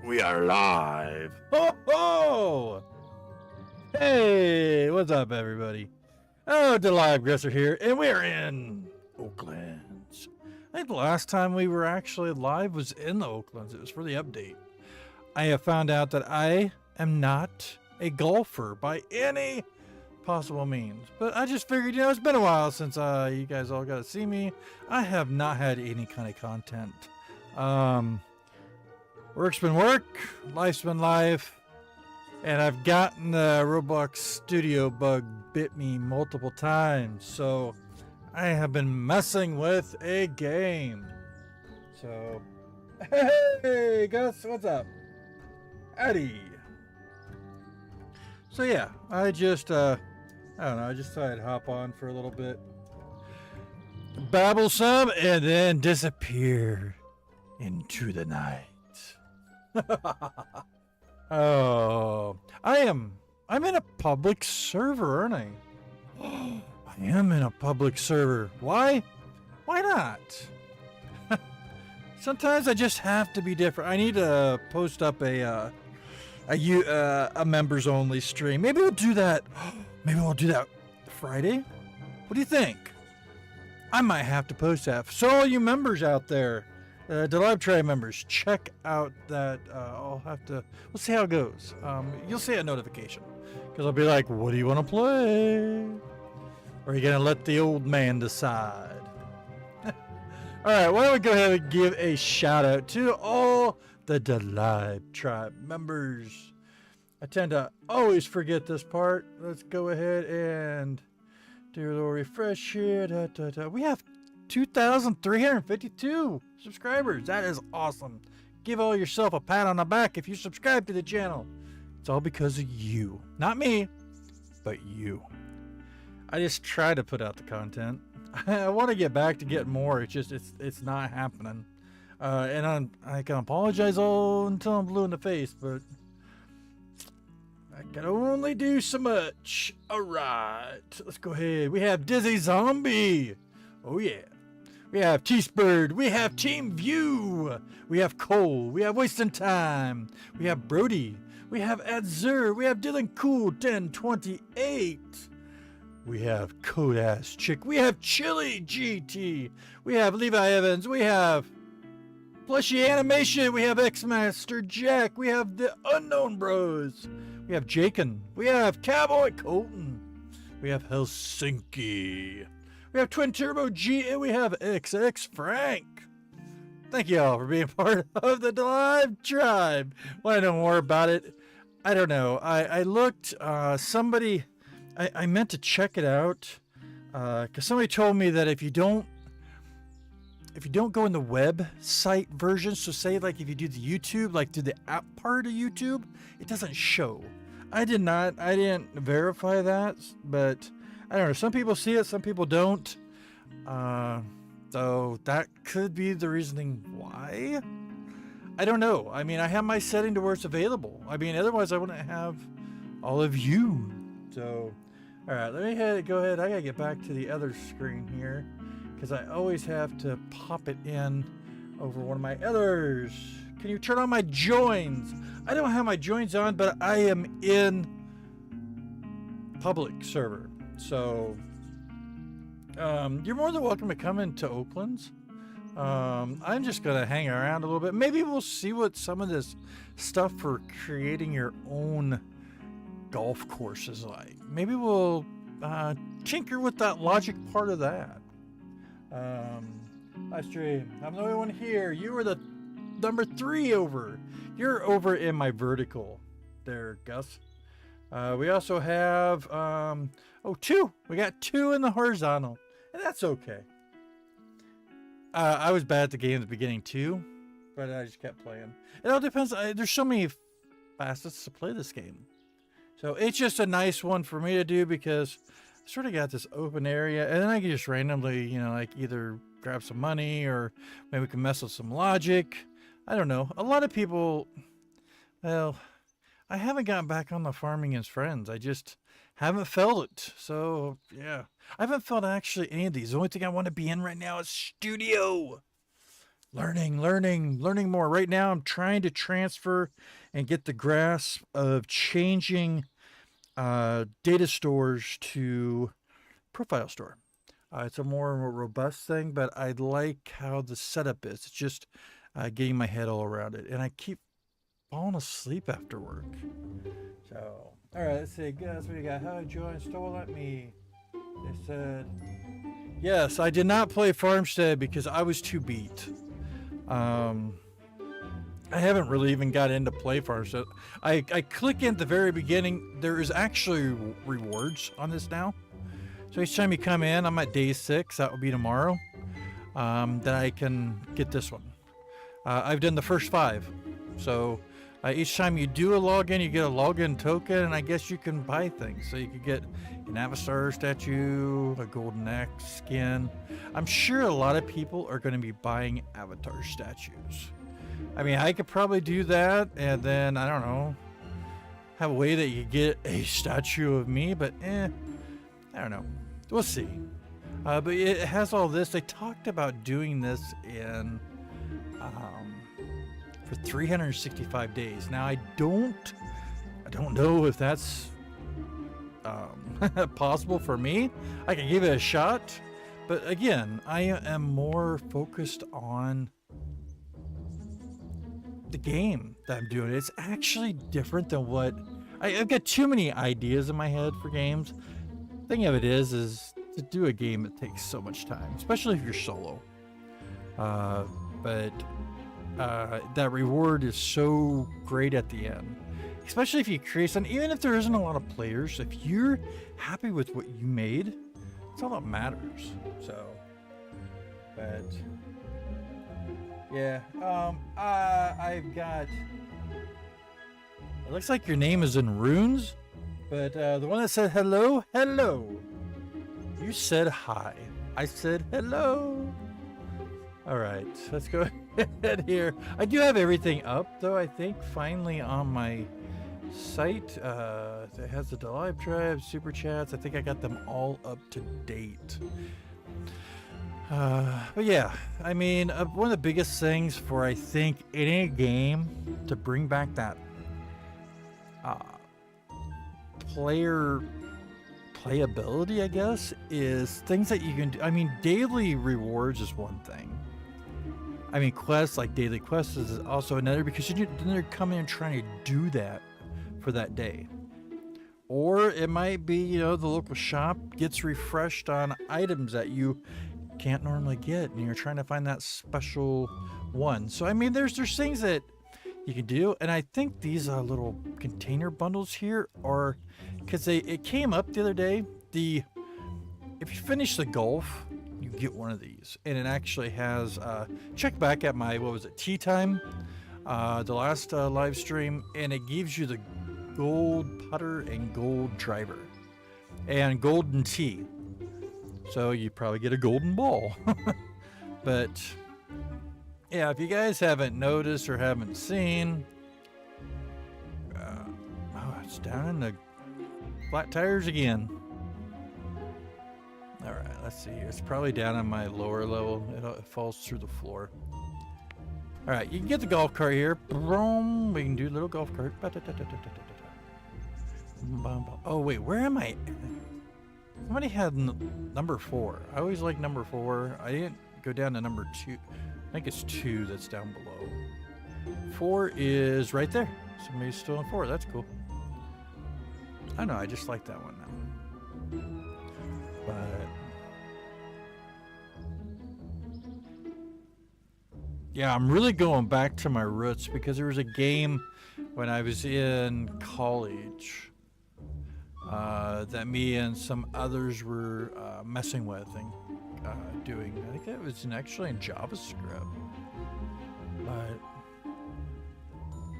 We are live. Ho ho! Hey, what's up, everybody? Oh, DaLib's Aggressor here, and we're in Oaklands. I think the last time we were actually live was in the Oaklands. It was for the update. I have found out that I am not a golfer by any possible means, but I just figured, you know, it's been a while since you guys all got to see me. I have not had any kind of content. Work's been work, life's been life, and I've gotten the Roblox studio bug bit me multiple times, so I have been messing with a game. So, hey Gus, what's up? Eddie. So yeah, I just, I don't know, I just thought I'd hop on for a little bit, babble some, and then disappear into the night. Oh, I'm in a public server, aren't I? I am in a public server. Why? Why not? Sometimes I just have to be different. I need to post up a members only stream. Maybe we'll do that. Maybe we'll do that Friday. What do you think? I might have to post that. So all you members out there, DaLib's Try members, check out that. I'll have to. We'll see how it goes. You'll see a notification because I'll be like, "What do you want to play?" Or are you gonna let the old man decide? All right. Why don't we go ahead and give a shout out to all the DaLib's Tribe members? I tend to always forget this part. Let's go ahead and do a little refresh here. We have 2,352 subscribers. That is awesome. Give all yourself a pat on the back if you subscribe to the channel. It's all because of you. Not me, but you. I just try to put out the content. I want to get back to getting more. It's just it's not happening. And I can apologize all until I'm blue in the face, but I can only do so much. All right, let's go ahead. We have Dizzy Zombie. Oh yeah. We have T-Spurred, we have Team View, we have Cole, we have Wasting Time, we have Brody, we have Adzur, we have Dylan Cool 1028, we have Code Ass Chick, we have Chili GT, we have Levi Evans, we have Plushy Animation, we have X-Master Jack, we have the Unknown Bros, we have Jaken, we have Cowboy Colton, we have Helsinki. We have Twin Turbo G, and we have XX Frank. Thank you all for being part of the DaLib's Tribe. Want to know more about it? I don't know. I looked, somebody, I meant to check it out, because somebody told me that if you don't go in the website version, so say like if you do the YouTube, like do the app part of YouTube, it doesn't show. I didn't verify that, but I don't know. Some people see it, some people don't. So that could be the reasoning why. I don't know. I mean, I have my setting to where it's available. I mean, otherwise I wouldn't have all of you. So, all right, let me go ahead. I gotta get back to the other screen here because I always have to pop it in over one of my others. Can you turn on my joins? I don't have my joins on, but I am in public server. So, you're more than welcome to come into Oakland's. I'm just going to hang around a little bit. Maybe we'll see what some of this stuff for creating your own golf course is like. Maybe we'll tinker with that logic part of that. Live stream. I'm the only one here. You were the number 3 over. You're over in my vertical there, Gus. We also have 2. We got 2 in the horizontal, and that's okay. I was bad at the game at the beginning too, but I just kept playing. It all depends. There's so many facets to play this game, so it's just a nice one for me to do because I sort of got this open area, and then I can just randomly, you know, like either grab some money or maybe we can mess with some logic. I don't know. A lot of people, well, I haven't gotten back on the farming as friends. I just haven't felt it. So, yeah. I haven't felt actually any of these. The only thing I want to be in right now is studio. learning more. Right now, I'm trying to transfer and get the grasp of changing data stores to profile store. It's a more robust thing, but I like how the setup is. It's just getting my head all around it, and I keep falling asleep after work. So, all right, let's see. Guess what you got? How Joy stole at me. They said, yes, I did not play Farmstead because I was too beat. I haven't really even got into play Farmstead. I click in at the very beginning. There is actually rewards on this now. So each time you come in, I'm at day 6. That will be tomorrow. Then I can get this one. I've done the first 5. So each time you do a login, you get a login token, and I guess you can buy things. So you could get an Avatar statue, a golden axe skin. I'm sure a lot of people are going to be buying Avatar statues. I mean, I could probably do that, and then, I don't know, have a way that you get a statue of me, but I don't know. We'll see. But it has all this. They talked about doing this in for 365 days. Now I don't know if that's possible for me. I can give it a shot, but again, I am more focused on the game that I'm doing. It's actually different than what I've got too many ideas in my head for games. Thing of it is to do a game that takes so much time, especially if you're solo. But that reward is so great at the end, especially if you create something. Even if there isn't a lot of players, if you're happy with what you made, it's all that matters. So, but yeah, I've got. It looks like your name is in runes. But the one that said hello, you said hi. I said hello. All right, let's go ahead here. I do have everything up, though, I think, finally on my site. It has the DaLib's tribe, super chats. I think I got them all up to date. But yeah, I mean, one of the biggest things for, I think, any game to bring back that playability, I guess, is things that you can do. I mean, daily rewards is one thing. I mean, quests, like daily quests, is also another, because then they're coming and trying to do that for that day. Or it might be, you know, the local shop gets refreshed on items that you can't normally get, and you're trying to find that special one. So, I mean, there's things that you can do, and I think these little container bundles here are, because it came up the other day, if you finish the golf, you get one of these, and it actually has check back at my, what was it, tea time, the last live stream, and it gives you the gold putter and gold driver and golden tee, so you probably get a golden ball. But yeah, if you guys haven't noticed or haven't seen, it's down in the flat tires again. All right, let's see here. It's probably down on my lower level. It falls through the floor. All right, you can get the golf cart here. Boom, we can do a little golf cart. Oh wait, where am I? Somebody had number 4. I always like number 4. I didn't go down to number 2. I think it's 2 that's down below. 4 is right there. Somebody's still on 4. That's cool. I know, I just like that one now. But yeah, I'm really going back to my roots, because there was a game when I was in college that me and some others were messing with and doing. I think it was actually in JavaScript.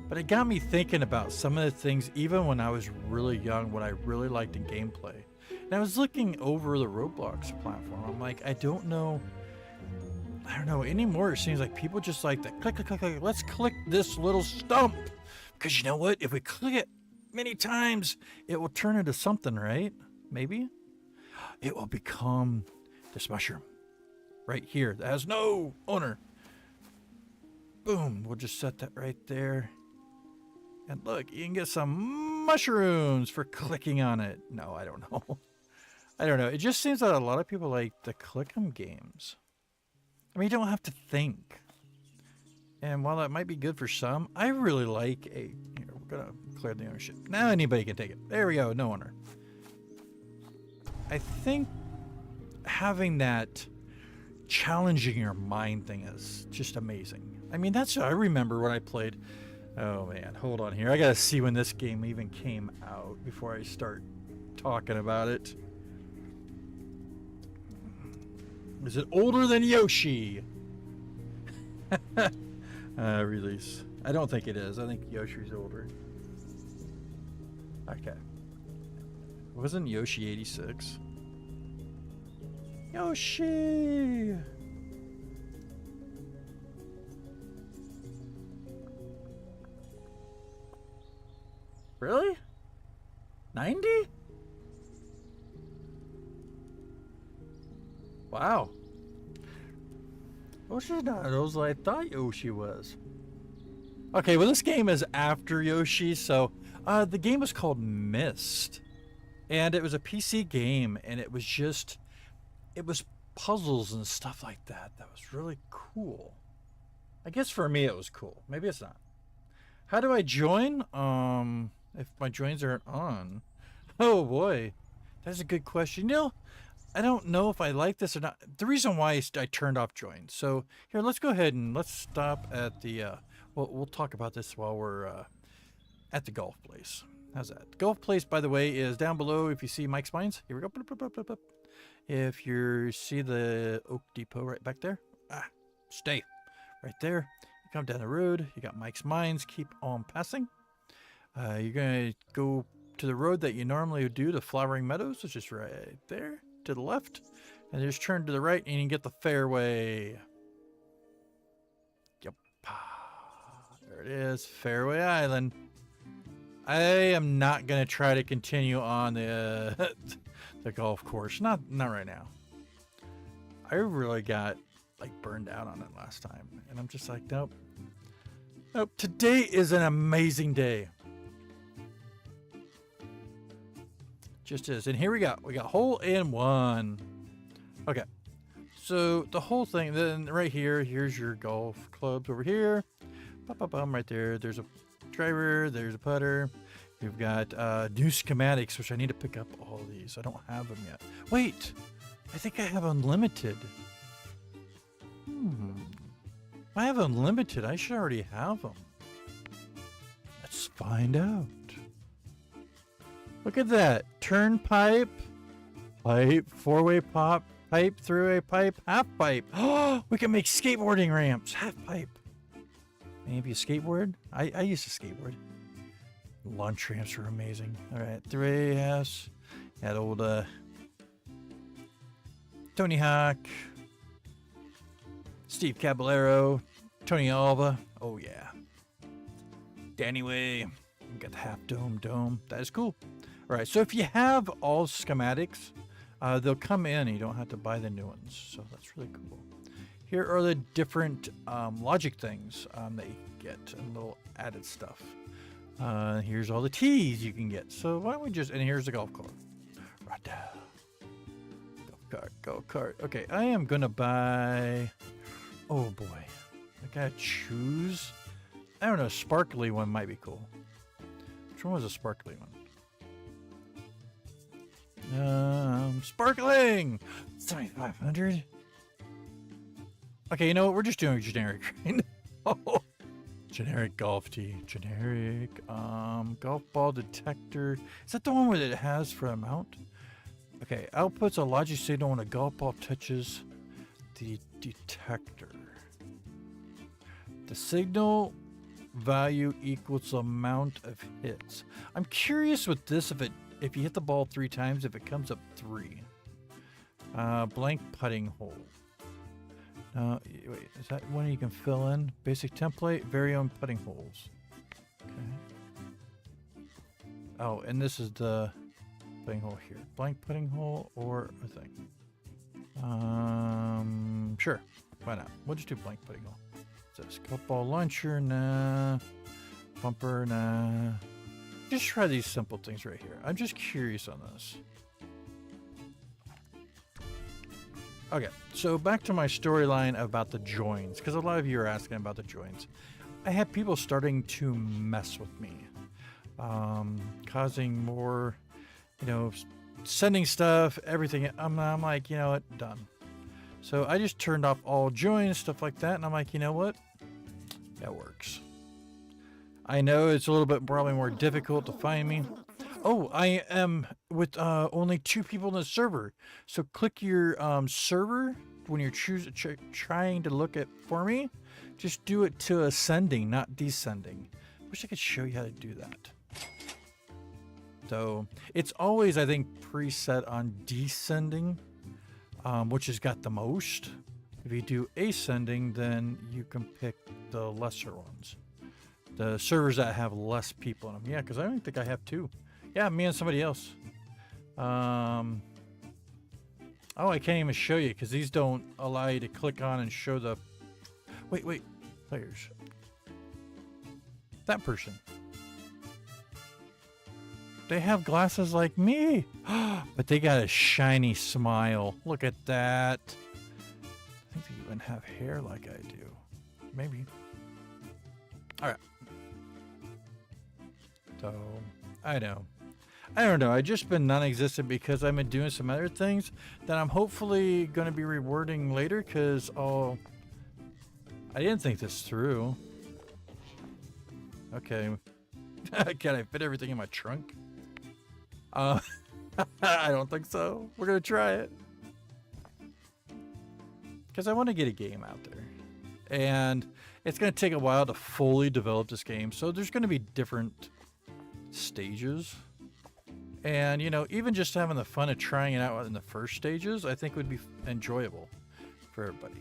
But it got me thinking about some of the things, even when I was really young, what I really liked in gameplay. And I was looking over the Roblox platform. I'm like, I don't know anymore. It seems like people just like that. Click, click, click, click. Let's click this little stump. Because you know what? If we click it many times, it will turn into something, right? Maybe? It will become this mushroom right here that has no owner. Boom. We'll just set that right there. And look, you can get some mushrooms for clicking on it. No, I don't know. I don't know. It just seems that a lot of people like the click 'em games. I mean, you don't have to think. And while that might be good for some, I really like a... Here, we're going to clear the ownership. Now anybody can take it. There we go. No owner. I think having that challenging your mind thing is just amazing. I mean, that's what I remember when I played. Oh, man. Hold on here. I got to see when this game even came out before I start talking about it. Is it older than Yoshi? Release. I don't think it is. I think Yoshi's older. Okay. Wasn't Yoshi 86? Yoshi! Really? 90? Wow. Yoshi's not as old as I thought Yoshi was. Okay, well this game is after Yoshi, so the game was called Myst. And it was a PC game, and it was puzzles and stuff like that. That was really cool. I guess for me it was cool. Maybe it's not. How do I join? If my joins aren't on. Oh boy. That's a good question. You know, I don't know if I like this or not. The reason why is I turned off joins. So here, let's go ahead and let's stop at the, we'll talk about this while we're at the golf place. How's that? The golf place, by the way, is down below. If you see Mike's Mines, here we go. If you see the Oak Depot right back there, stay right there. You come down the road, you got Mike's Mines, keep on passing. You're going to go to the road that you normally would do, the Flowering Meadows, which is right there to the left. And just turn to the right and you can get the fairway. Yep. There it is, Fairway Island. I am not going to try to continue on the the golf course. Not right now. I really got like burned out on it last time. And I'm just like, nope. Nope. Today is an amazing day. Just is. And here we go. We got hole in one. Okay. So the whole thing, then right here, here's your golf clubs over here. Bum, right there. There's a driver. There's a putter. You've got new schematics, which I need to pick up all these. I don't have them yet. Wait. I think I have unlimited. If I have unlimited, I should already have them. Let's find out. Look at that. Turnpipe, pipe, four-way pop, pipe, through-way pipe, half pipe. Oh, we can make skateboarding ramps. Half pipe. Maybe a skateboard? I used to skateboard. Launch ramps are amazing. All right, 3S. That old Tony Hawk, Steve Caballero, Tony Alva. Oh yeah. Danny Way. We got the half dome. That is cool. All right, so if you have all schematics, they'll come in and you don't have to buy the new ones. So that's really cool. Here are the different logic things that you can get and little added stuff. Here's all the tees you can get. So why don't we just, and here's the golf cart. Right there. Golf cart. Okay, I am gonna buy, oh boy. I gotta choose. I don't know, a sparkly one might be cool. Which one was a sparkly one? Sparkling! 7,500. Okay, you know what? We're just doing generic right now. Generic golf tee. Generic golf ball detector. Is that the one where it has for a mount? Okay, outputs a logic signal when a golf ball touches the detector. The signal value equals the amount of hits. I'm curious with this if you hit the ball 3 times, if it comes up 3. Blank putting hole. Wait, is that one you can fill in? Basic template, very own putting holes. Okay. Oh, and this is the putting hole here. Blank putting hole or a thing. Sure. Why not? We'll just do blank putting hole. this? Golf ball launcher, nah. Bumper, nah. Just try these simple things right here. I'm just curious on this. Okay, so back to my storyline about the joins, because a lot of you are asking about the joins. I had people starting to mess with me, causing more, you know, sending stuff, everything. I'm like, you know what, done. So I just turned off all joins, stuff like that, and I'm like, you know what, that works. I know it's a little bit probably more difficult to find me. Oh, I am with only 2 people in the server. So click your server when you're trying to look at for me. Just do it to ascending, not descending. Wish I could show you how to do that. So it's always, I think, preset on descending, which has got the most. If you do ascending, then you can pick the lesser ones. The servers that have less people in them. Yeah, because I don't think I have 2. Yeah, me and somebody else. Oh, I can't even show you because these don't allow you to click on and show the... Wait, players. That person. They have glasses like me, but they got a shiny smile. Look at that. I think they even have hair like I do. Maybe. All right. So, I don't know. I've just been non-existent because I've been doing some other things that I'm hopefully going to be rewarding later because I didn't think this through. Okay. Can I fit everything in my trunk? I don't think so. We're going to try it. Because I want to get a game out there. And it's going to take a while to fully develop this game. So there's going to be different stages. And, you know, even just having the fun of trying it out in the first stages, I think would be enjoyable for everybody.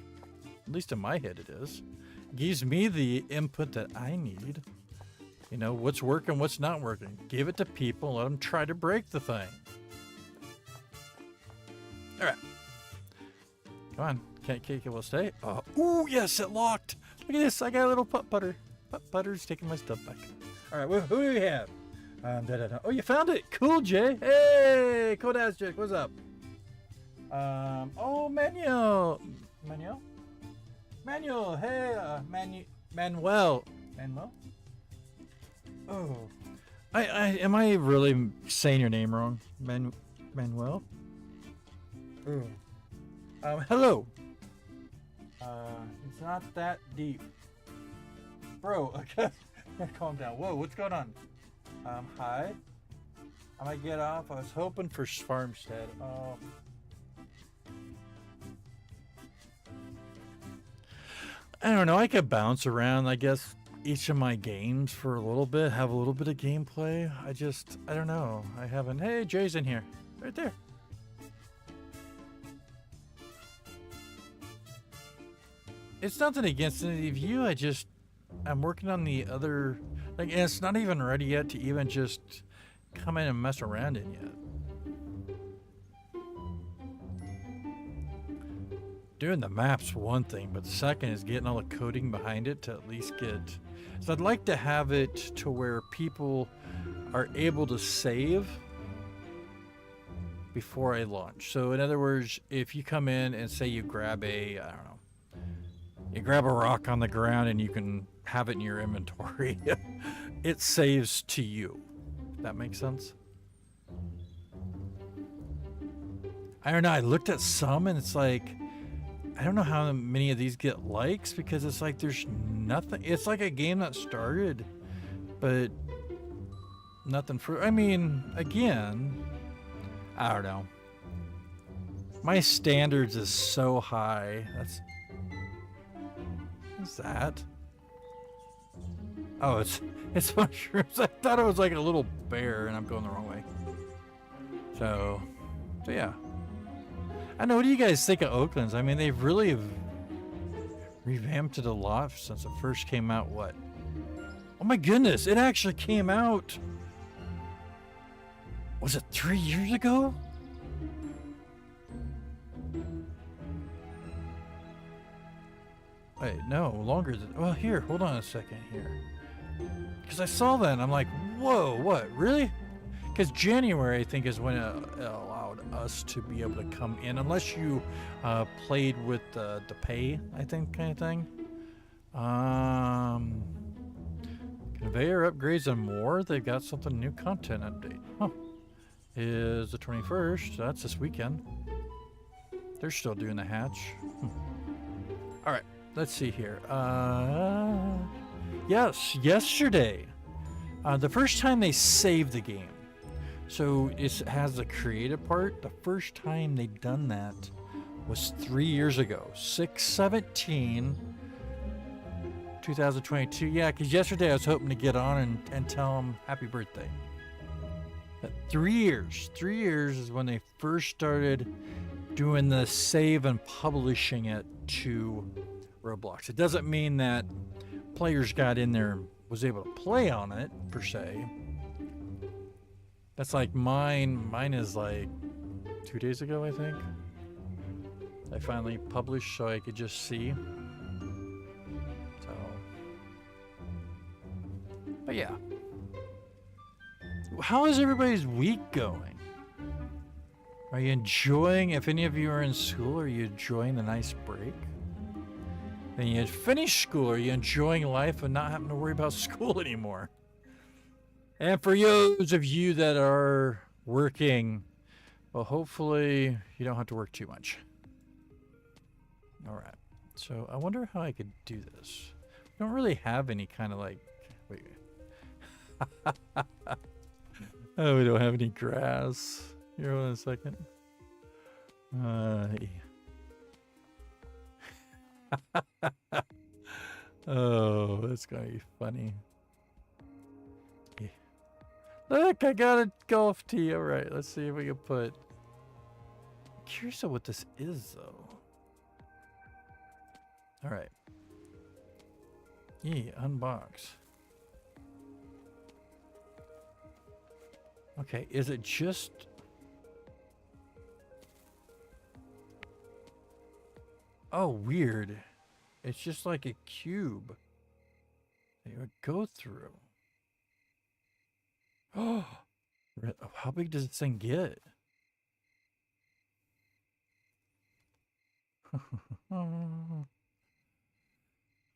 At least in my head it is. It gives me the input that I need. You know, what's working, what's not working. Give it to people, let them try to break the thing. All right. Come on. Can't will stay. Ooh, yes, it locked. Look at this. I got a little putt putter. Putt putter's taking my stuff back. All right, who do we have? Oh, you found it. Cool, Jay. Hey, Kodasjik, what's up? Oh, Manuel. Hey, Manuel. Oh, am I really saying your name wrong? Manuel? Oh. Hello. It's not that deep. Bro, okay. Calm down. Whoa, what's going on? Hi. I might get off. I was hoping for Farmstead. Oh. I don't know. I could bounce around, I guess, each of my games for a little bit. Have a little bit of gameplay. I don't know. I haven't. Hey, Jay's in here. Right there. It's nothing against any of you. I'm working on the other... Like, and it's not even ready yet to even just come in and mess around in yet. Doing the map's one thing, but the second is getting all the coding behind it to at least get... So I'd like to have it to where people are able to save before I launch. So in other words, if you come in and say you grab you grab a rock on the ground and you can have it in your inventory, it saves to you. That makes sense? I don't know. I looked at some and it's like, I don't know how many of these get likes because it's like there's nothing. It's like a game that started, but nothing for... I mean, again, I don't know. My standards is so high. What's that? Oh, it's mushrooms. I thought it was like a little bear, and I'm going the wrong way. So yeah. I know. What do you guys think of Oakland's? I mean, they've really revamped it a lot since it first came out. What? Oh my goodness! It actually came out. Was it 3 years ago? Wait, no, longer than... Well, here, hold on a second here. Because I saw that and I'm like, whoa, what, really? Because January, I think, is when it allowed us to be able to come in. Unless you played with the pay, I think, kind of thing. Conveyor upgrades and more. They've got something new content update. Huh. Is the 21st. That's this weekend. They're still doing the hatch. Alright, let's see here. Yes, yesterday. The first time they saved the game. So it has the creative part. The first time they done that was 3 years ago. 6/17. 2022. Yeah, because yesterday I was hoping to get on and tell them happy birthday. But 3 years. 3 years is when they first started doing the save and publishing it to Roblox. It doesn't mean that players got in there and was able to play on it, per se. That's like mine. Mine is like 2 days ago, I think. I finally published so I could just see. But yeah. How is everybody's week going? Are you enjoying, if any of you are in school, are you enjoying the nice break? Then you had finished school, are you enjoying life and not having to worry about school anymore? And for those of you that are working, well, hopefully you don't have to work too much. All right. So I wonder how I could do this. I don't really have any kind of like, wait. Oh, we don't have any grass. Here, hold on a second. Oh, that's gonna be funny. Yeah. Look, I got a golf tee. All right, let's see if we can put. I'm curious of what this is, though. All right. Yeah, unbox. Okay, is it just... Oh, weird. It's just like a cube that you would go through. Oh, how big does this thing get?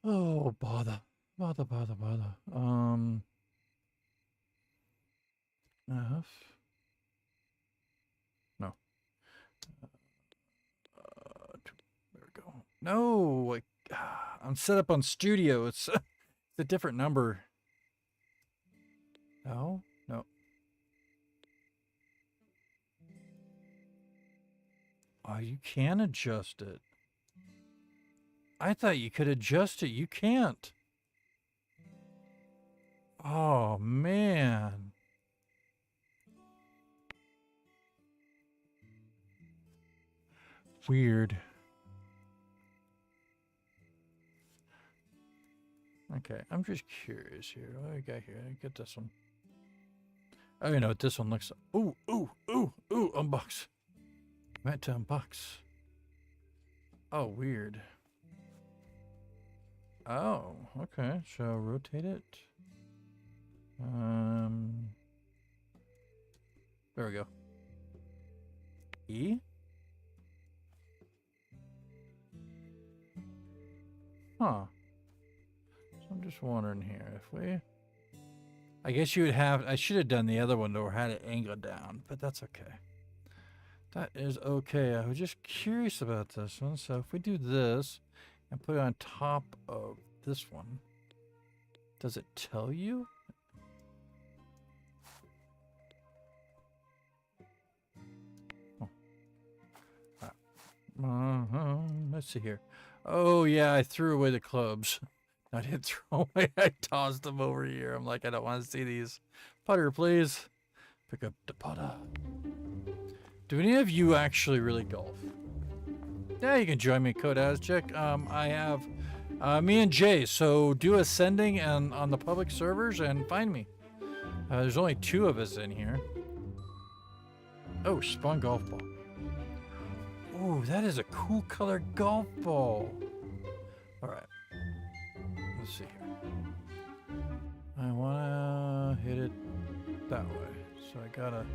Oh, bother. Enough. No. There we go. No, I'm set up on studio. It's a different number. No. Oh, you can adjust it. I thought you could adjust it. You can't. Oh, man. Weird. Okay, I'm just curious here. What do I got here? I get this one. Oh, you know what this one looks like. Ooh, unbox. Meant to unbox. Oh, weird. Oh, okay. So rotate it. There we go. E? Huh. So I'm just wondering here if we... I guess you would have... I should have done the other one or had it angled down, but that's okay. That is okay. I was just curious about this one. So if we do this and put it on top of this one, does it tell you? Oh. Let's see here. Oh, yeah, I threw away the clubs. I didn't throw away. I tossed them over here. I'm like, I don't want to see these. Putter, please. Pick up the putter. Do any of you actually really golf? Yeah, you can join me, Code Aztec. I have me and Jay. So do ascending and on the public servers and find me. There's only 2 of us in here. Oh, spawn golf ball. Oh, that is a cool color golf ball. All right. Let's see here. I wanna hit it that way. So I gotta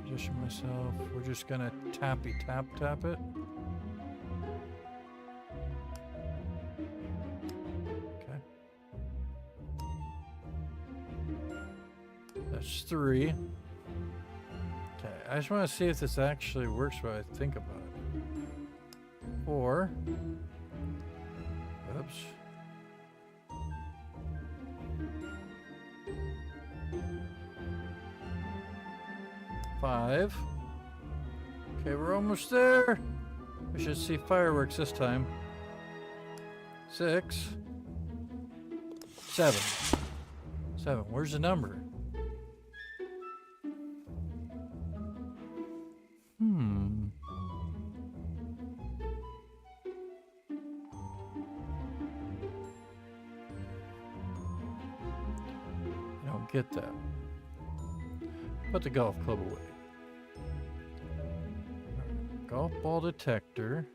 position myself. We're just gonna tappy tap it. Okay. That's 3. Okay, I just want to see if this actually works what I think about it. 4. Oops. 5. Okay, we're almost there. We should see fireworks this time. 6. 7. 7. Where's the number? I don't get that. Put the golf club away. Golf ball detector.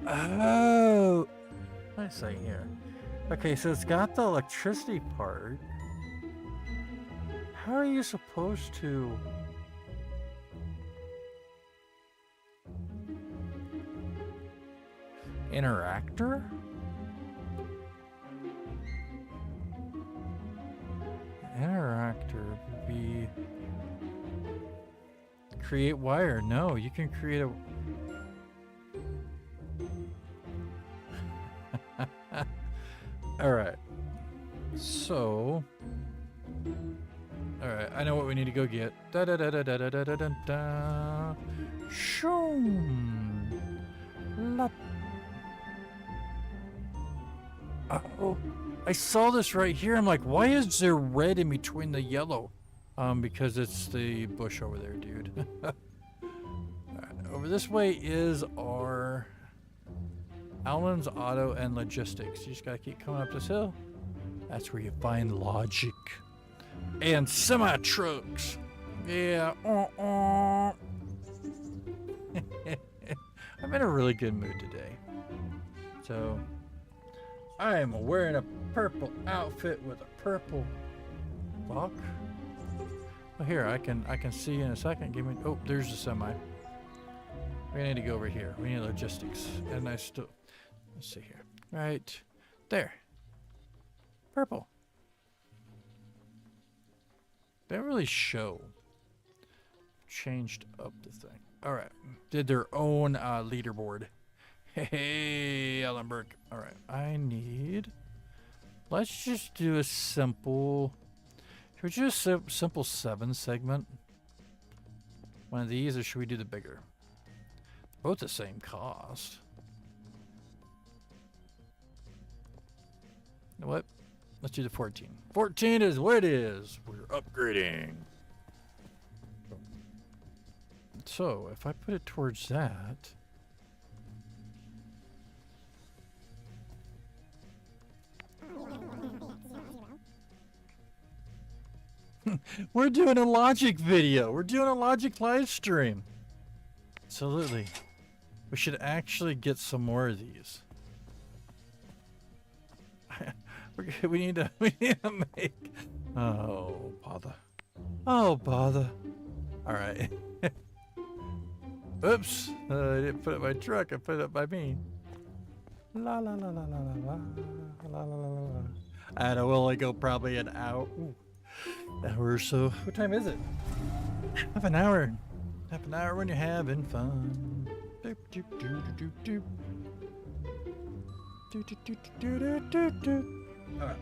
Oh! Let's see here. Okay, so it's got the electricity part. How are you supposed to... Interactor? Interactor would be... Create wire. No, you can create a... Alright. So... Alright, I know what we need to go get. Da da da da da da da da da da. Shoom. La. Oh, I saw this right here. I'm like, why is there red in between the yellow? Because it's the bush over there, dude. Alright, over this way is our Allen's Auto and Logistics. You just gotta keep coming up this hill. That's where you find logic. And semi-trucks. Yeah. I'm in a really good mood today. So, I am wearing a purple outfit with a purple lock. Well, here, I can see in a second. Give me... Oh, there's the semi. We need to go over here. We need logistics. And I still... Let's see here. Right there. Purple. They don't really show. Changed up the thing. Alright. Did their own leaderboard. Hey, Ellenberg. Alright. I need... Let's just do a simple... Should we do a simple 7 segment? One of these, or should we do the bigger? Both the same cost. You know what? Let's do the 14. 14 is what it is. We're upgrading. So, if I put it towards that... We're doing a Logic video. We're doing a Logic live stream. Absolutely. We should actually get some more of these. we need to make... Oh, bother. Oh, bother. Alright. Oops. I didn't put it in my truck. I put it up by me. La la la la la la la la la la. And I will only go probably an hour. Ooh. Hour or so. What time is it? Half an hour. Half an hour when you're having fun. Doop, doop, doop, doop, doop. Doop, doop, doop, doop, doop, doop, doop. Alright.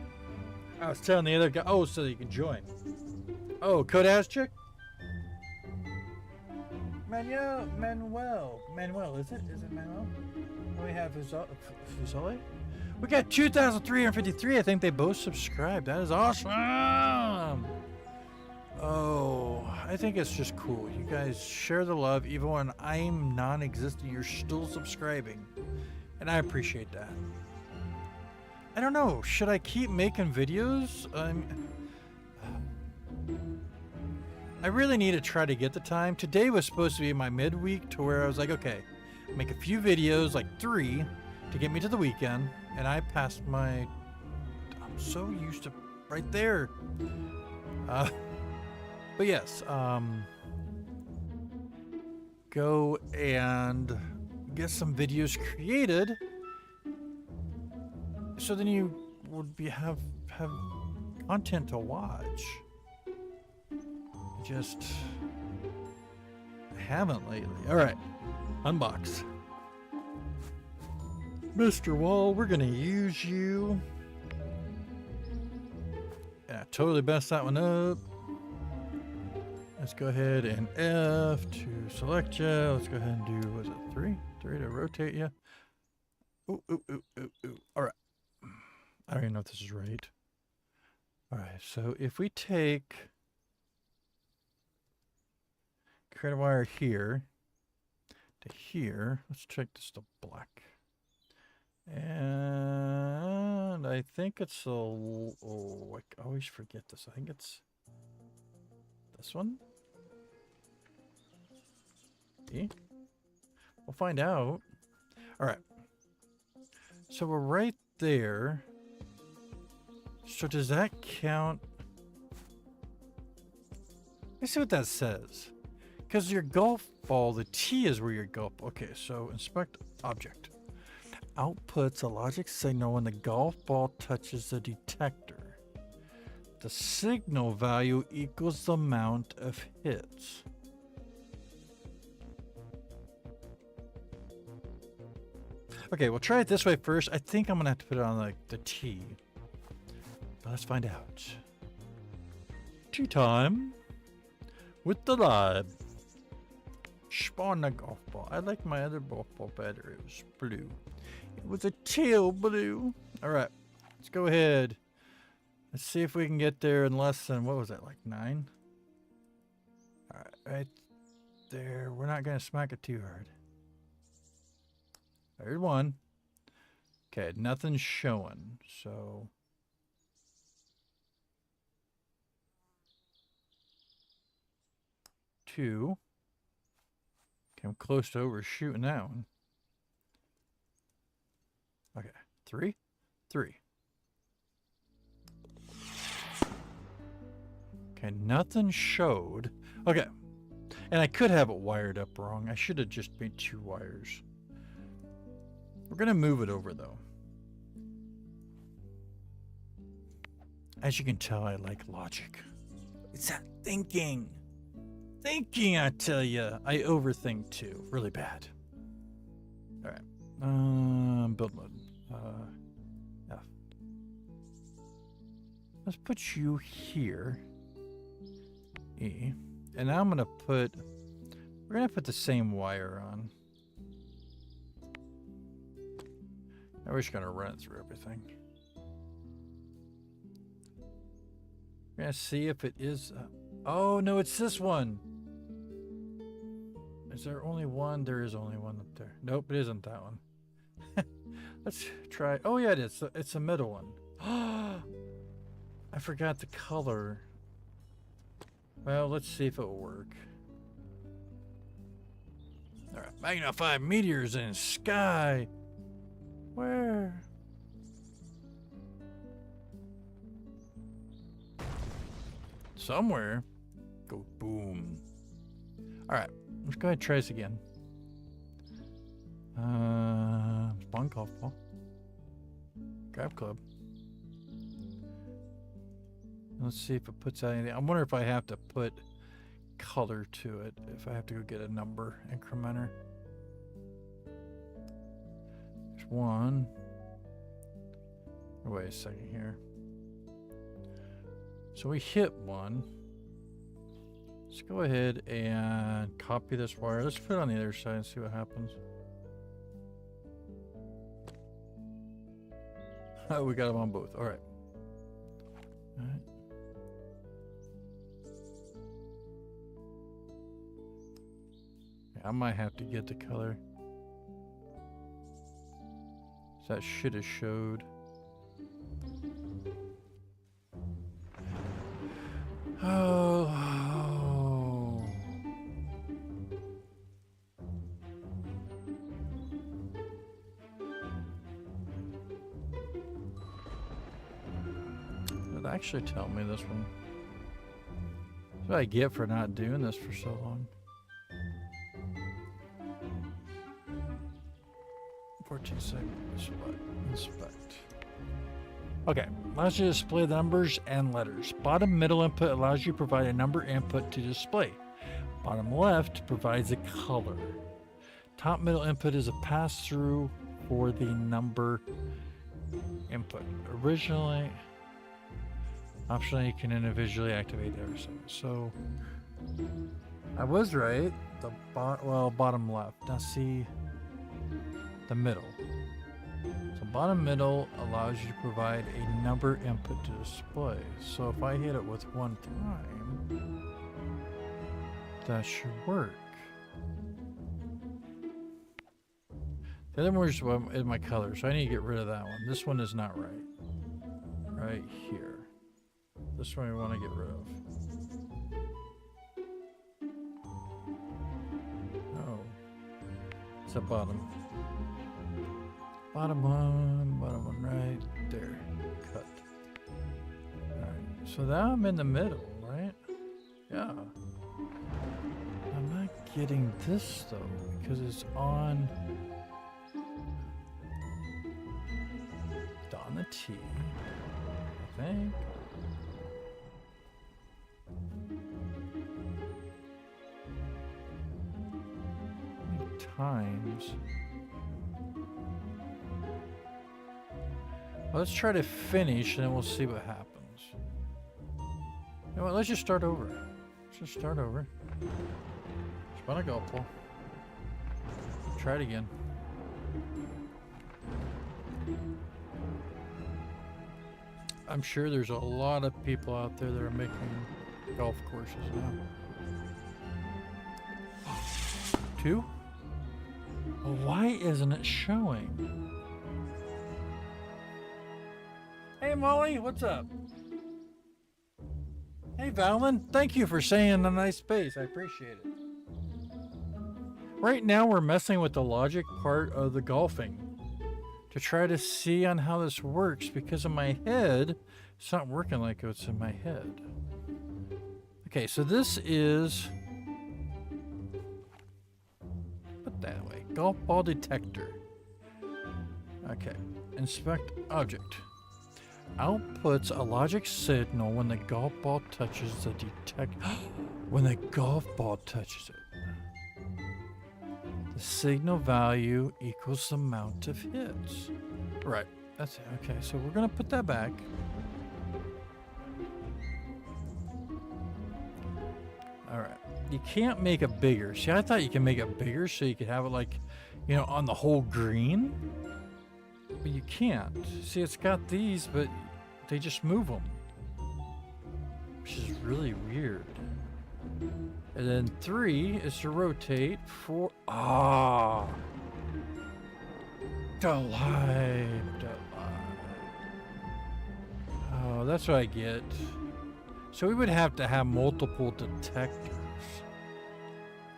I was telling the other guy. Oh, so you can join. Oh, code ass chick? Manuel. Manuel, is it? Is it Manuel? We have Fusoli? We got 2,353. I think they both subscribed. That is awesome. Oh, I think it's just cool. You guys share the love. Even when I'm non-existent, you're still subscribing. And I appreciate that. I don't know. Should I keep making videos? I really need to try to get the time. Today was supposed to be my midweek to where I was like, okay, make a few videos, like 3, to get me to the weekend. and I passed my... I'm so used to right there. But yes, go and get some videos created, so then you would have content to watch. Just haven't lately. All right, unbox. Mr. Wall, we're gonna use you. Yeah, totally messed that one up. Let's go ahead and F to select you. Let's go ahead and do, was it 3? 3 to rotate you. Ooh, ooh, ooh, ooh, ooh. All right. I don't even know if this is right. All right, so if we take create a wire here to here, let's check this to black. And I think it's a, oh, I always forget this. I think it's this one. See? We'll find out. All right. So we're right there. So does that count? Let's see what that says. Because your golf ball, the T is where your golf. Okay, so inspect object. Outputs a logic signal when the golf ball touches the detector. The signal value equals the amount of hits. Okay, we'll try it this way first. I think I'm gonna have to put it on like the T. But let's find out. Tea time with the lab. Spawn the golf ball. I like my other golf ball better. It was blue. It was a teal blue. All right, let's go ahead. Let's see if we can get there in less than, what was that, like 9? All right, right there. We're not gonna smack it too hard. There's one. Okay, nothing's showing, so. Two. Okay, I'm close to overshooting that one. Okay, 3. Okay, nothing showed. Okay, and I could have it wired up wrong. I should have just made 2 wires. We're gonna move it over though. As you can tell, I like logic. It's that thinking. Thinking, I tell you. I overthink too. Really bad. All right. Build mode. F. Let's put you here. E. And now I'm gonna put, we're gonna put the same wire on. Now we're just gonna run it through everything. We're gonna see if it is, oh no, it's this one. Is there only one? There is only one up there. Nope, it isn't that one. Let's try, oh yeah, it is. It's the middle one. I forgot the color. Well, let's see if it will work. All right, magnify meteors in sky. Where? Somewhere. Go boom. All right, let's go ahead and try this again. Spawn golf ball. Grab club. Let's see if it puts out anything. I wonder if I have to put color to it. If I have to go get a number incrementer. There's one. Oh, wait a second here. So we hit one. Let's go ahead and copy this wire. Let's put it on the other side and see what happens. Oh, we got them on both. All right. All right. I might have to get the color. That should have showed. Oh. actually tell me this one? That's what I get for not doing this for so long. 14 seconds. Inspect. Okay, allows you to display the numbers and letters. Bottom middle input allows you to provide a number input to display. Bottom left provides a color. Top middle input is a pass-through for the number input. Optionally, you can individually activate everything. So, I was right. The bottom left. Now see the middle. So bottom middle allows you to provide a number input to display. So if I hit it with one time, that should work. The other one is my color, so I need to get rid of that one. This one is not right. Right here. This one I want to get rid of. Oh. It's the bottom. Bottom one right there. Cut. Alright, so now I'm in the middle, right? Yeah. I'm not getting this though, because it's on the T, I think. How many times? Well, let's try to finish and then we'll see what happens. You know what, let's just start over. Let's just start over. Spun a golf ball. Try it again. I'm sure there's a lot of people out there that are making golf courses now. 2? Well, why isn't it showing? Hey Molly, what's up? Hey Valen, thank you for saying a nice space. I appreciate it. Right now we're messing with the logic part of the golfing to try to see on how this works, because in my head it's not working like it's in my head. Okay, so this is, put that way, golf ball detector. Okay, inspect object. Outputs a logic signal when the golf ball touches the when the golf ball touches it. The signal value equals the amount of hits. Right, that's it. Okay, so we're gonna put that back. All right, you can't make it bigger. See, I thought you can make it bigger so you could have it like, you know, on the whole green. But you can't. See, it's got these, but they just move them, which is really weird. And then 3 is to rotate. 4, delight. Oh, that's what I get. So we would have to have multiple detectors.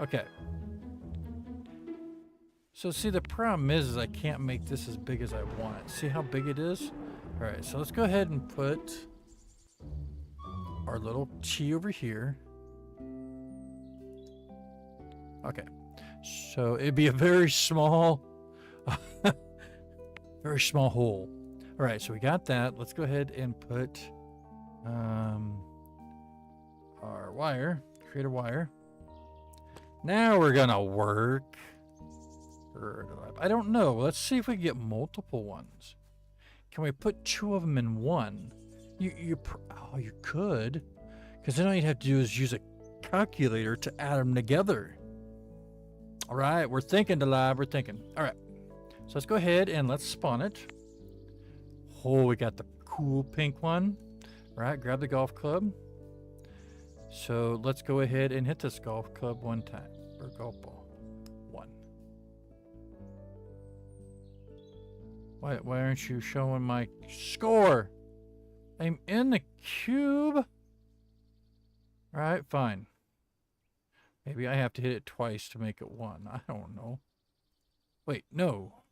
Okay. So see, the problem is I can't make this as big as I want it. See how big it is? All right, so let's go ahead and put our little T over here. Okay, so it'd be a very small, very small hole. All right, so we got that. Let's go ahead and put our wire, create a wire. Now we're gonna work. I don't know. Let's see if we get multiple ones. Can we put 2 of them in one? You could, because then all you'd have to do is use a calculator to add them together. All right, we're thinking, DaLib, we're thinking. All right, so let's go ahead and let's spawn it. Oh, we got the cool pink one. All right, grab the golf club. So let's go ahead and hit this golf club one time, or golf ball. Why aren't you showing my score? I'm in the cube. All right, fine. Maybe I have to hit it twice to make it 1. I don't know. Wait, no.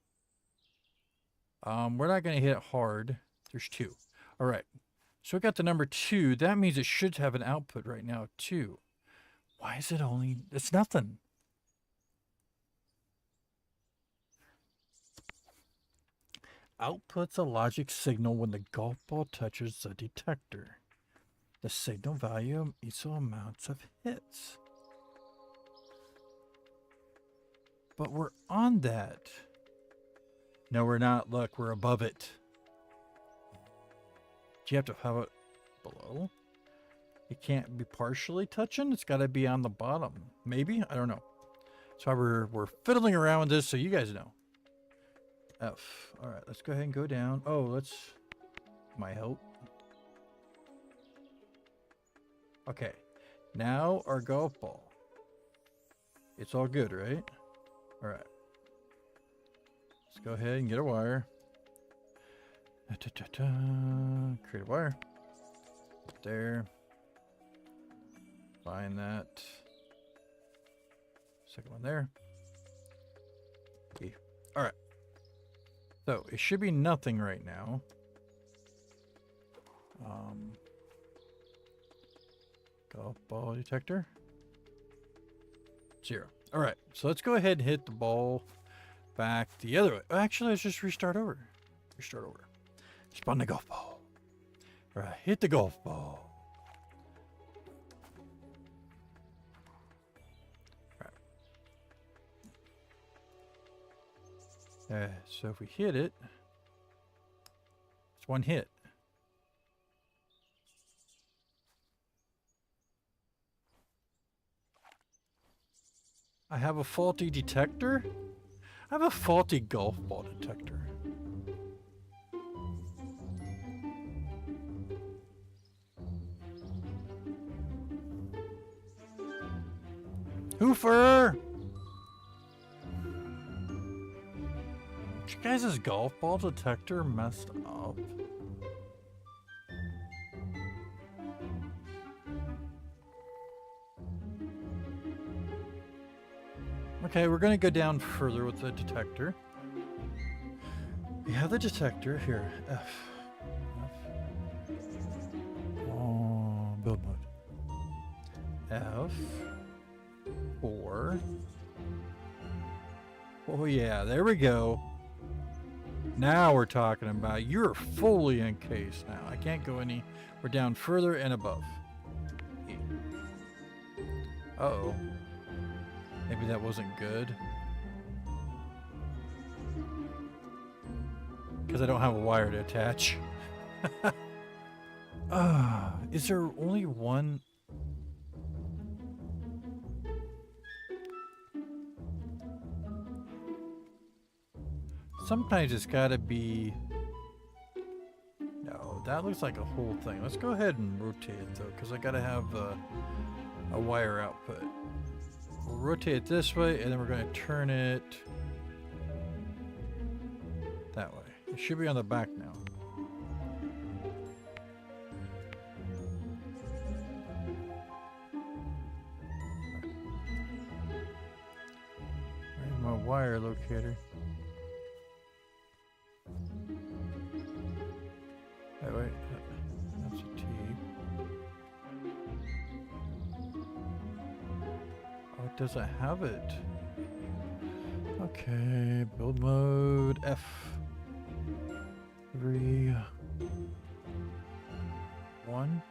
We're not going to hit it hard. There's 2. All right. So we got the number 2. That means it should have an output right now, 2. Why is it only... It's nothing. Outputs a logic signal when the golf ball touches the detector. The signal value equals amounts of hits. But we're on that. No, we're not. Look, we're above it. Do you have to have it below? It can't be partially touching. It's got to be on the bottom. Maybe? I don't know. So we're fiddling around with this so you guys know. F. All right, let's go ahead and go down. Oh, let's... My help. Okay. Now our golf ball. It's all good, right? All right. Let's go ahead and get a wire. Create a wire. There. Find that. Second one there. E. All right. So it should be nothing right now. Golf ball detector. 0. All right. So let's go ahead and hit the ball back the other way. Actually, let's just restart over. Restart over. Spawn the golf ball. All right. Hit the golf ball. So if we hit it, it's one hit. I have a faulty detector? I have a faulty golf ball detector. Hoofer! You guys' golf ball detector messed up. Okay, we're gonna go down further with the detector. We have the detector here. F. Oh, build mode. F. 4. Oh yeah, there we go. Now we're talking about you're fully encased now. I can't go any. We're down further and above. E. Uh-oh. Maybe that wasn't good. Because I don't have a wire to attach. Is there only one? Sometimes it's got to be... No, that looks like a whole thing. Let's go ahead and rotate it, though, because I got to have a wire output. We'll rotate it this way, and then we're going to turn it that way. It should be on the back now. Where's my wire locator? Wait, that's a T. Oh, it doesn't have it. Okay, build mode F. 3, 1,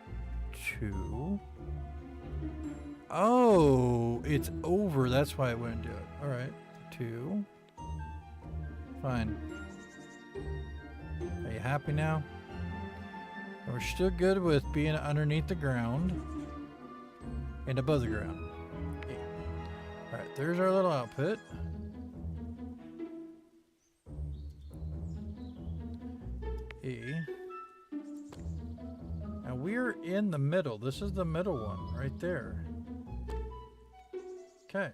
2. Oh, it's over. That's why it wouldn't do it. All right, 2. Fine. Are you happy now? We're still good with being underneath the ground and above the ground. Yeah. All right, there's our little output. E. And we're in the middle. This is the middle one right there. Okay.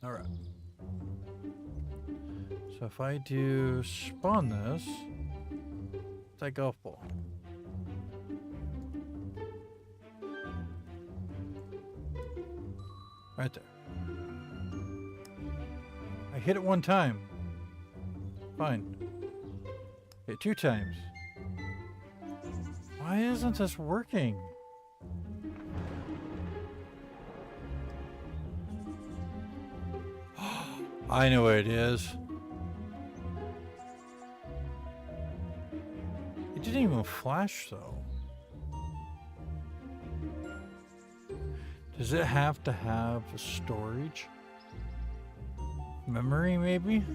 All right. So if I do spawn this, that golf ball. Right there. I hit it one time. Fine. Hit 2 times. isn't this working? I know what it is. It didn't even flash though. Does it have to have a storage? Memory maybe?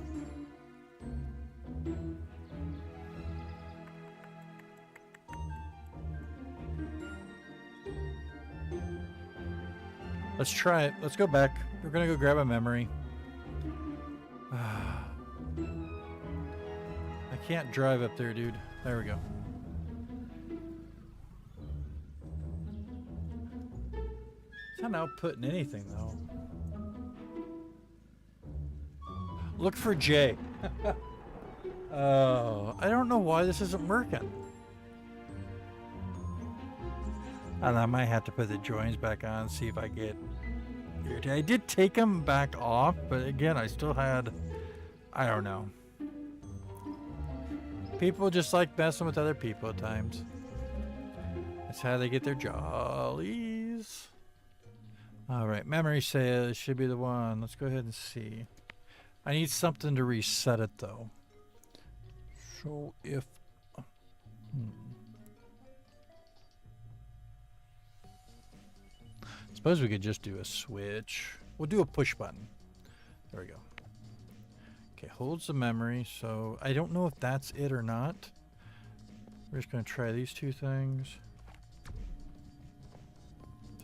Let's try it. Let's go back. We're gonna go grab a memory. I can't drive up there, dude. There we go. It's not outputting anything, though. Look for J. Oh, I don't know why this isn't working. I might have to put the joins back on, see if I get irritated. I did take them back off, but again, I still had, I don't know. People just like messing with other people at times. That's how they get their jollies. All right, memory says should be the one. Let's go ahead and see. I need something to reset it though. So if... Suppose we could just do a switch. We'll do a push button. There we go. Okay, holds the memory, so I don't know if that's it or not. We're just gonna try these two things.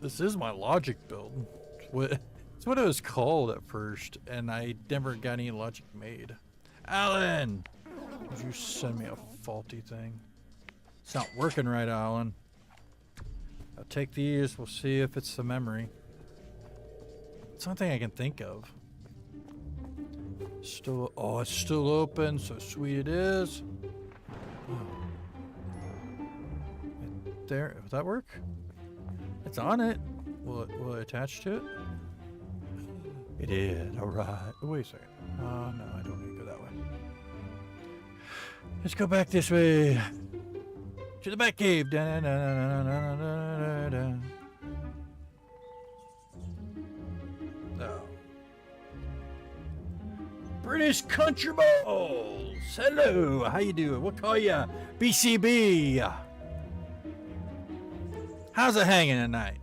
This is my logic build. It's what it was called at first, and I never got any logic made. Alan! Did you send me a faulty thing? It's not working right, Alan. I'll take these, we'll see if it's the memory. It's something I can think of. Still, oh, it's still open, so sweet it is. There, will that work? It's on it. Will it attach to it? It did, alright. Oh, wait a second. Oh, no, I don't need to go that way. Let's go back this way. To the back cave. Da, da, da, da, da, da, da, da. Oh. British Country Balls. Hello, how you doing? We'll call you BCB. How's it hanging tonight?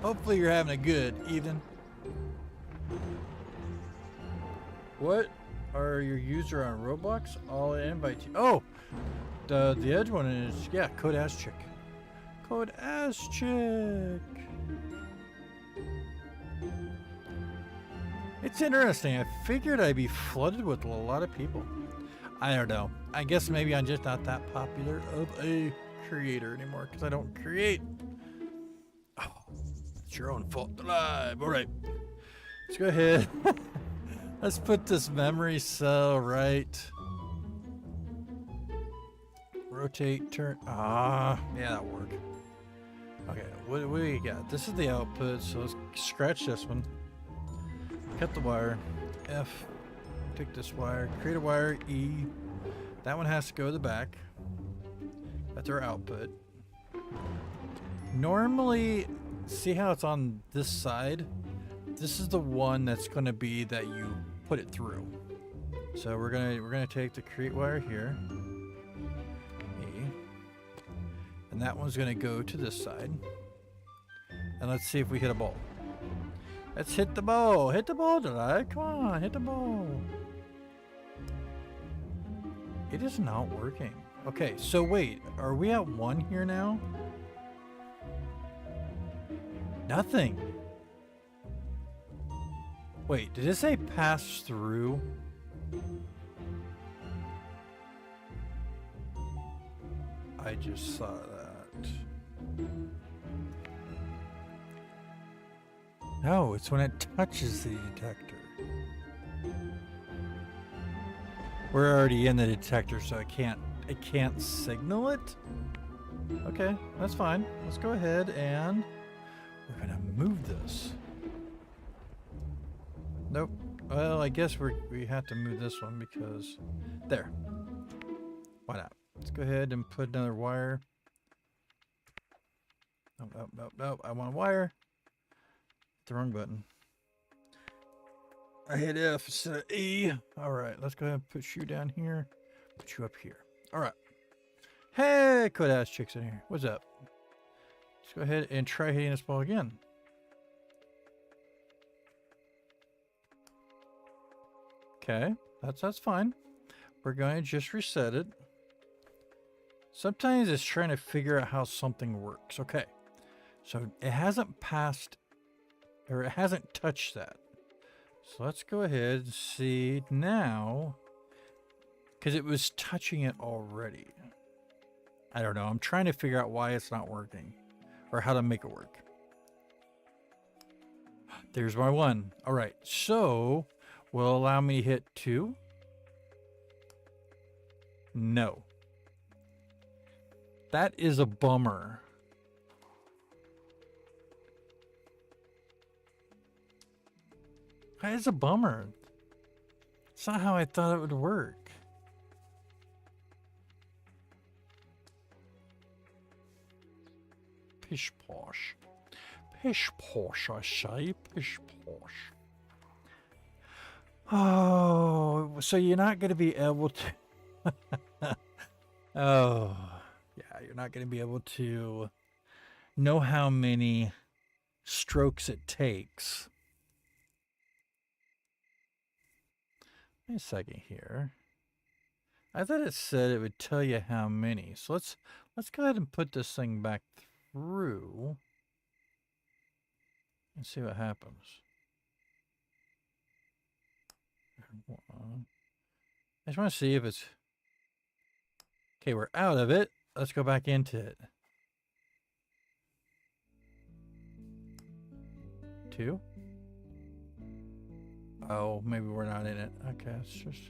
Hopefully you're having a good evening. What are your user on Roblox? I'll invite you. Oh, the edge one is, yeah, Code Ass Chick. Code Ass Chick. It's interesting. I figured I'd be flooded with a lot of people. I don't know. I guess maybe I'm just not that popular of a creator anymore because I don't create. Oh, it's your own fault. Alive. All right. Let's go ahead. Let's put this memory cell right. Rotate, turn. Ah, yeah, that'll work. Okay, what do we got? This is the output, so let's scratch this one. Cut the wire. F. Take this wire. Create a wire. E. That one has to go to the back. That's our output. Normally, see how it's on this side? This is the one that's going to be that you put it through. So we're gonna take the create wire here. E. And that one's gonna go to this side. And let's see if we hit a ball. Let's hit the ball. Hit the ball, July. Come on, hit the ball. It is not working. Okay, so wait, are we at 1 here now? Nothing. Wait, did it say pass through? I just saw that. No, it's when it touches the detector. We're already in the detector, so it can't signal it? Okay, that's fine. Let's go ahead and we're gonna move this. Nope. Well, I guess we have to move this one because there. Why not? Let's go ahead and put another wire. Nope. I want a wire. The wrong button. I hit F instead of E. All right, let's go ahead and put you down here. Put you up here. All right. Hey, cool ass chicks in here. What's up? Let's go ahead and try hitting this ball again. Okay, that's fine. We're going to just reset it. Sometimes it's trying to figure out how something works. Okay, so it hasn't passed, or it hasn't touched that. So let's go ahead and see now, because it was touching it already. I don't know. I'm trying to figure out why it's not working, or how to make it work. There's my one. All right, so will allow me to hit 2? No. That is a bummer. That is a bummer. It's not how I thought it would work. Pish posh. Pish posh, I say. Pish posh. Oh, so you're not going to be able to... Oh, yeah, you're not going to be able to know how many strokes it takes. Wait a second here. I thought it said it would tell you how many. So let's go ahead and put this thing back through and see what happens. I just want to see if it's... Okay, we're out of it. Let's go back into it. 2? Oh, maybe we're not in it. Okay, it's just...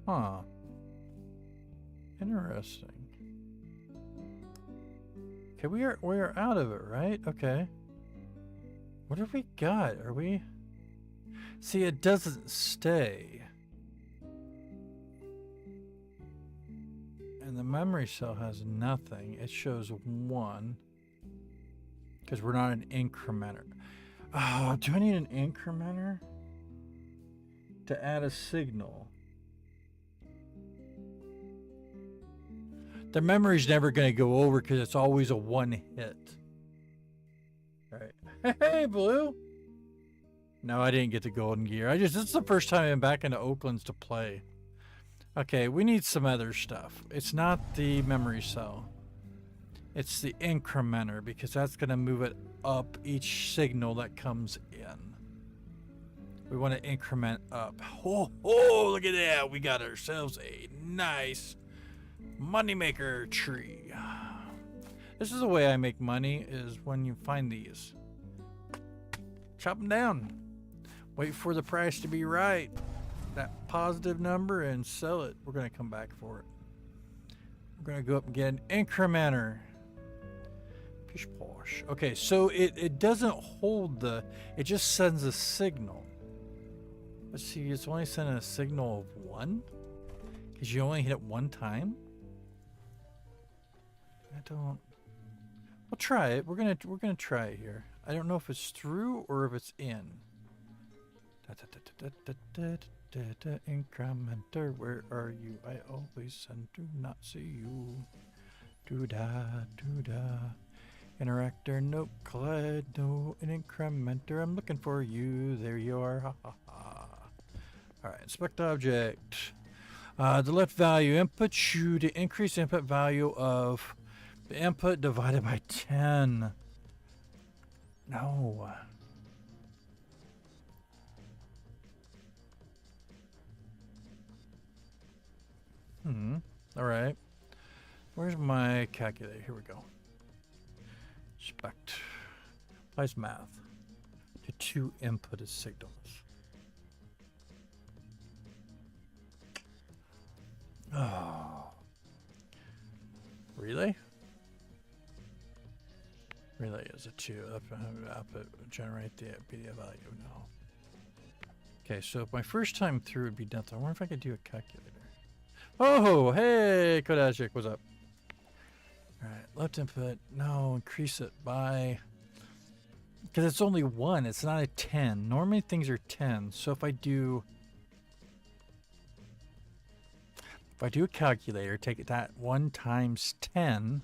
Huh. Interesting. Okay, we are out of it, right? Okay. What have we got? Are we... See, it doesn't stay. And the memory cell has nothing. It shows 1. Because we're not an incrementer. Oh, do I need an incrementer? To add a signal. The memory's never going to go over because it's always a 1 hit. All right. Hey, Blue. No, I didn't get the golden gear. This is the first time I'm back into Oakland's to play. Okay, we need some other stuff. It's not the memory cell. It's the incrementer because that's going to move it up each signal that comes in. We want to increment up. Oh, look at that. We got ourselves a nice moneymaker tree. This is the way I make money, is when you find these. Chop them down. Wait for the price to be right. That positive number and sell it. We're going to come back for it. We're going to go up and get an incrementer. Pish posh. Okay, so it doesn't hold the... It just sends a signal. Let's see, it's only sending a signal of 1? Because you only hit it 1 time? I don't... We'll try it. We're gonna try it here. I don't know if it's through or if it's in. Incrementer, where are you? I always and do not see you. Do-da. Interactor, nope. Collide, no. An incrementer, I'm looking for you. There you are. Ha ha ha. Alright, inspect object. The left value input you to increase input value of the input divided by 10. No. Alright. Where's my calculator? Here we go. Inspect. Applies math to 2 inputted signals. Oh. Relay? Relay is a 2. Output generate the media value. No. Okay, so if my first time through would be nothing. I wonder if I could do a calculator. Oh, hey, Kodashik, what's up? All right, left input. No, increase it by... Because it's only 1. It's not a 10. Normally things are 10. So if I do a calculator, take that 1 times 10.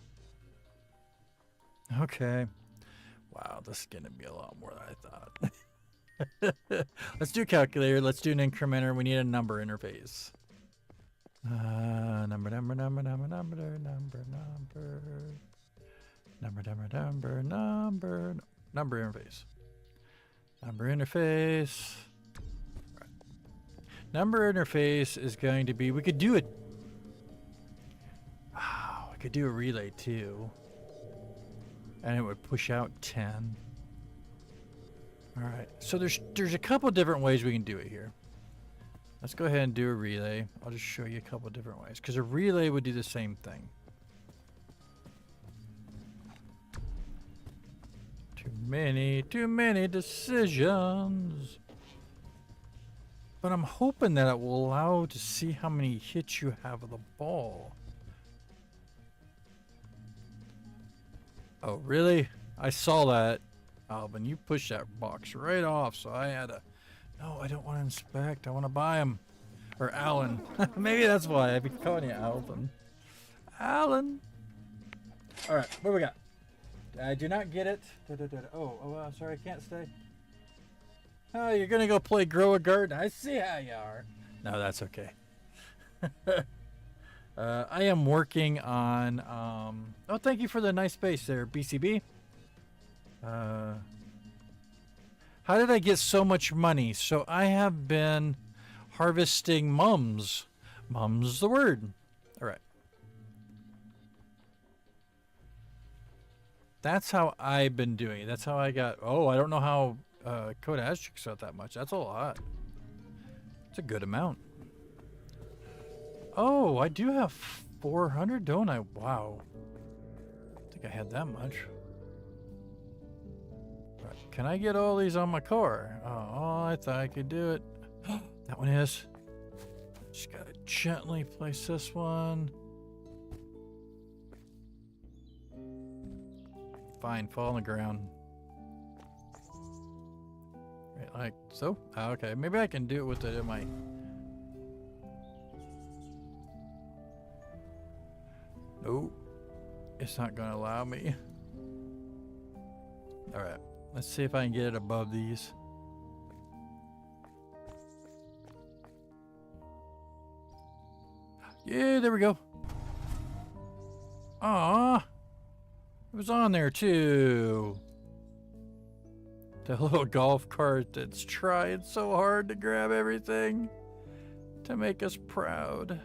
Okay. Wow, this is going to be a lot more than I thought. Let's do a calculator. Let's do an incrementer. We need a number interface. Number interface. Number interface. Right. Number interface is going to be, we could do it. Oh, we could do a relay too. And it would push out 10. All right. So there's a couple different ways we can do it here. Let's go ahead and do a relay. I'll just show you a couple different ways because a relay would do the same thing. Too many decisions. But I'm hoping that it will allow to see how many hits you have of the ball. Oh, really? I saw that. Alvin, you pushed that box right off, so I had to... No, I don't want to inspect. I want to buy them. Or Alan. Maybe that's why I've been calling you Alvin. Alan. All right, what do we got? I do not get it. Oh, sorry, I can't stay. Oh, you're going to go play Grow a Garden. I see how you are. No, that's okay. I am working on... oh, thank you for the nice space there, BCB. How did I get so much money? So I have been harvesting mums. Mum's the word. All right. That's how I've been doing it. That's how I got... Oh, I don't know how Coda has chicks out that much. That's a lot. It's a good amount. Oh, I do have 400, don't I? Wow. I think I had that much. Right. Can I get all these on my car? Oh, I thought I could do it. That one is. Just gotta gently place this one. Fine, fall on the ground. Right, like so? Oh, okay, maybe I can do it with it in my... Nope. It's not gonna allow me. Alright, let's see if I can get it above these. Yeah, there we go. Aww. It was on there too. The little golf cart that's trying so hard to grab everything to make us proud.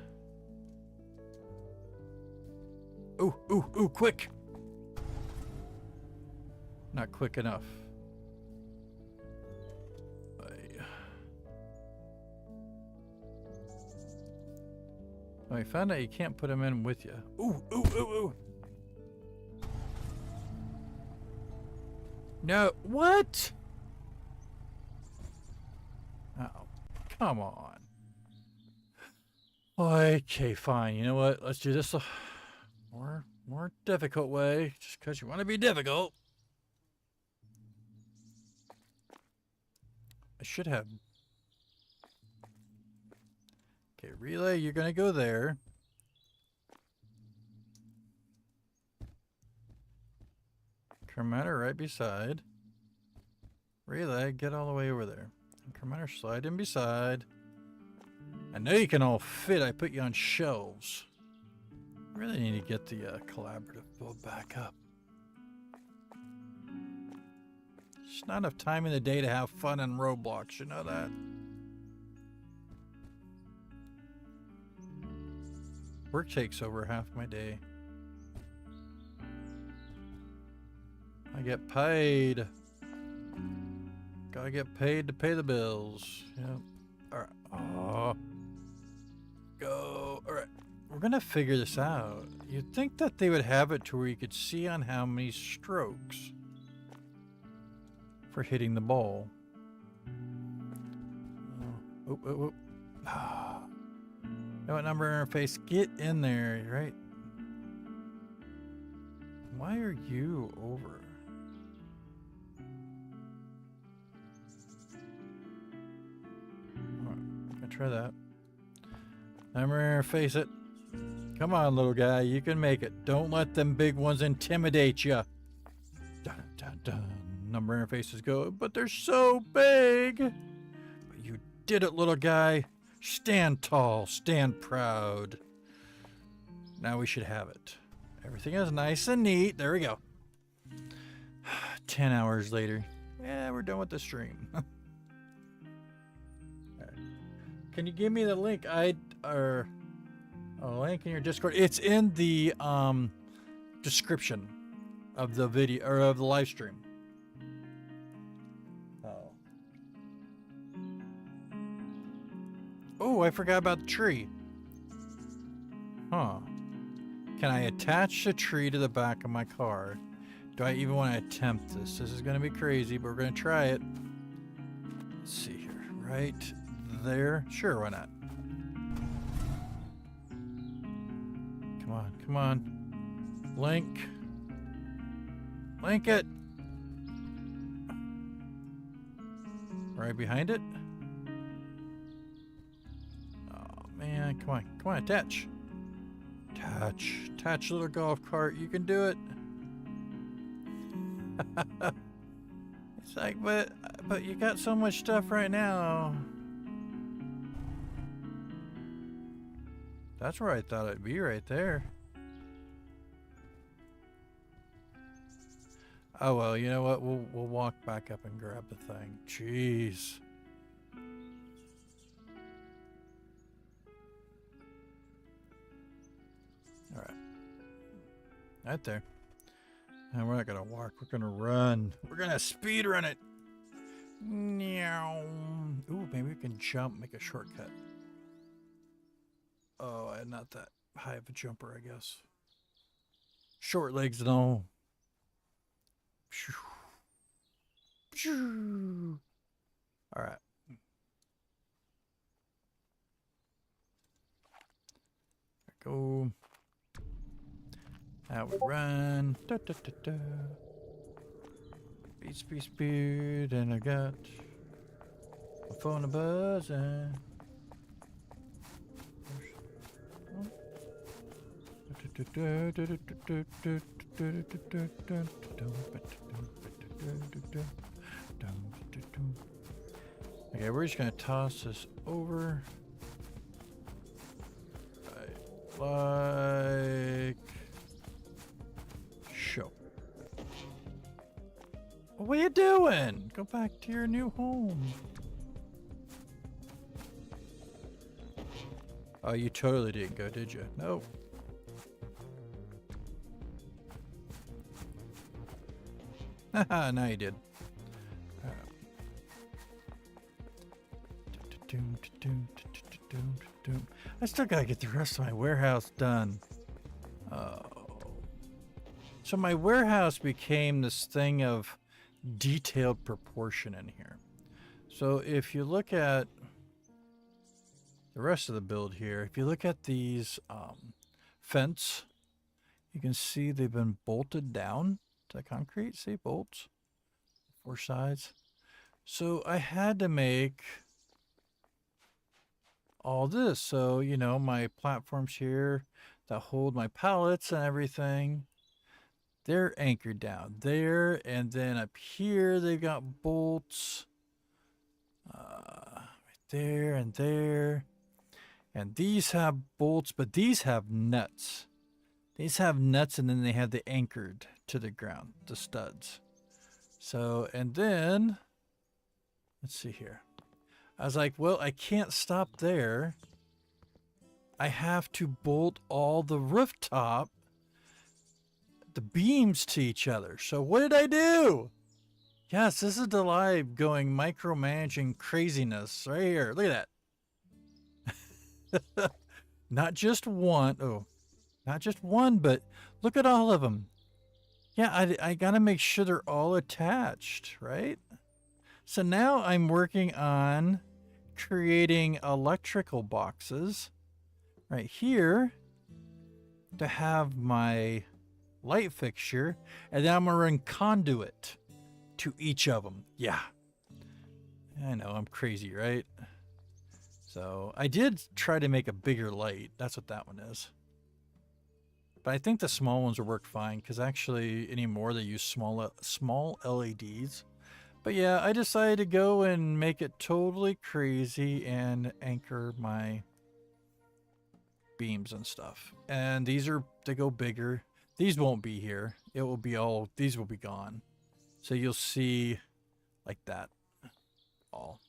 Ooh, ooh, ooh, quick. Not quick enough. I found out you can't put them in with you. Ooh, ooh, ooh, ooh. No, what? Oh, come on. Okay, fine. You know what? Let's do this a more difficult way, just because you want to be difficult. I should have. Okay, relay, you're gonna go there. Incrementer right beside. Relay, get all the way over there. Incrementer, slide in beside. I know you can all fit. I put you on shelves. I really need to get the collaborative build back up. There's not enough time in the day to have fun on Roblox, you know that. Work takes over half my day. I get paid. Gotta get paid to pay the bills. Yep. Alright. Oh. Go. Alright. We're gonna figure this out. You'd think that they would have it to where you could see on how many strokes for hitting the ball. Oop, oop, oop. Ah. Know what number interface? Get in there, right? Why are you over? I'll try that. Number interface it. Come on, little guy. You can make it. Don't let them big ones intimidate you. Dun, dun, dun. Number interfaces go, but they're so big. But you did it, little guy. Stand tall. Stand proud. Now we should have it. Everything is nice and neat. There we go. 10 hours later. Yeah, we're done with the stream. Right. Can you give me the link? A link in your Discord. It's in the description of the video or of the live stream. Oh, I forgot about the tree. Huh. Can I attach the tree to the back of my car? Do I even want to attempt this? This is going to be crazy, but we're going to try it. Let's see here. Right there. Sure, why not? Come on, come on. Link. Link it. Right behind it. Oh, man. Come on. Come on, attach. Attach little golf cart. You can do it. It's like, but you got so much stuff right now. That's where I thought it'd be, right there. Oh well, you know what? We'll walk back up and grab the thing. Jeez. All right. Right there. And we're not gonna walk. We're gonna run. We're gonna speed run it. Meow. Ooh, maybe we can jump, make a shortcut. Oh, I'm not that high of a jumper, I guess. Short legs and all. All right. There we go. Now we run. Da, da, da, da. Speed, speed, speed. And I got my phone a buzzing. Okay, we're just gonna toss this over. Right, like show. What are you doing? Go back to your new home. Oh, you totally didn't go, did you? Nope. Haha, now you did. I still gotta get the rest of my warehouse done. Oh. So my warehouse became this thing of detailed proportion in here. So if you look at the rest of the build here, if you look at these fence, you can see they've been bolted down to the concrete. See, bolts, 4 sides. So I had to make all this. So, you know, my platforms here that hold my pallets and everything, they're anchored down there. And then up here, they've got bolts right there and there. And these have bolts, but these have nuts. These have nuts, and then they have the anchored to the ground, the studs. So, and then, let's see here. I was like, well, I can't stop there. I have to bolt all the rooftop, the beams to each other. So what did I do? Yes, this is DaLib going micromanaging craziness right here. Look at that. Not just one. Oh, not just one, but look at all of them. Yeah, I got to make sure they're all attached, right? So now I'm working on creating electrical boxes right here to have my light fixture, and then I'm gonna run conduit to each of them. Yeah, I know, I'm crazy, right? So I did try to make a bigger light. That's what that one is. But I think the small ones will work fine, because actually anymore they use small LEDs. But yeah, I decided to go and make it totally crazy and anchor my beams and stuff. And these are, they go bigger. These won't be here. It will be all, these will be gone. So you'll see like that all.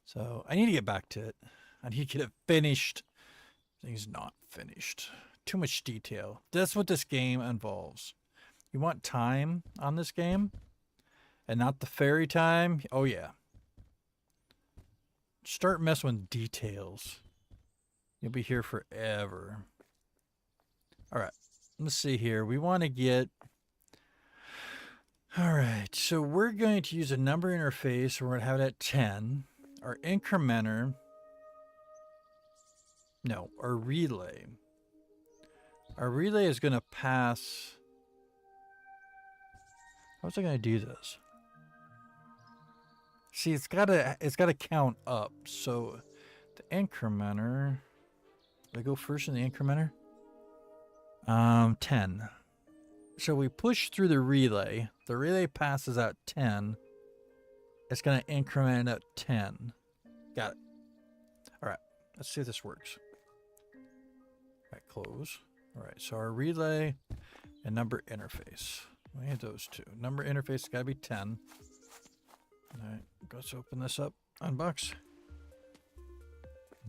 So I need to get back to it. I need to get it finished. Things not finished. Too much detail. That's what this game involves. You want time on this game and not the fairy time? Oh yeah. Start messing with details. You'll be here forever. All right. Let's see here. We want to get... All right. So we're going to use a number interface. We're going to have it at 10. Our incrementer... No, our relay. Our relay is going to pass... How's it going to do this? See, it's got to count up. So the incrementer... Did I go first in the incrementer? 10. So we push through the relay. The relay passes out 10. It's going to increment at 10. Got it. All right. Let's see if this works. All right, close. All right, so our relay and number interface. We have those two. Number interface has got to be 10. All right, let's open this up. Unbox.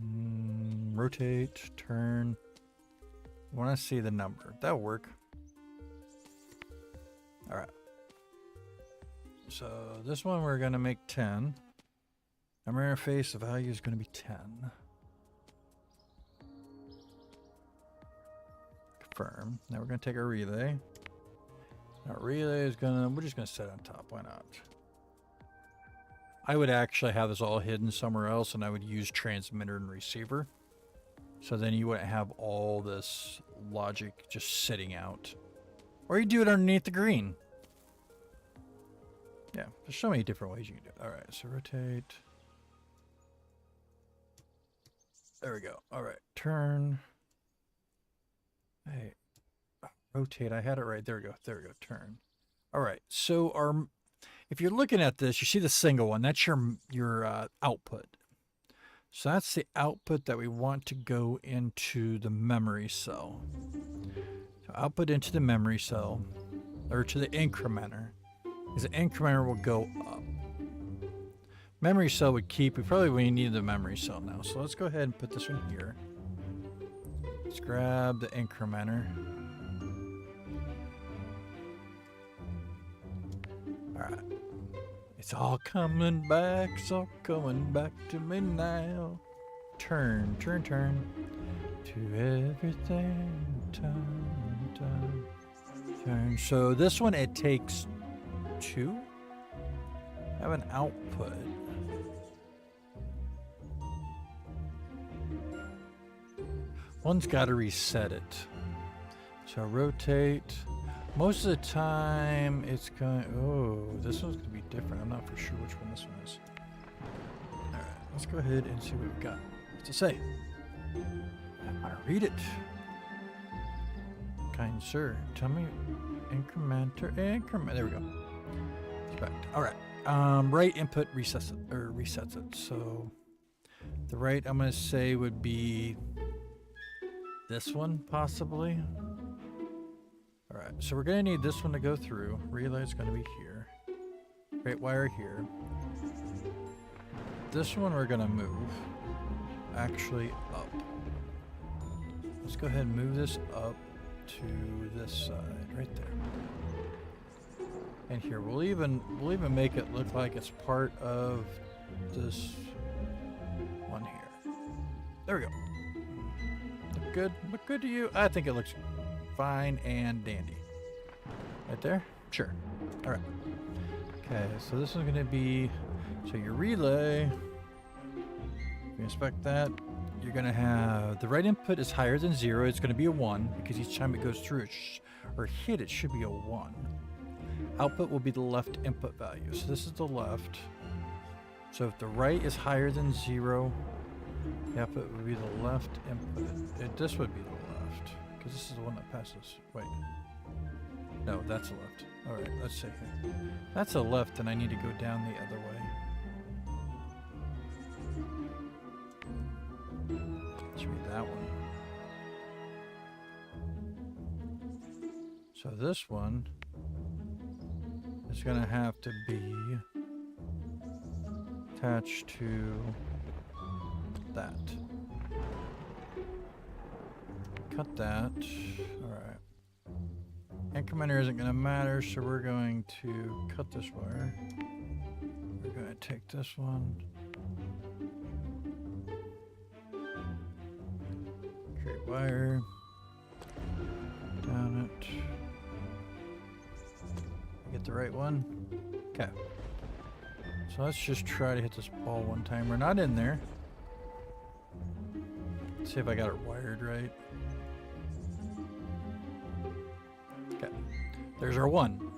Rotate, turn. I want to see the number. That'll work. All right. So this one we're going to make 10. Number interface, the value is going to be 10. Confirm. Now we're going to take our relay. Our relay is going to, we're just going to set it on top. Why not? I would actually have this all hidden somewhere else, and I would use transmitter and receiver. So then you wouldn't have all this logic just sitting out. Or you do it underneath the green. Yeah, there's so many different ways you can do it. All right, so rotate. There we go. All right, turn. Hey, rotate. I had it right. There we go. There we go. Turn. All right. So our, if you're looking at this, you see the single one. That's your output. So that's the output that we want to go into the memory cell. So output into the memory cell, or to the incrementer, because the incrementer will go up. Memory cell would keep. We need the memory cell now. So let's go ahead and put this one here. Let's grab the incrementer. All right. It's all coming back. It's all coming back to me now. Turn, turn, turn. To everything. Turn. So this one, it takes 2. Have an output. One's got to reset it. So rotate. Most of the time it's going, oh, this one's going to be different. I'm not for sure which one this one is. All right, let's go ahead and see what we've got. What's it say? I want to read it. Kind sir, tell me increment. There we go. Respect. All right. Right input resets it. So the right I'm going to say would be this one possibly. All right, so we're going to need this one to go through. Relay is going to be here. Great wire here. This one we're going to move actually up. Let's go ahead and move this up to this side right there. And here we'll even make it look like it's part of this one here. There we go. Look good? Look good to you? I think it looks fine and dandy. Right there? Sure. All right. Okay, so this is going to be, so your relay We inspect that. You're going to have the right input is higher than 0. It's going to be a 1 because each time it goes through or hit, it should be a 1. Output will be the left input value. So this is the left. So if the right is higher than 0, the output would be the left input. This would be the left because this is the one that passes. Wait. No, that's the left. All right, let's see here. That's the left, and I need to go down the other way. Should be that one. So this one is going to have to be attached to that. Cut that. All right. Incrementer isn't going to matter, so we're going to cut this wire. We're going to take this one. Create wire. Down it. Get the right one. Okay. So let's just try to hit this ball one time. We're not in there. Let's see if I got it wired right. Okay. There's our 1.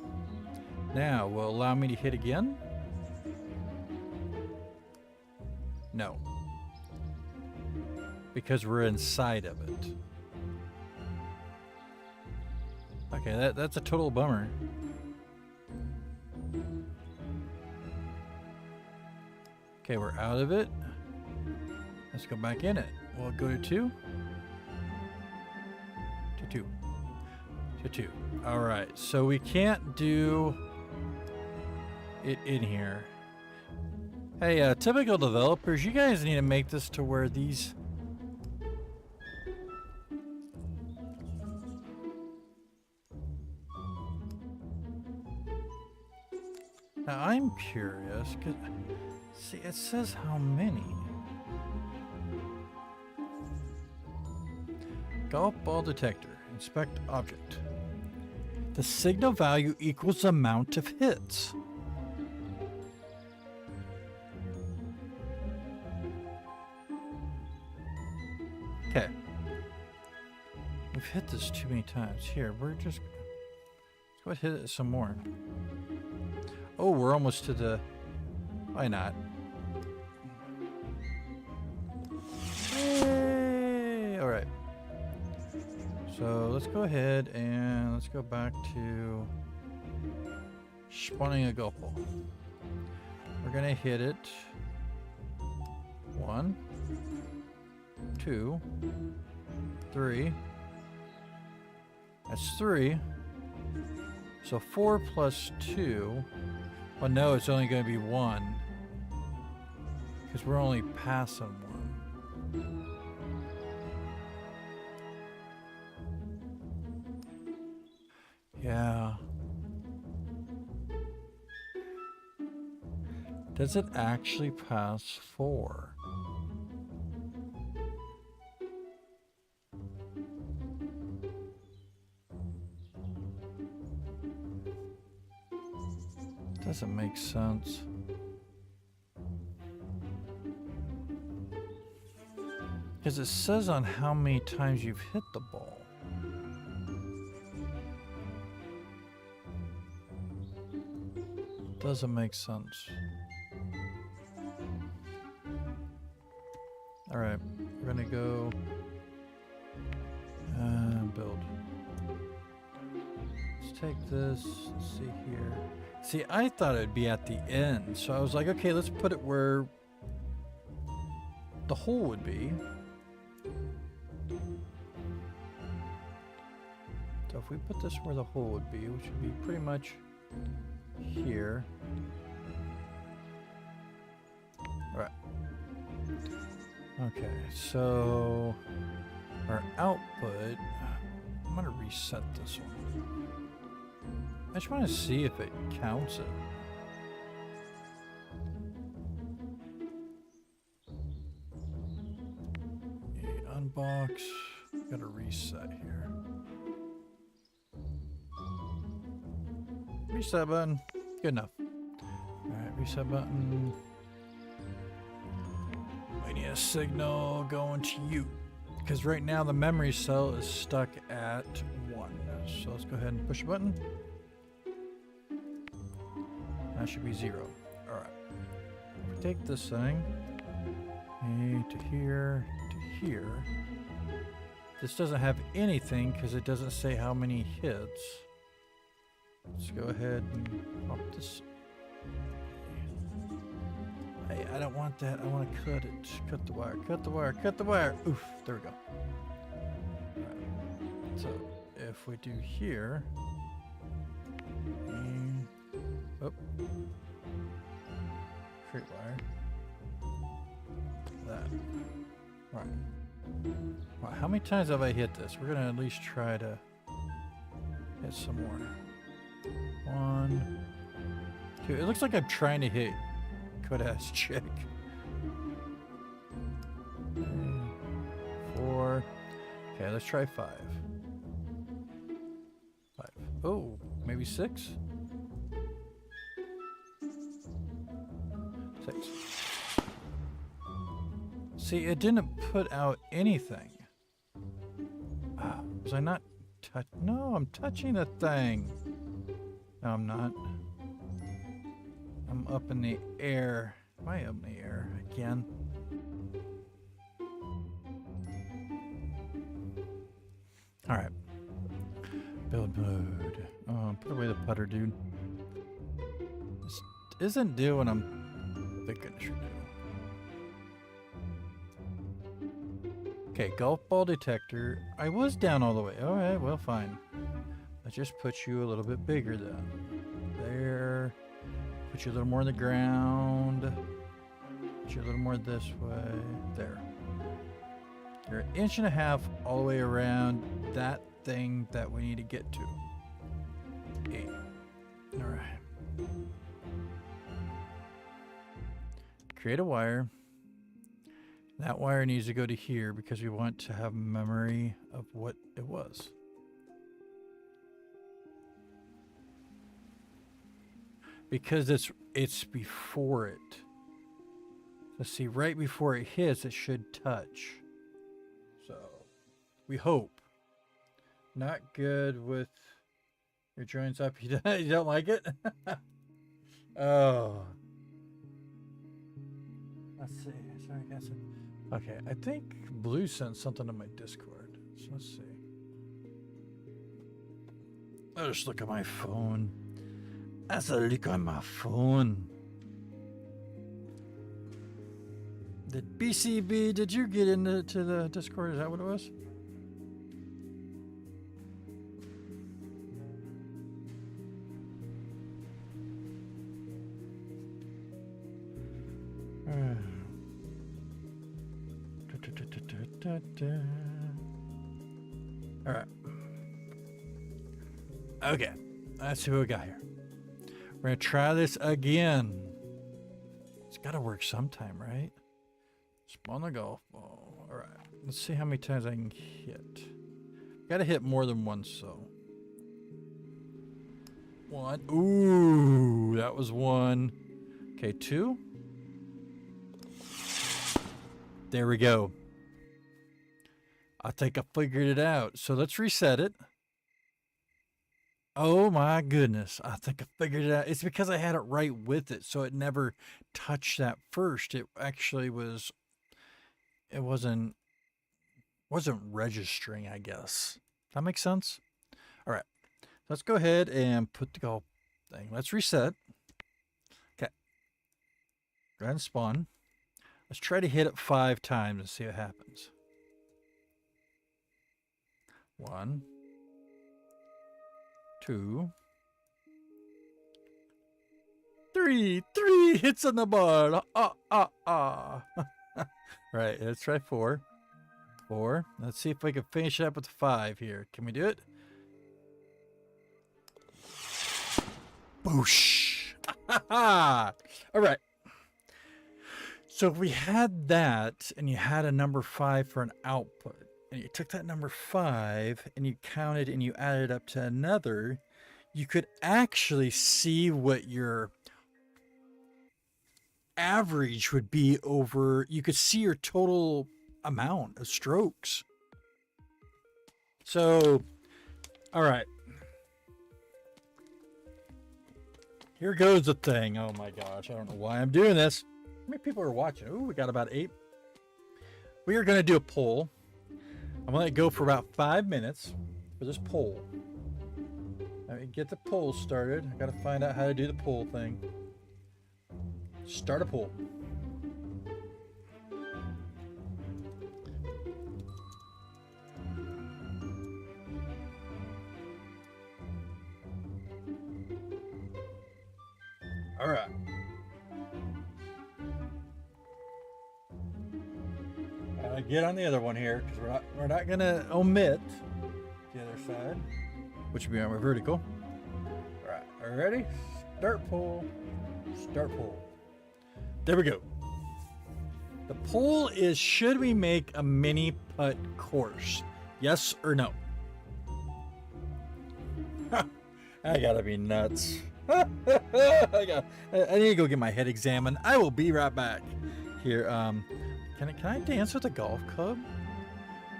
Now, will it allow me to hit again? No. Because we're inside of it. Okay, that's a total bummer. Okay, we're out of it. Let's go back in it. We'll go to 2. To 2. To 2. Alright, so we can't do it in here. Hey, typical developers, you guys need to make this to where these... Now, I'm curious, because... See, it says how many. Golf ball detector. Inspect object. The signal value equals the amount of hits. Okay. We've hit this too many times. Here, we're just... Let's go ahead and hit it some more. Oh, we're almost to the... Why not? Hey! Alright. So let's go ahead and let's go back to spawning a golf ball. We're gonna hit it. 1, 2, 3. That's 3. So 4 plus 2. Well, no, it's only going to be 1. Because we're only passing 1. Yeah. Does it actually pass 4? Doesn't make sense. Because it says on how many times you've hit the ball. Doesn't make sense. Alright, we're gonna go build. Let's take this, let's see here. See, I thought it'd be at the end, so I was like, okay, let's put it where the hole would be. So if we put this where the hole would be, which would be pretty much here. Alright. Okay, so our output, I'm gonna reset this one. I just want to see if it counts it. Okay, unbox. Gotta reset here. Reset button. Good enough. Alright, reset button. We need a signal going to you. Because right now the memory cell is stuck at 1. So let's go ahead and push a button. That should be 0. Alright. Take this thing. To here, to here. This doesn't have anything because it doesn't say how many hits. Let's go ahead and pop this. Hey, I don't want that. I want to cut it. Cut the wire. Cut the wire. Cut the wire. Oof. There we go. Right. So if we do here. Oh. Create wire. That. Right. Wow, how many times have I hit this? We're going to at least try to hit some more. 1, 2. It looks like I'm trying to hit Code-ass chick. 3, 4. Okay, let's try 5. 5. Oh, maybe 6? 6. See, it didn't put out anything. Was I not touch? No, I'm touching the thing. No, I'm not. I'm up in the air. Am I up in the air again? All right. Build mode. Oh, put away the putter, dude. This isn't doing what I'm thinking it should do. Okay, golf ball detector. I was down all the way. All right, well, fine. Let's just put you a little bit bigger then. There. Put you a little more on the ground. Put you a little more this way. There. You're 1.5 inches all the way around that thing that we need to get to. 8. All right. Create a wire. That wire needs to go to here because we want to have memory of what it was. Because it's before it. So see, right before it hits, it should touch. So we hope. Not good with your joints up. You don't like it? Oh. Let's see. Sorry, I guess. Okay, I think Blue sent something to my Discord. So let's see. I'll just look at my phone. That's a look on my phone. Did BCB, did you get into the Discord? Is that what it was? All right. Okay, let's see what we got here. We're gonna try this again. It's got to work sometime, right? Spawn the golf ball. All right. Let's see how many times I can hit. Got to hit more than once, so. 1. Ooh, that was 1. Okay, 2. There we go. I think I figured it out. So let's reset it. Oh my goodness. I think I figured it out. It's because I had it right with it. So it never touched that first. It actually was, it wasn't registering, I guess. That makes sense? All right. Let's go ahead and put the golf thing. Let's reset. Okay. Go ahead and spawn. Let's try to hit it 5 times and see what happens. 1, 2, 3. 3 hits on the ball. Right, let's try 4. 4. Let's see if we can finish it up with 5 here. Can we do it? Boosh. All right. So if we had that and you had a number 5 for an output, and you took that number 5 and you counted and you added up to another, you could actually see what your average would be over, you could see your total amount of strokes. So, all right. Here goes the thing. Oh my gosh, I don't know why I'm doing this. How many people are watching? Ooh, we got about 8. We are going to do a poll. I'm going to let it go for about 5 minutes for this poll. Let me get the poll started. I got to find out how to do the poll thing. Start a poll. All right. Get on the other one here because we're not gonna omit the other side, which would be on my vertical. All right, are you ready? Start poll. Start poll. There we go. The poll is: should we make a mini putt course? Yes or no? I gotta be nuts. I need to go get my head examined. I will be right back. Here, can I dance with a golf club?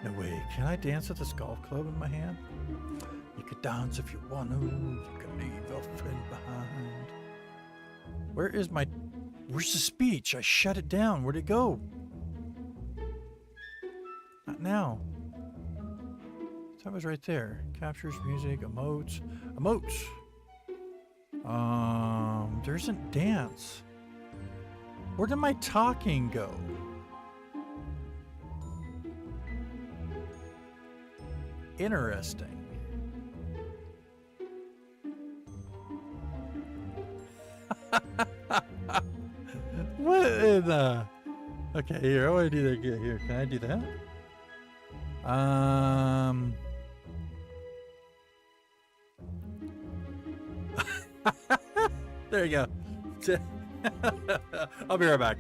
No way. Can I dance with this golf club in my hand? You could dance if you want to. You can leave your friend behind. Where's the speech? I shut it down. Where'd it go? Not now. That was right there. Captures music, emotes. Emotes. There isn't dance. Where did my talking go? Interesting. What in the... Okay, here, I want to do that again. Here, can I do that? There you go. I'll be right back.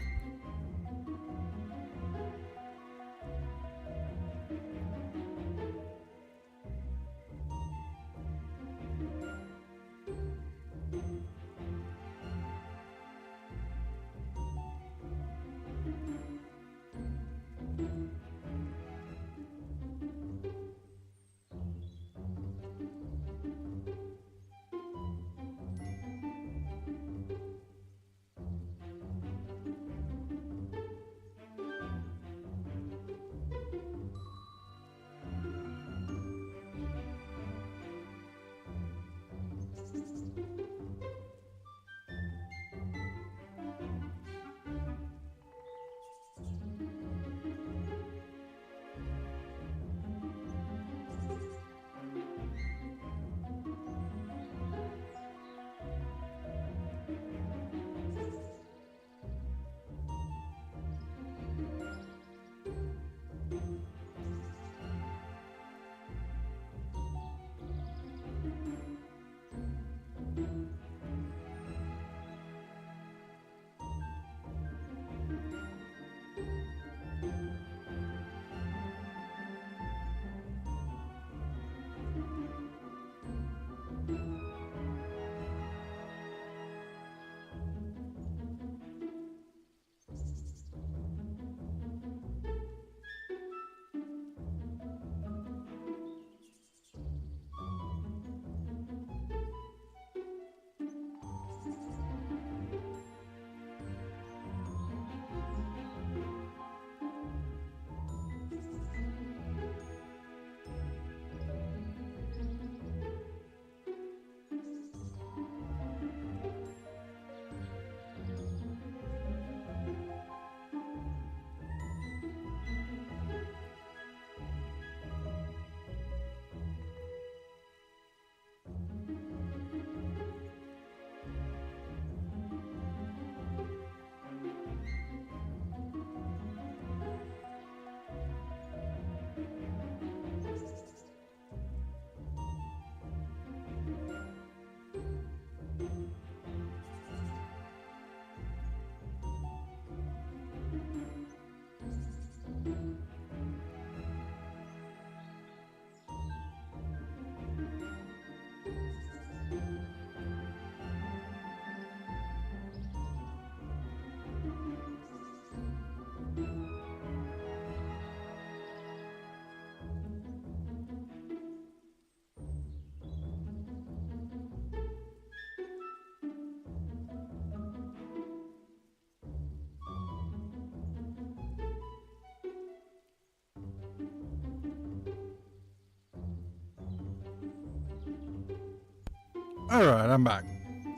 All right, I'm back.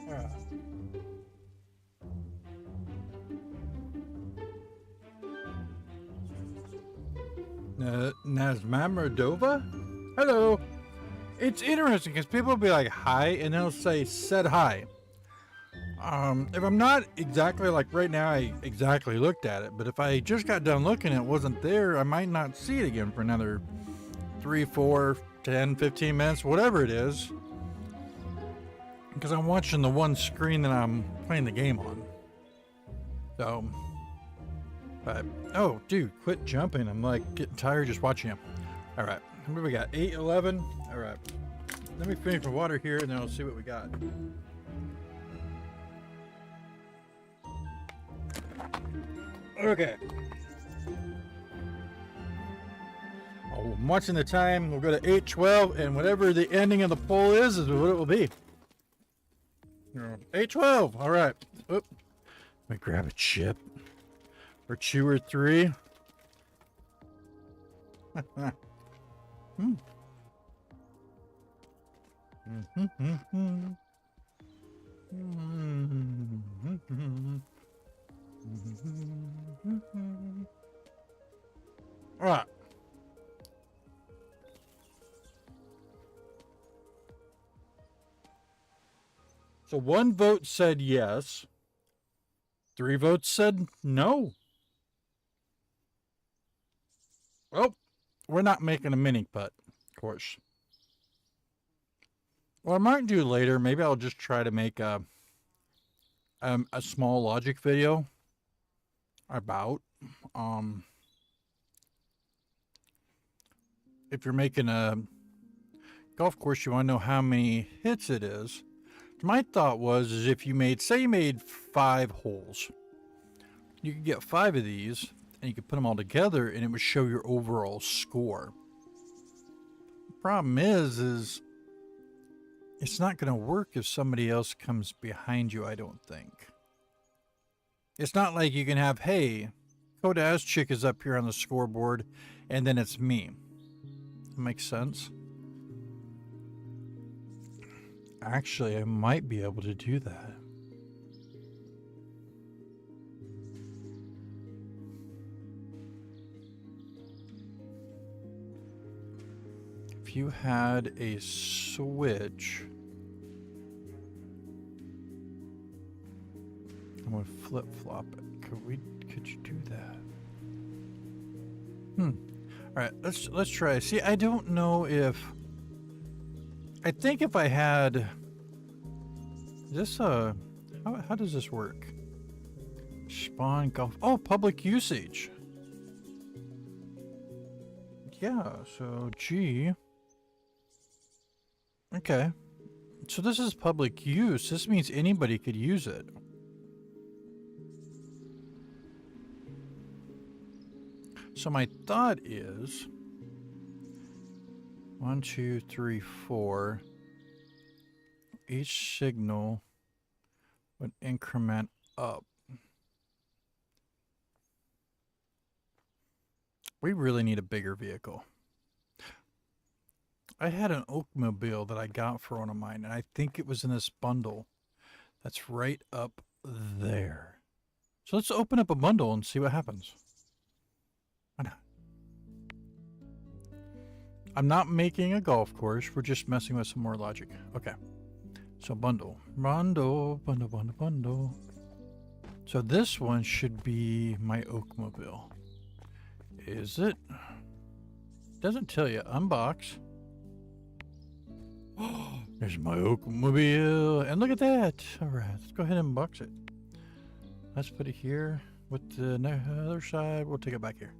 All right. Nazmamradova? Hello. It's interesting because people will be like, hi, and they'll say, said hi. If I'm not exactly like right now, I exactly looked at it, but if I just got done looking and it wasn't there, I might not see it again for another 3, 4, 10, 15 minutes, whatever it is. Because I'm watching the one screen that I'm playing the game on. So, but, oh, dude, quit jumping. I'm like getting tired just watching him. All right, what do we got? 8, 11. All right, let me finish my water here and then I'll see what we got. Okay. Oh, I'm watching the time. We'll go to 8:12, and whatever the ending of the poll is what it will be. 8:12. All right. Oop. Let me grab a chip or 2 or 3. Hmm. All right. So 1 vote said yes. 3 votes said no. Well, we're not making a mini putt, of course. What I might do later, maybe I'll just try to make a small logic video about if you're making a golf course, you want to know how many hits it is. My thought was is if you made, say you made 5 holes, you could get 5 of these and you could put them all together and it would show your overall score. The problem is it's not going to work if somebody else comes behind you, I don't think. It's not like you can have, hey, Kodaz Chick is up here on the scoreboard, and then it's me. That makes sense. Actually, I might be able to do that. If you had a switch, I'm gonna flip-flop it. Could you do that? All right, let's try. See, I don't know if I think if I had this how does this work? Spawn golf. Oh, public usage. Yeah, so G. Okay. So this is public use. This means anybody could use it. So my thought is 1, 2, 3, 4. Each signal would increment up. We really need a bigger vehicle. I had an Oakmobile that I got for one of mine, and I think it was in this bundle that's right up there. So let's open up a bundle and see what happens. Why not? I'm not making a golf course. We're just messing with some more logic. Okay. So bundle. Bundle. So this one should be my Oakmobile. Is it? Doesn't tell you. Unbox. Oh, there's my Oakmobile. And look at that. All right. Let's go ahead and unbox it. Let's put it here. With the other side, we'll take it back here.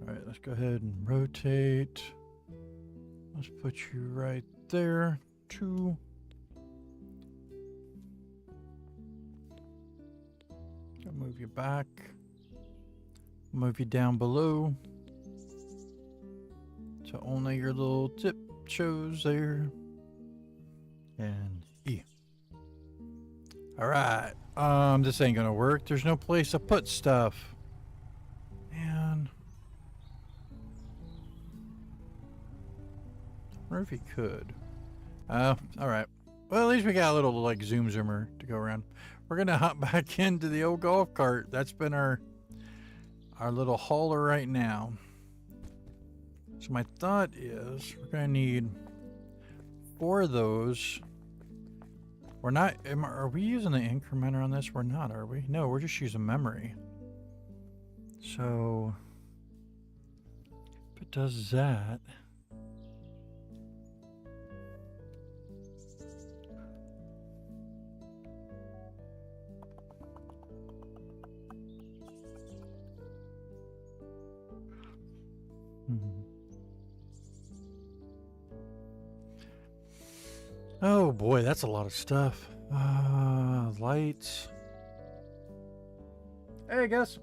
All right, let's go ahead and rotate. Let's put you right there. 2. I'll move you back. Move you down below. So only your little tip shows there. And E. All right. This ain't gonna work. There's no place to put stuff. Man. Or if he could. Alright. Well, at least we got a little, like, zoomer to go around. We're gonna hop back into the old golf cart. That's been our little hauler right now. So my thought is we're gonna need 4 of those. We're not, are we using the incrementer on this? We're not, are we? No, we're just using memory. So, if it does that. Oh boy, that's a lot of stuff. Lights. Hey, guys.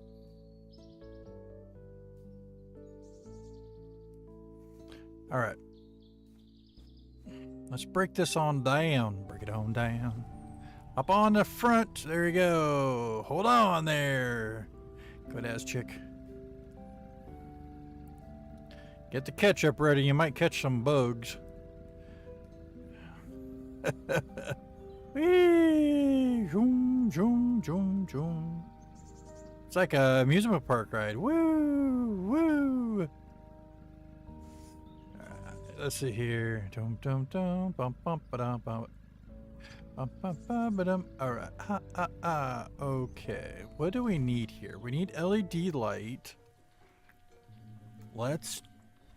All right. Let's break this on down. Break it on down. Up on the front. There you go. Hold on there. Good ass chick. Get the ketchup ready. You might catch some bugs. Whee! Zoom, zoom, zoom, zoom. It's like a amusement park ride. Woo! Woo! Let's see here. Dum dum dum bum bum ba dum bum. Bum bum bum ba dum. Alright. Okay. What do we need here? We need LED light. Let's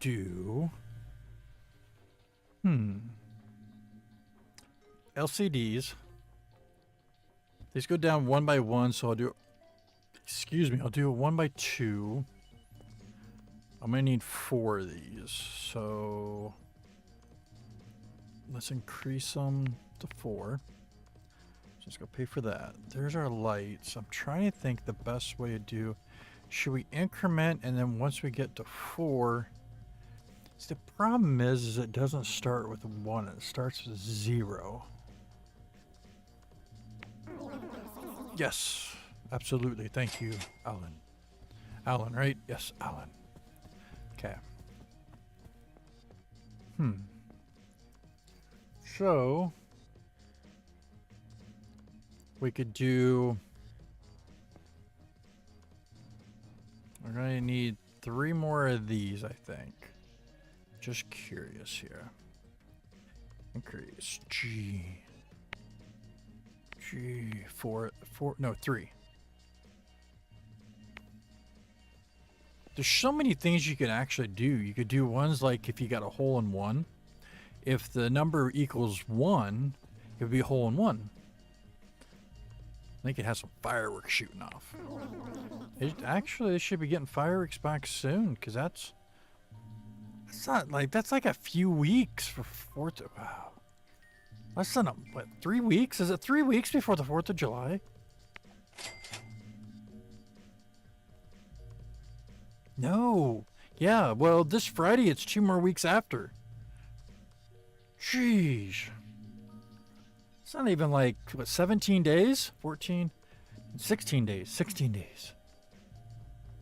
do LCDs. These go down 1 by 1, so I'll do, excuse me, I'll do a 1 by 2. I'm gonna need 4 of these, so let's increase them to 4. So let's go pay for that. There's our lights. I'm trying to think the best way to do. Should we increment, and then once we get to 4? See, the problem is it doesn't start with 1. It starts with 0. Yes, absolutely. Thank you, Alan. Alan, right? Yes, Alan. Okay. So we could do. We're gonna need 3 more of these, I think. Just curious here. Increase G. 4, no, 3. There's so many things you could actually do. You could do ones like if you got a hole in 1. If the number equals 1, it would be a hole in 1. They could have some fireworks shooting off. Actually, they should be getting fireworks back soon, because that's not like, that's like a few weeks for 4th. Wow. Less than, what, 3 weeks? Is it 3 weeks before the 4th of July? No. Yeah, well, this Friday it's 2 more weeks after. Jeez. It's not even like, what, 17 days? 14? 16 days. 16 days.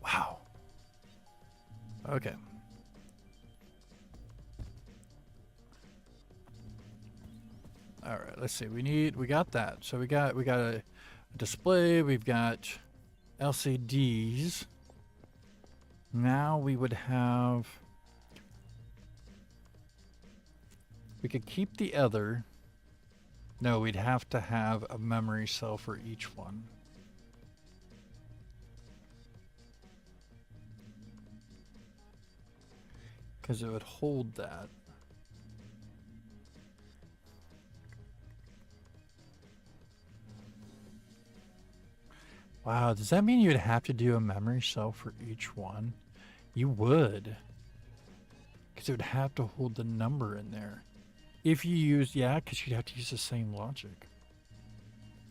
Wow. Okay. All right, let's see. We got that. So we got a display. We've got LCDs. Now we would have. We could keep the other. No, we'd have to have a memory cell for each one. Because it would hold that. Wow, does that mean you'd have to do a memory cell for each one? You would. Because it would have to hold the number in there. If you use, yeah, because you'd have to use the same logic.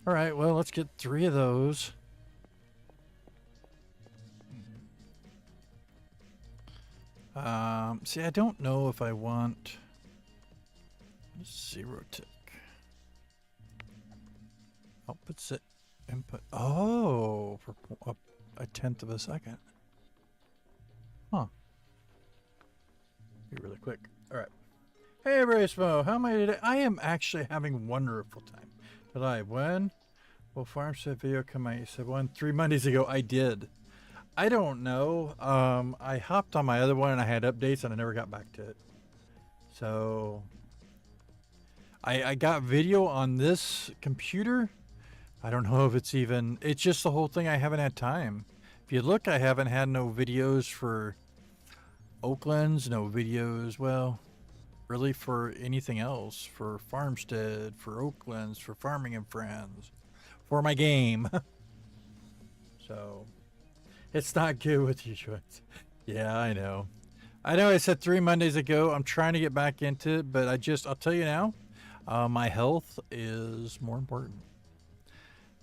Alright, well, let's get 3 of those. See, I don't know if I want 0 tick. Output set input. Oh, for a 1/10 of a second. Huh. Be really quick. All right. Hey, Racemo, how am I today? I am actually having a wonderful time. Did I win? Well, Farmstead video come out. You said one 3 Mondays ago. I did. I don't know. I hopped on my other one and I had updates and I never got back to it. So I got video on this computer. I don't know if it's even, it's just the whole thing. I haven't had time. If you look, I haven't had no videos for Oaklands, no videos, well, really for anything else, for Farmstead, for Oaklands, for Farming and Friends, for my game. So it's not good with you, Joyce. Yeah, I know. I said 3 Mondays ago. I'm trying to get back into it, but I'll tell you now, my health is more important.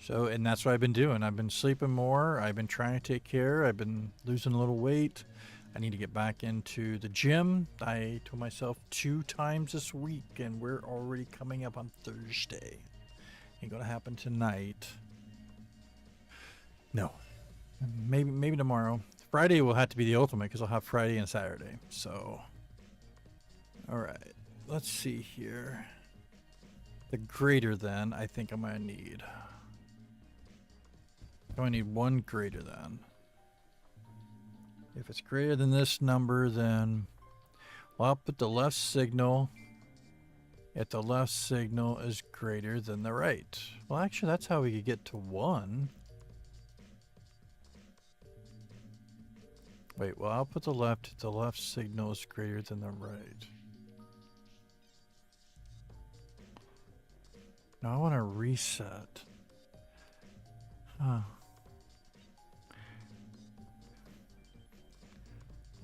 So, and that's what I've been doing. I've been sleeping more. I've been trying to take care. I've been losing a little weight. I need to get back into the gym. I told myself 2 times this week, and we're already coming up on Thursday. Ain't gonna happen tonight. No. Maybe tomorrow. Friday will have to be the ultimate because I'll have Friday and Saturday. So, all right. Let's see here. The greater than I think I'm gonna need. I need 1 greater than. If it's greater than this number, then well, I'll put the left signal if the left signal is greater than the right. Well, actually, that's how we could get to 1. Wait, well, I'll put the left if the left signal is greater than the right. Now I want to reset. Huh.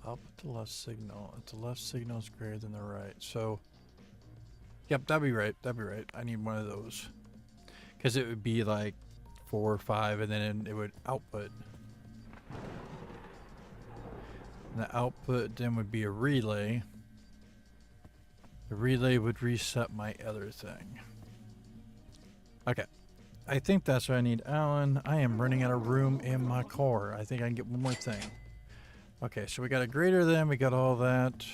I'll put the left signal if the left signal is greater than the right. So, yep, that'd be right. That'd be right. I need one of those. Because it would be like 4 or 5, and then it would output. And the output then would be a relay. The relay would reset my other thing. Okay. I think that's what I need. Alan, I am running out of room in my car. I think I can get one more thing. Okay, so we got a greater than, we got all that.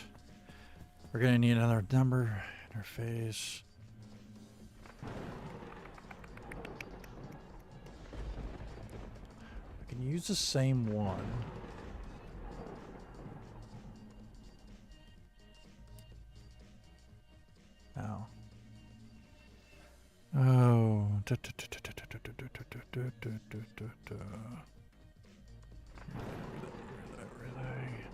We're gonna need another number, interface. I can use the same one. Now. Oh. Relay.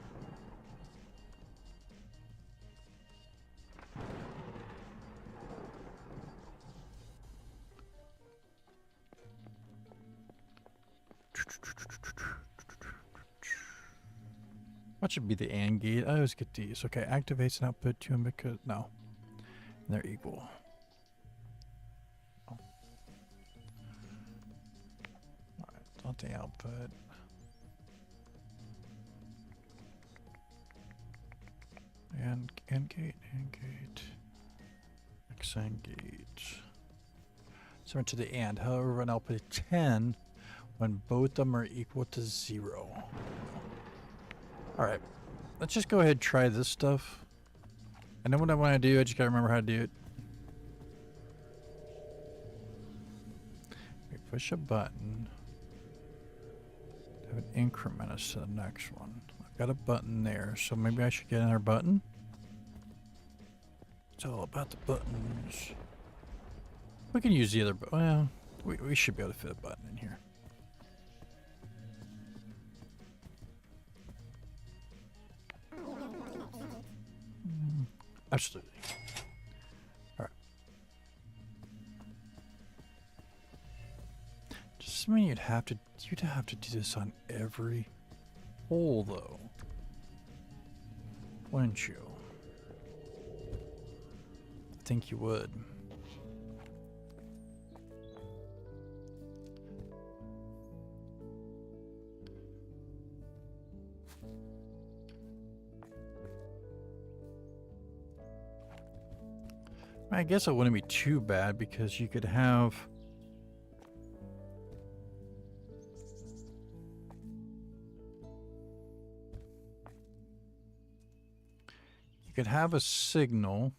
What should be the AND gate? I always get these. Okay, activates and output 2 because no. They're equal. Oh. Alright, not the output. And gate, XAND gate. So to the AND. However, an output 10 when both of them are equal to 0. Alright, let's just go ahead and try this stuff. I know what I want to do, I just gotta remember how to do it. We push a button. Have an increment us to the next one. I've got a button there, so maybe I should get another button. It's all about the buttons. We can use the other, well, we should be able to fit a button in here. Absolutely. All right. Does mean you'd have to do this on every hole though, wouldn't you? I think you would. I guess it wouldn't be too bad because you could have a signal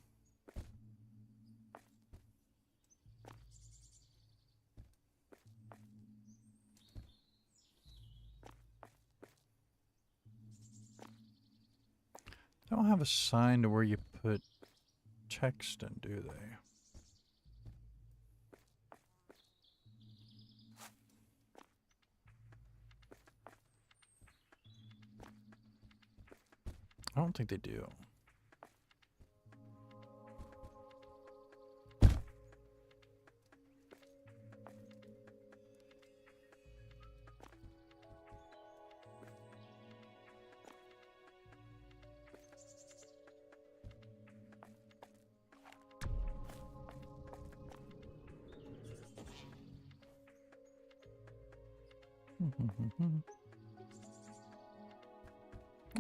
They don't have a sign to where you put text in, do they? I don't think they do.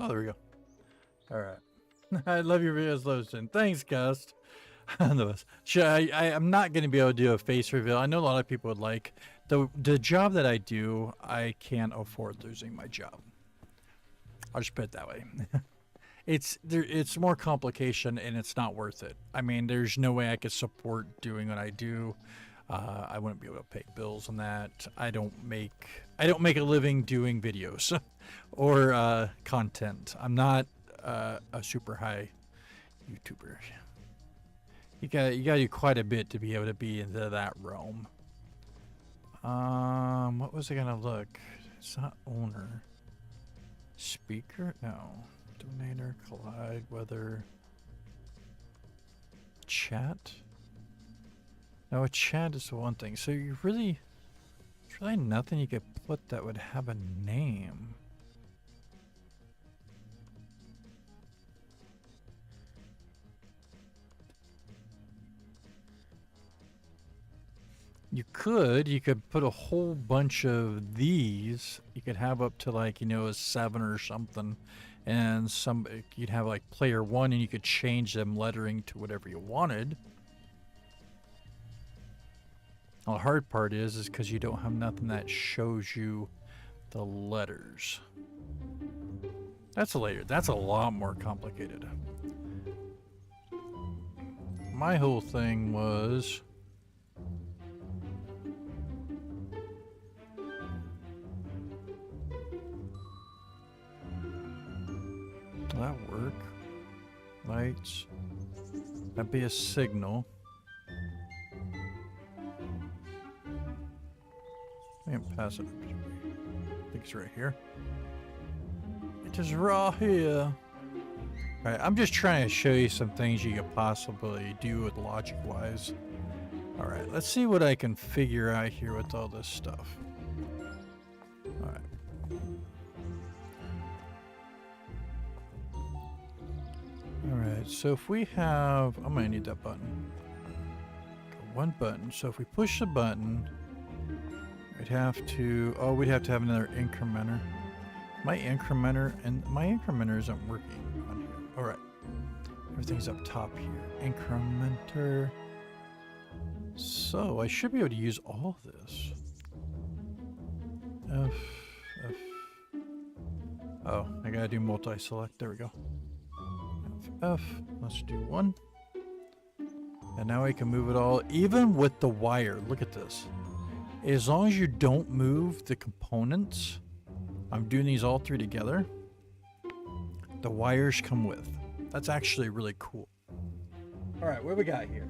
Oh, there we go. All right. I love your videos, Lotion. Thanks, Gust. I'm not going to be able to do a face reveal. I know a lot of people would like. The job that I do, I can't afford losing my job. I'll just put it that way. It's more complication, and it's not worth it. I mean, there's no way I could support doing what I do. I wouldn't be able to pay bills on that. I don't make a living doing videos or content. I'm not a super high YouTuber. You gotta do quite a bit to be able to be into that realm. What was I gonna look? It's not owner. Speaker? No. Donator, collide, weather. Chat? No, a chat is the one thing. So there's really nothing you could put that would have a name. You could put a whole bunch of these. You could have up to like, a 7 or something. And you'd have like player 1 and you could change them lettering to whatever you wanted. Well, the hard part is because you don't have nothing that shows you the letters. That's a lot more complicated. My whole thing was will that work? Lights. That'd be a signal. I can pass it up. I think it's right here. It is right here. Alright, I'm just trying to show you some things you could possibly do with logic-wise. Alright, let's see what I can figure out here with all this stuff. Alright. Alright, so if we have... I'm gonna need that button. One button. So if we push the button... we'd have to have another incrementer. My incrementer isn't working on here. Alright. Everything's up top here. Incrementer. So I should be able to use all of this. F. Oh, I gotta do multi-select. There we go. F. Let's do 1. And now I can move it all, even with the wire. Look at this. As long as you don't move the components, I'm doing these all 3 together, the wires come with. That's actually really cool. Alright, what we got here?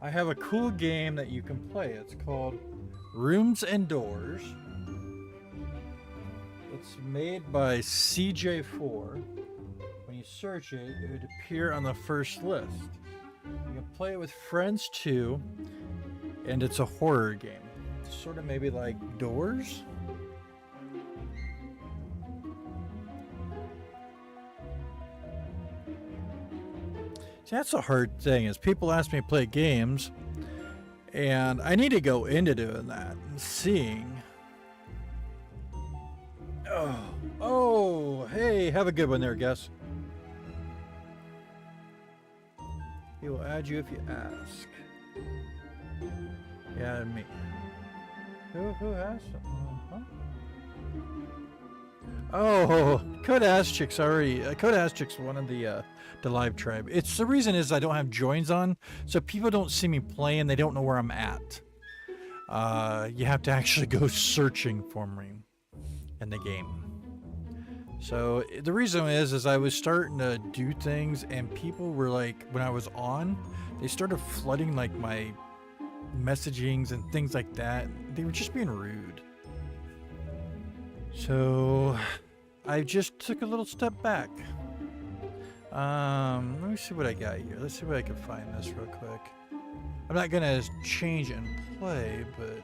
I have a cool game that you can play. It's called Rooms and Doors. It's made by CJ4. When you search it, it would appear on the first list. You can play it with friends too, and it's a horror game. Sort of maybe like Doors. See, that's a hard thing is people ask me to play games and I need to go into doing that and seeing. Oh, hey, have a good one there, Gus. He will add you if you ask. Yeah, me. Who has some? Huh? Oh, Code Asterix already. Code Asterix one of the live tribe. It's the reason is I don't have joins on, so people don't see me playing. They don't know where I'm at. You have to actually go searching for me in the game. So the reason is I was starting to do things, and people were like, when I was on, they started flooding like my messagings and things like that. They were just being rude. So I just took a little step back. Let me see what I got here. Let's see what I can find this real quick. I'm not gonna change and play, but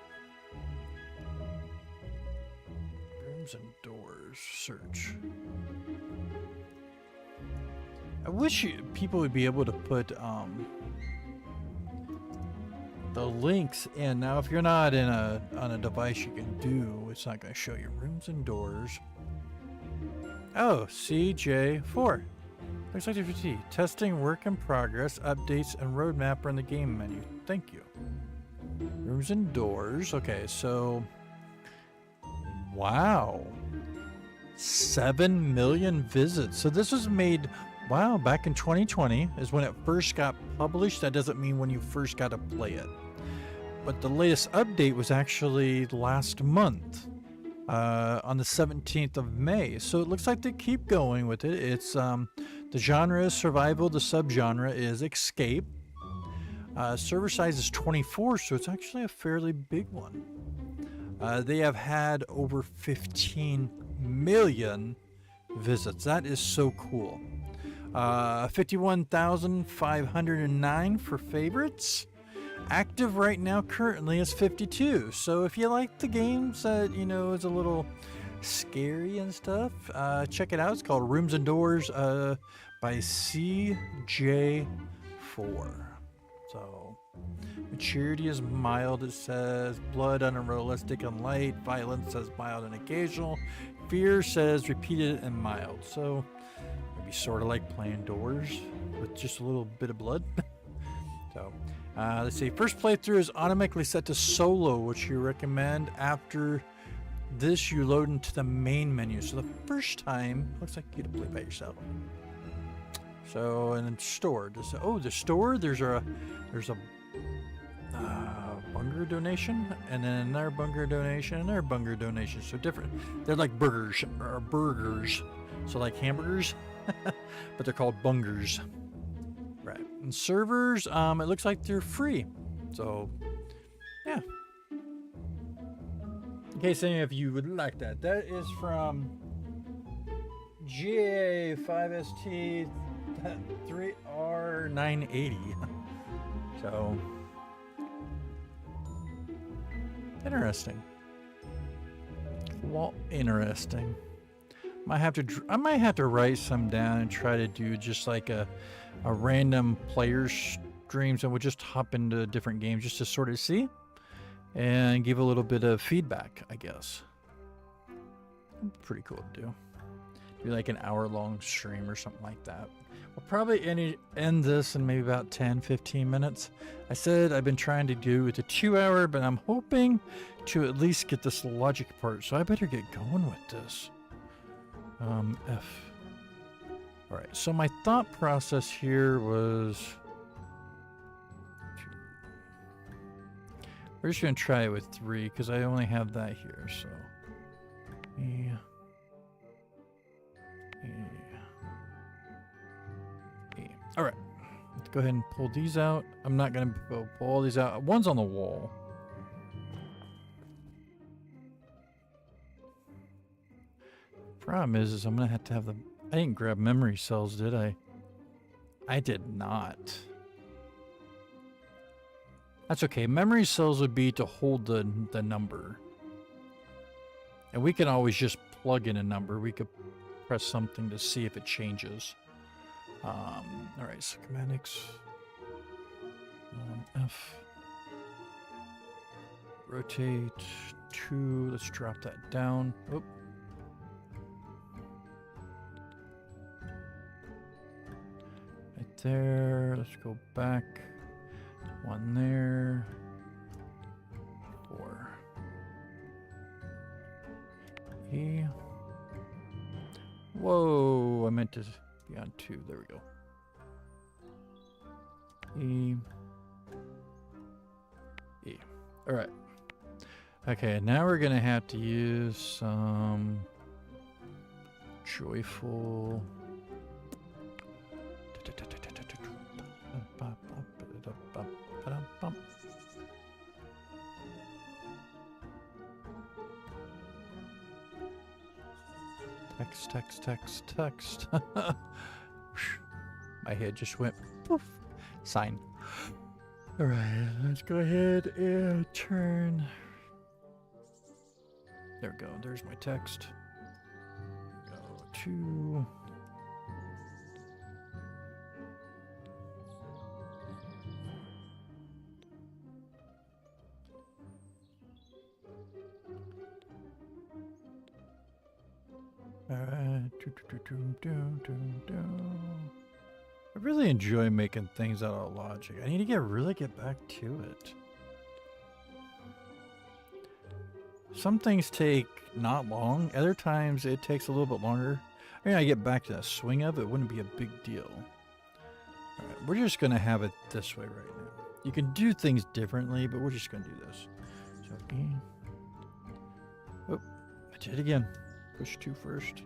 rooms and doors search. I wish people would be able to put the links in. Now, if you're not in on a device you can do, it's not going to show you rooms and doors. Oh, CJ4. Looks like there's a testing, work in progress, updates, and roadmap are in the game menu. Thank you. Rooms and doors. Okay, so wow, 7 million visits. So this was made, wow, back in 2020 is when it first got published. That doesn't mean when you first got to play it. But the latest update was actually last month, on the 17th of May. So it looks like they keep going with it. It's the genre is survival. The subgenre is escape. Server size is 24, so it's actually a fairly big one. They have had over 15 million visits. That is so cool. 51,509 for favorites. Active right now currently is 52. So if you like the games that, you know, is a little scary and stuff, check it out. It's called Rooms and Doors by CJ4. So maturity is mild, it says. Blood unrealistic and light. Violence says mild and occasional. Fear says repeated and mild. So maybe sort of like playing Doors with just a little bit of blood. So let's see. First playthrough is automatically set to solo, which you recommend. After this, you load into the main menu. So the first time, looks like you get to play by yourself. So, and then store. Oh, the store. There's a bunger donation, and then another bunger donation, and another bunger donation. So different. They're like burgers or burgers. So like hamburgers, but they're called bungers. Right. And servers, it looks like they're free. So, yeah. In case any of you would like that. That is from GA5ST 3R980. So, interesting. Well, interesting. I might have to write some down and try to do just like a random player streams, and we'll just hop into different games just to sort of see and give a little bit of feedback, I guess. Pretty cool to do. Do like an hour-long stream or something like that. We'll probably end this in maybe about 10-15 minutes. I said I've been trying to do with a 2-hour, but I'm hoping to at least get this logic part, so I better get going with this. F. All right, so my thought process here was, we're just gonna try it with 3 because I only have that here. So, yeah. All right, let's go ahead and pull these out. I'm not gonna pull all these out. One's on the wall. Problem is I'm gonna have to have the. I didn't grab memory cells, did I? I did not. That's okay. Memory cells would be to hold the number. And we can always just plug in a number. We could press something to see if it changes. All right, schematics. F. Rotate 2. Let's drop that down. Oop. Right there. Let's go back. 1 there. 4. E. Whoa, I meant to be on 2. There we go. E. E. All right. Okay, now we're going to have to use some Joyful. Text. My head just went poof. Sign. All right, let's go ahead and turn. There we go. There's my text. Go to. All right. I really enjoy making things out of logic. I need to really get back to it. Some things take not long. Other times it takes a little bit longer. I mean, I get back to the swing of it, wouldn't be a big deal. All right, we're just going to have it this way right now. You can do things differently, but we're just going to do this. So, oh, I did it again. Push 2 first.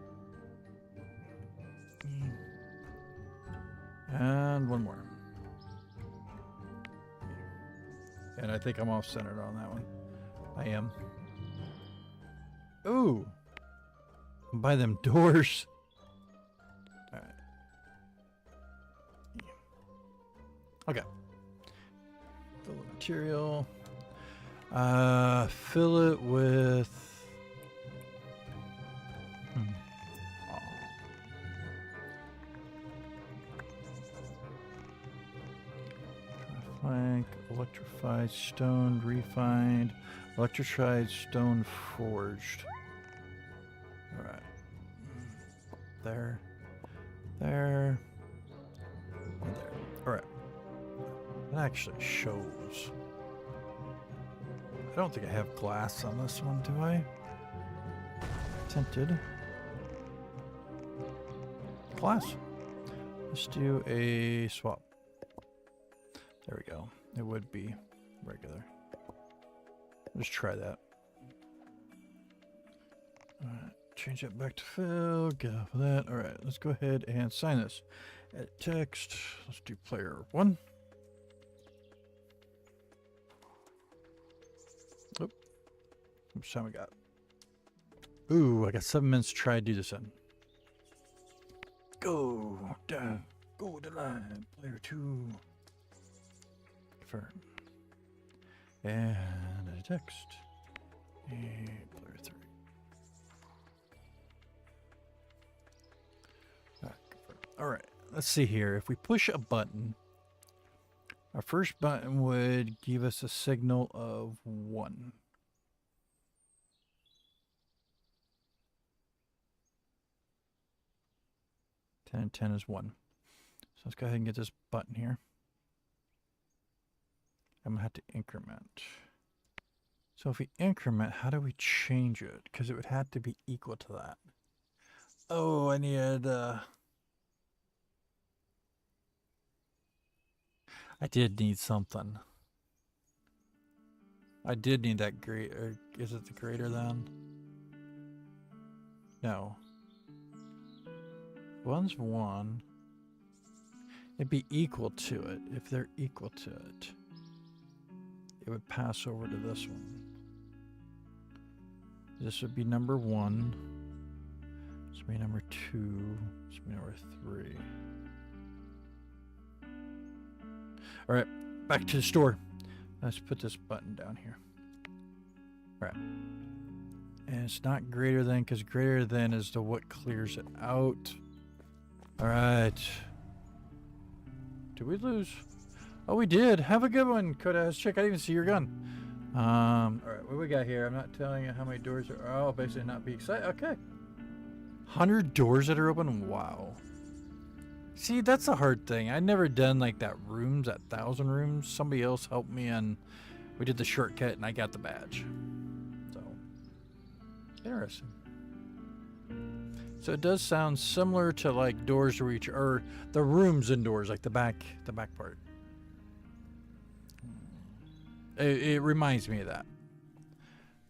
And one more. And I think I'm off centered on that one. I am. Ooh. By them doors. All right. Okay. Fill the material. Fill it with. Plank, electrified stone, refined, electrified stone forged. All right. There. And there. All right. It actually shows. I don't think I have glass on this one, do I? Tinted. Glass. Let's do a swap. There we go. It would be regular. Let's try that. Alright, change that back to fill. Get off of that. Alright, let's go ahead and sign this. Edit text. Let's do player 1. Oh. How much time we got? Ooh, I got 7 minutes to try to do this in. Go down. Go to line. Player 2. Confirm. And a text. And player 3. All right, let's see here. If we push a button, our first button would give us a signal of 1. And 10 is 1. So let's go ahead and get this button here. I'm going to have to increment. So if we increment, how do we change it? Because it would have to be equal to that. Oh, I need... I did need something. I did need that greater. Is it the greater than? No. 1's 1. It'd be equal to it. If they're equal to it, it would pass over to this one. This would be number 1. This would be number 2. This would be number 3. All right, back to the store. Let's put this button down here. All right. And it's not greater than, because greater than is the what clears it out. All right. Did we lose? Oh, we did. Have a good one, Kodas. Check. I didn't even see your gun. All right, what we got here? I'm not telling you how many doors are. Oh, basically not be excited. Okay. 100 doors that are open. Wow. See, that's a hard thing. I'd never done like that rooms, that 1,000 rooms. Somebody else helped me and we did the shortcut and I got the badge. So, interesting. So it does sound similar to like doors to reach, or the rooms indoors, like the back part. It reminds me of that.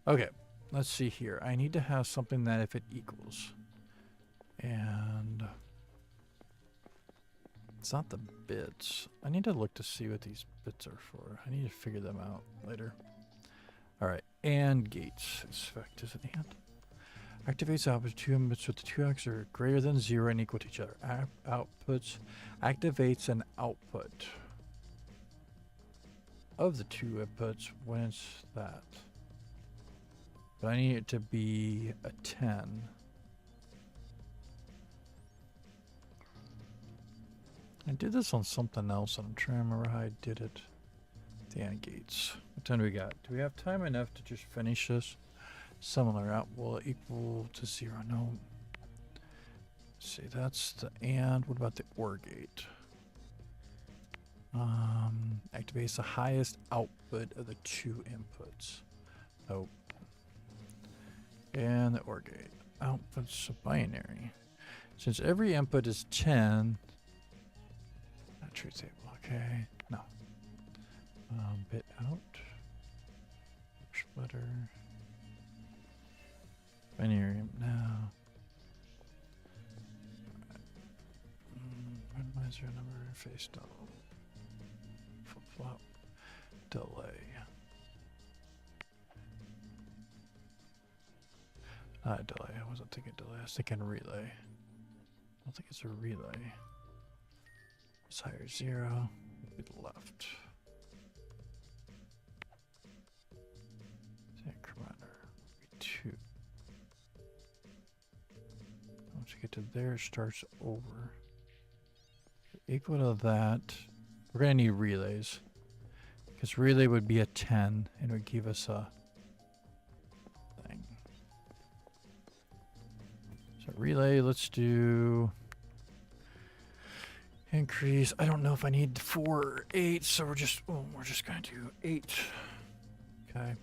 Okay, let's see here. I need to have something that if it equals. And it's not the bits. I need to look to see what these bits are for. I need to figure them out later. All right, and gates. Expect is an and. Activates outputs 2 inputs with the 2 axes are greater than 0 and equal to each other. Outputs activates an output of the 2 inputs when it's that. But I need it to be a 10. I did this on something else and I'm trying to remember how I did it. The AND gates. What time do we got? Do we have time enough to just finish this? Similar out will equal to 0. No. Let's see, that's the AND. What about the OR gate? Activates the highest output of the 2 inputs. Nope. And the OR gate. Output's a binary. Since every input is 10. Not truth table. Okay. No. Bit out. Splitter. Binary now. Randomizer number face double. Flip flop. Delay. Not delay. I wasn't thinking delay. I was thinking relay. I don't think it's a relay. It's higher 0. Be the left. Incrementer. 2. Once you get to there, it starts over. Equal to that. We're going to need relays. Because relay would be a 10 and would give us a thing. So relay, let's do increase. I don't know if I need 4 or 8, so we're just going to do 8. Okay.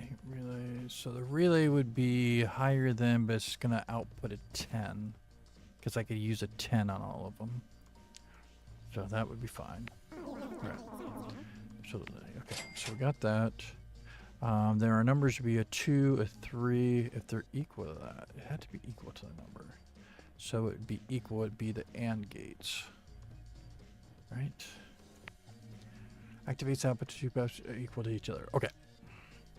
8 relays. So the relay would be higher than, but it's going to output a 10. Because I could use a 10 on all of them. So that would be fine. Right. Absolutely. Okay, so we got that. There are numbers to be a 2, a 3. If they're equal to that, it had to be equal to the number. So it would be equal, it'd be the AND gates. Right? Activates output to 2 paths equal to each other. Okay.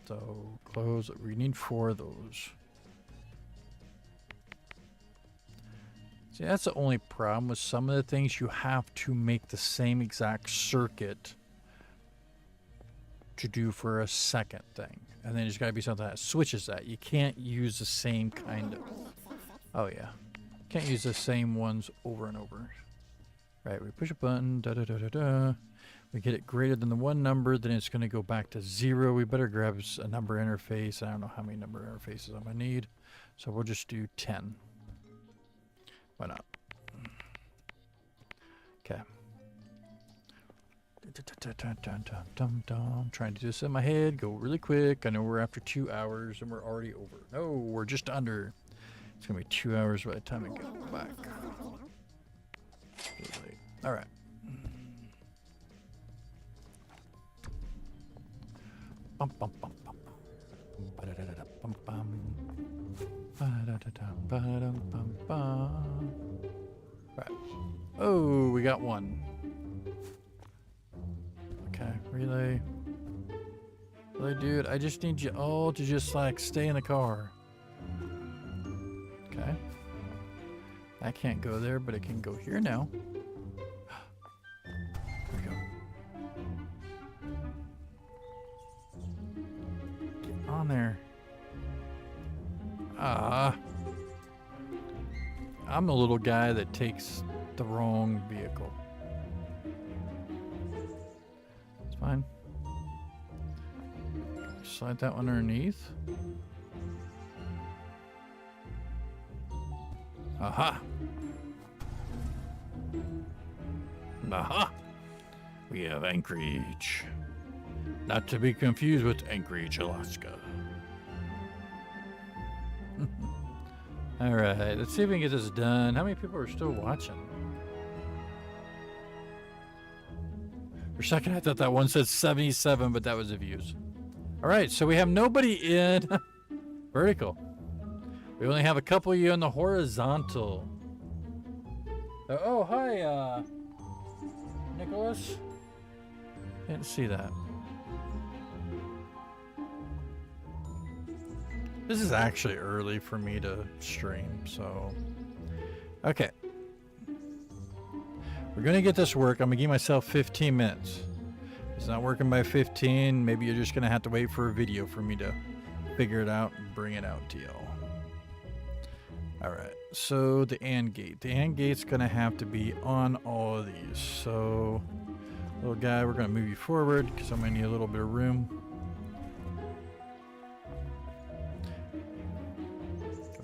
So close. We need 4 of those. See, that's the only problem with some of the things. You have to make the same exact circuit to do for a second thing. And then there's got to be something that switches that. You can't use the same kind of... Oh, yeah. Can't use the same ones over and over. Right, we push a button, da-da-da-da-da. We get it greater than the 1 number, then it's going to go back to 0. We better grab a number interface. I don't know how many number interfaces I'm going to need. So we'll just do 10. Why not? Okay. I'm trying to do this in my head. Go really quick. I know we're after 2 hours and we're already over. No, we're just under. It's going to be 2 hours by the time I get back. All right. Bum, bum, bum, bum. Ba-da-da-da-bum, bum. Right. Oh, we got 1. Okay, relay. Relay, dude, I just need you all to just like stay in the car. Okay. I can't go there, but it can go here now. There we go. Get on there. I'm the little guy that takes the wrong vehicle. It's fine. Slide that one underneath. Aha! Aha! We have Anchorage. Not to be confused with Anchorage, Alaska. Alright, let's see if we can get this done. How many people are still watching? For a second, I thought that one said 77, but that was the views. Alright, so we have nobody in vertical. We only have a couple of you on the horizontal. Oh, hi, Nicholas. Didn't see that. This is actually early for me to stream, so... Okay. We're gonna get this work. I'm gonna give myself 15 minutes. If it's not working by 15, maybe you're just gonna have to wait for a video for me to figure it out and bring it out to y'all. Alright, so the AND gate. The AND gate's gonna have to be on all of these. So, little guy, we're gonna move you forward because I'm gonna need a little bit of room.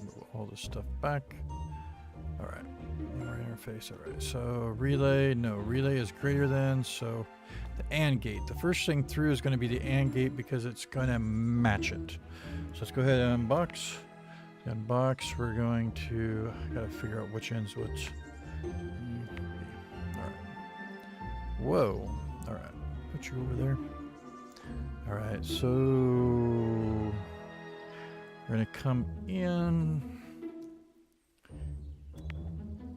Move all this stuff back. Alright, more interface. Alright, so relay, no, relay is greater than, so the AND gate. The first thing through is gonna be the AND gate because it's gonna match it. So let's go ahead and unbox. Unbox, we're going to, gotta figure out which ends which. Alright. Whoa. Alright. Put you over there. Alright, so we're gonna come in.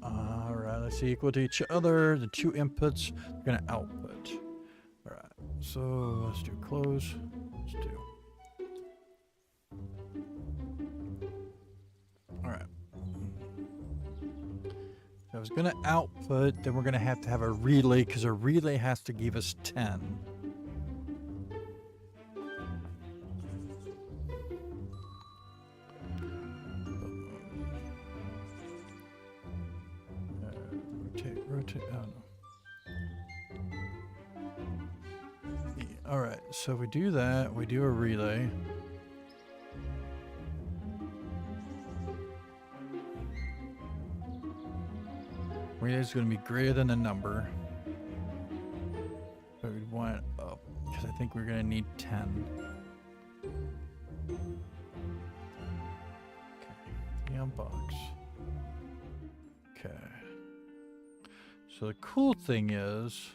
Alright, let's see, equal to each other. The two inputs are gonna output. Alright, so let's do close. Let's do. Alright. So I was going to output, then we're going to have a relay because a relay has to give us 10. Rotate, oh no. Yeah, alright, so we do that, we do a relay. Relay is going to be greater than the number, but we want it up because I think we're going to need 10. Okay, unbox. Okay. So the cool thing is,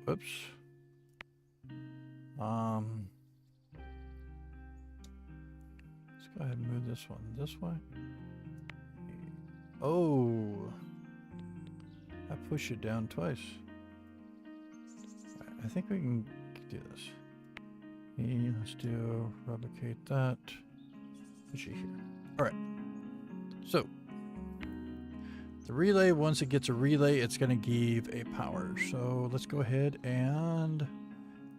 whoops. Let's go ahead and move this one this way. Oh. I push it down twice. Right, I think we can do this. Let's do replicate that. Push it here. Alright. So the relay, once it gets a relay, it's gonna give a power. So let's go ahead and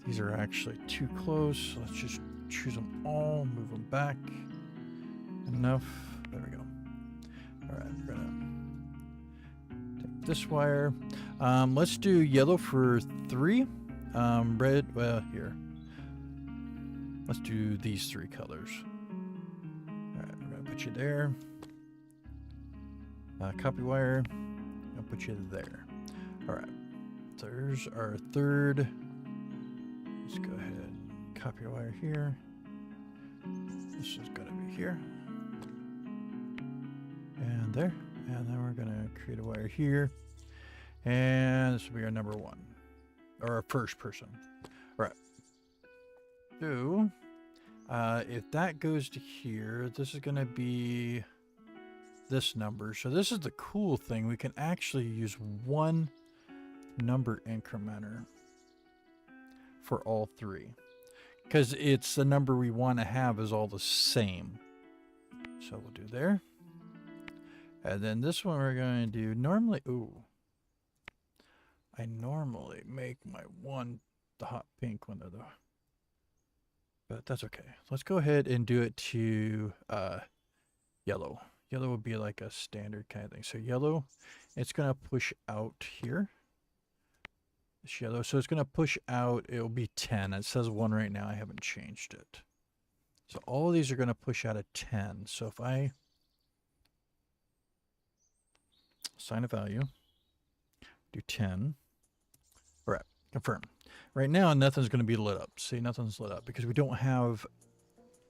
these are actually too close. So let's just choose them all, move them back. Enough. There we go. Alright, we're gonna this wire. Let's do yellow for 3. Red, well, here. Let's do these 3 colors. Alright, we're going to put you there. Copy wire. I'll put you there. Alright, there's our third. Let's go ahead. Copy wire here. This is going to be here. And there. And then we're going to create a wire here. And this will be our number 1. Or our first person. All right. So, if that goes to here, this is going to be this number. So this is the cool thing. We can actually use one number incrementer for all 3. Because it's the number we want to have is all the same. So we'll do there. And then this one we're going to do normally, ooh. I normally make my one the hot pink one though. But that's okay. Let's go ahead and do it to yellow. Yellow would be like a standard kind of thing. So yellow, it's going to push out here. It's yellow. So it's going to push out, it'll be 10. It says 1 right now. I haven't changed it. So all of these are going to push out a 10. So if I assign a value, do 10. All right, confirm. Right now, nothing's going to be lit up. See, nothing's lit up because we don't have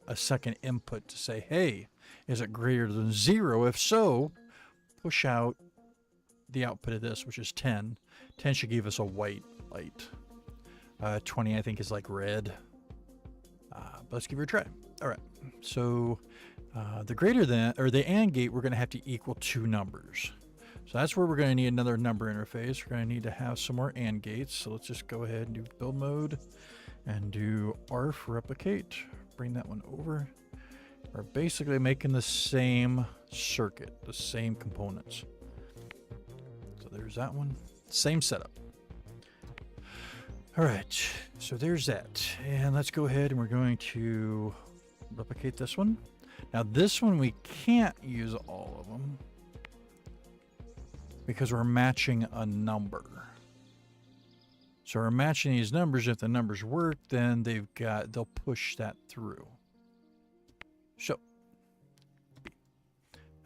a second input to say, hey, is it greater than 0? If so, push out the output of this, which is 10. 10 should give us a white light. 20, I think, is like red. But let's give it a try. All right, so The greater than, or the AND gate, we're going to have to equal two numbers. So that's where we're going to need another number interface. We're going to need to have some more AND gates. So let's just go ahead and do build mode and do ARF replicate. Bring that one over. We're basically making the same circuit, the same components. So there's that one. Same setup. All right, so there's that. And let's go ahead and we're going to replicate this one. Now this one we can't use all of them because we're matching a number. So we're matching these numbers. If the numbers work, then they'll push that through. So,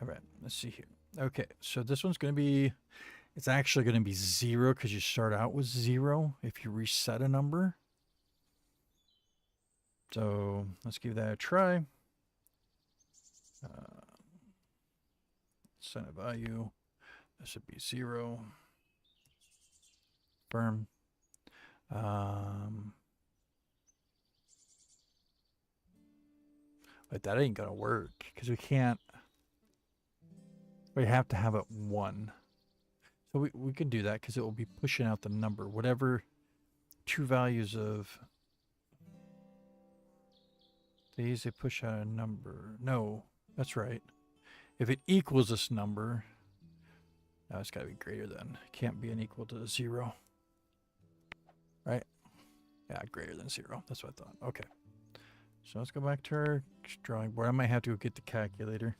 all right, let's see here. Okay, so this one's going to be, it's actually going to be 0 because you start out with 0 if you reset a number. So let's give that a try. Set a value. That should be 0. Confirm. But that ain't gonna work because we can't. We have to have it 1. So we can do that because it will be pushing out the number. Whatever two values of these, they push out a number. No, that's right. If it equals this number, now it's got to be greater than. It can't be an equal to 0. Right? Yeah, greater than 0. That's what I thought. Okay. So let's go back to our drawing board. I might have to go get the calculator.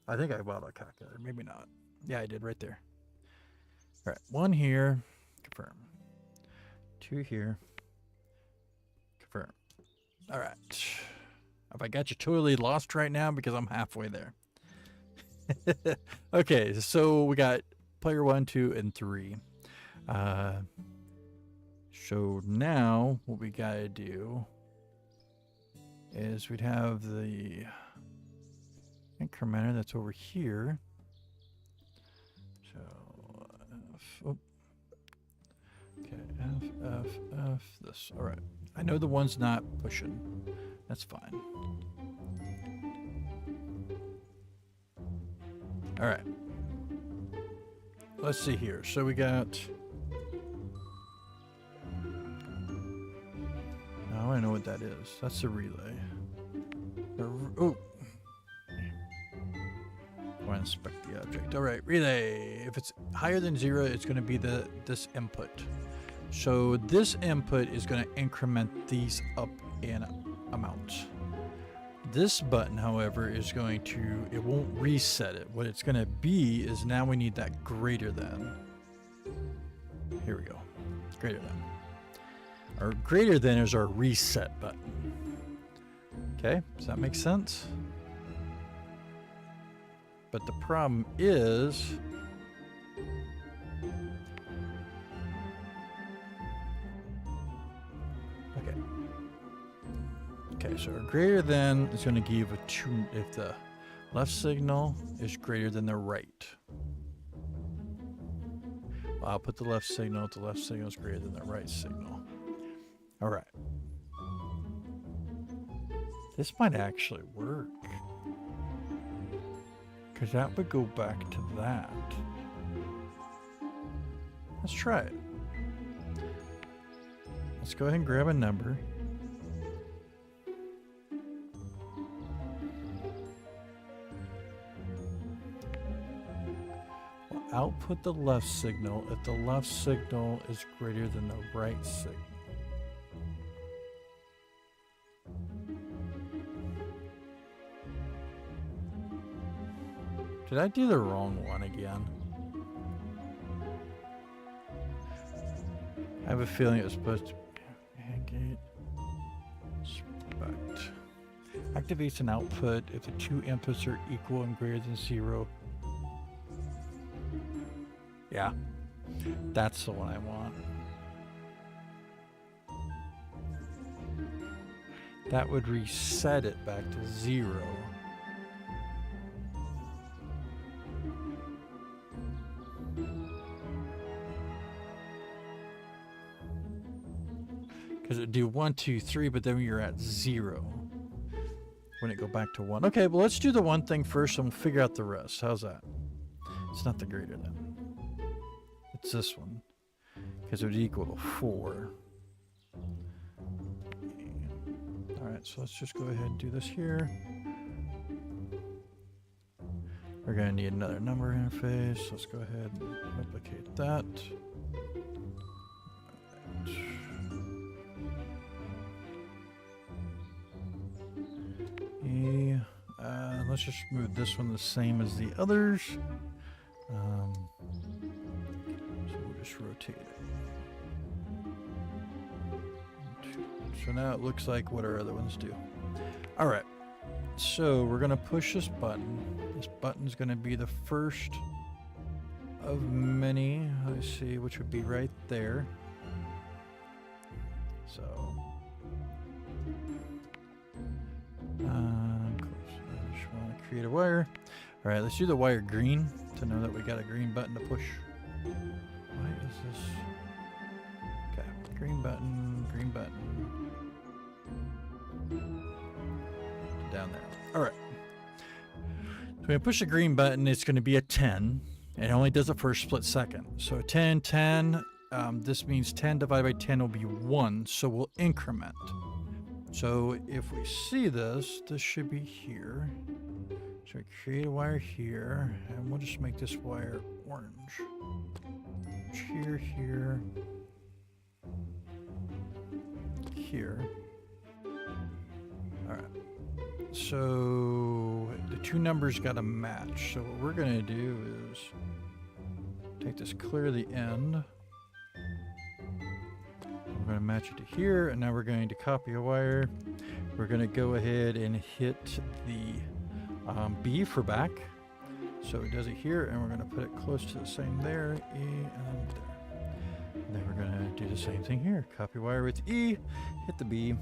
I think I bought a calculator. Maybe not. Yeah, I did right there. All right. 1 here. Confirm. 2 here. Confirm. All right. Have I got you totally lost right now? Because I'm halfway there. Okay, so we got player 1, 2, and 3. So now what we gotta do is we'd have the incrementer that's over here. So F, this. All right. I know the one's not pushing. That's fine. All right. Let's see here. So we got. Now I know what that is. That's the relay. Oh. I want to inspect the object. All right, relay. If it's higher than 0, it's going to be this input. So this input is going to increment these up in amount. This button, however, is going to, it won't reset it. What it's going to be is now we need that greater than. Here we go. Greater than. Our greater than is our reset button. Okay, does that make sense? But the problem is, okay, so our greater than is going to give a 2 if the left signal is greater than the right. Well, I'll put the left signal if the left signal is greater than the right signal. All right. This might actually work. Because that would go back to that. Let's try it. Let's go ahead and grab a number. We'll output the left signal if the left signal is greater than the right signal. Did I do the wrong one again? I have a feeling it was supposed to gate inspect. Activates an output if the two inputs are equal and greater than 0. Yeah, that's the one I want. That would reset it back to 0. Because it'd do 1, 2, 3, but then you're at 0. when it go back to 1. Okay, well, let's do the one thing first and we'll figure out the rest. How's that? It's not the greater than. It's this one. Because it would equal to 4. Alright, so let's just go ahead and do this here. We're going to need another number interface. Let's go ahead and replicate that. Let's just move this one the same as the others. So we'll just rotate it. So now it looks like what our other ones do. Alright, so we're going to push this button. This button's going to be the first of many. Let's see, which would be right there. So, I just want to create a wire. All right, let's do the wire green to know that we got a green button to push. Why is this? Okay, green button, green button. Down there. All right. So when I push the green button, it's going to be a 10. And it only does it for a split second. So 10, 10. This means 10 divided by 10 will be 1. So we'll increment. So if we see this, this should be here. So we create a wire here. And we'll just make this wire orange. Here, here. Here. All right. So the two numbers got to match. So what we're going to do is take this clear the end. We're going to match it to here, and now we're going to copy a wire. We're going to go ahead and hit the B for back. So it does it here, and we're going to put it close to the same there, E, and there. And then we're going to do the same thing here. Copy wire with E, hit the B.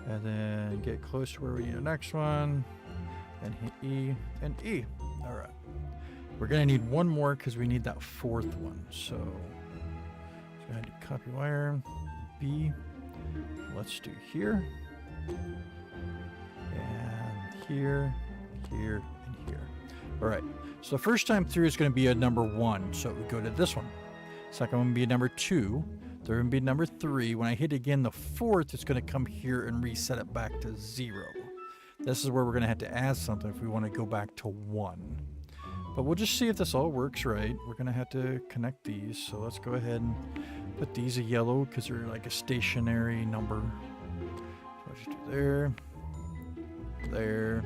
And then get close to where we need the next one. And hit E and E. All right. We're going to need one more because we need that fourth one. So let's go ahead and copy wire. B. Let's do here. And here, here, and here. All right. So the first time through is going to be a number 1. So we go to this one. Second one would be a number 2. Third would be number 3. When I hit again the fourth, it's going to come here and reset it back to 0. This is where we're going to have to add something if we want to go back to 1. But we'll just see if this all works right. We're going to have to connect these. So let's go ahead and put these a yellow because they're like a stationary number. So I'll just do there, there,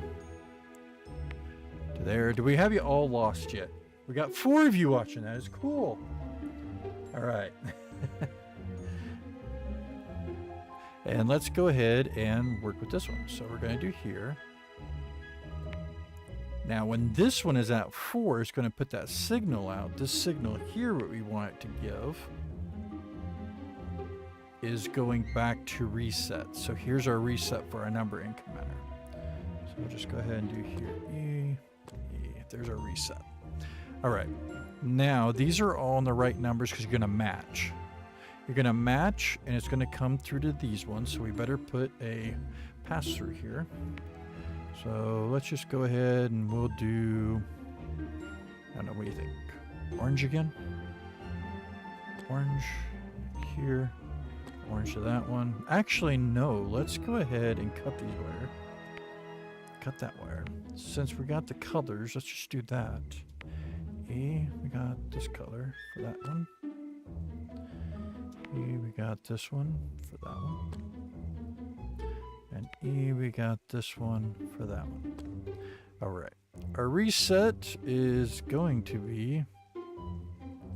to there. Do we have you all lost yet? We got 4 of you watching. That is cool. All right. And let's go ahead and work with this one. So we're going to do here. Now when this one is at 4, it's going to put that signal out. This signal here, what we want it to give, is going back to reset. So here's our reset for our number incrementer. So we'll just go ahead and do here. E, E. There's our reset. All right. Now these are all in the right numbers because you're going to match. You're going to match, and it's going to come through to these ones, so we better put a pass-through here. So let's just go ahead and we'll do, I don't know, what do you think? Orange again? Orange here, orange to that one. Actually, no, let's go ahead and cut these wire. Cut that wire. Since we got the colors, let's just do that. E, we got this color for that one. E, we got this one for that one. And E, we got this one for that one. All right. Our reset is going to be,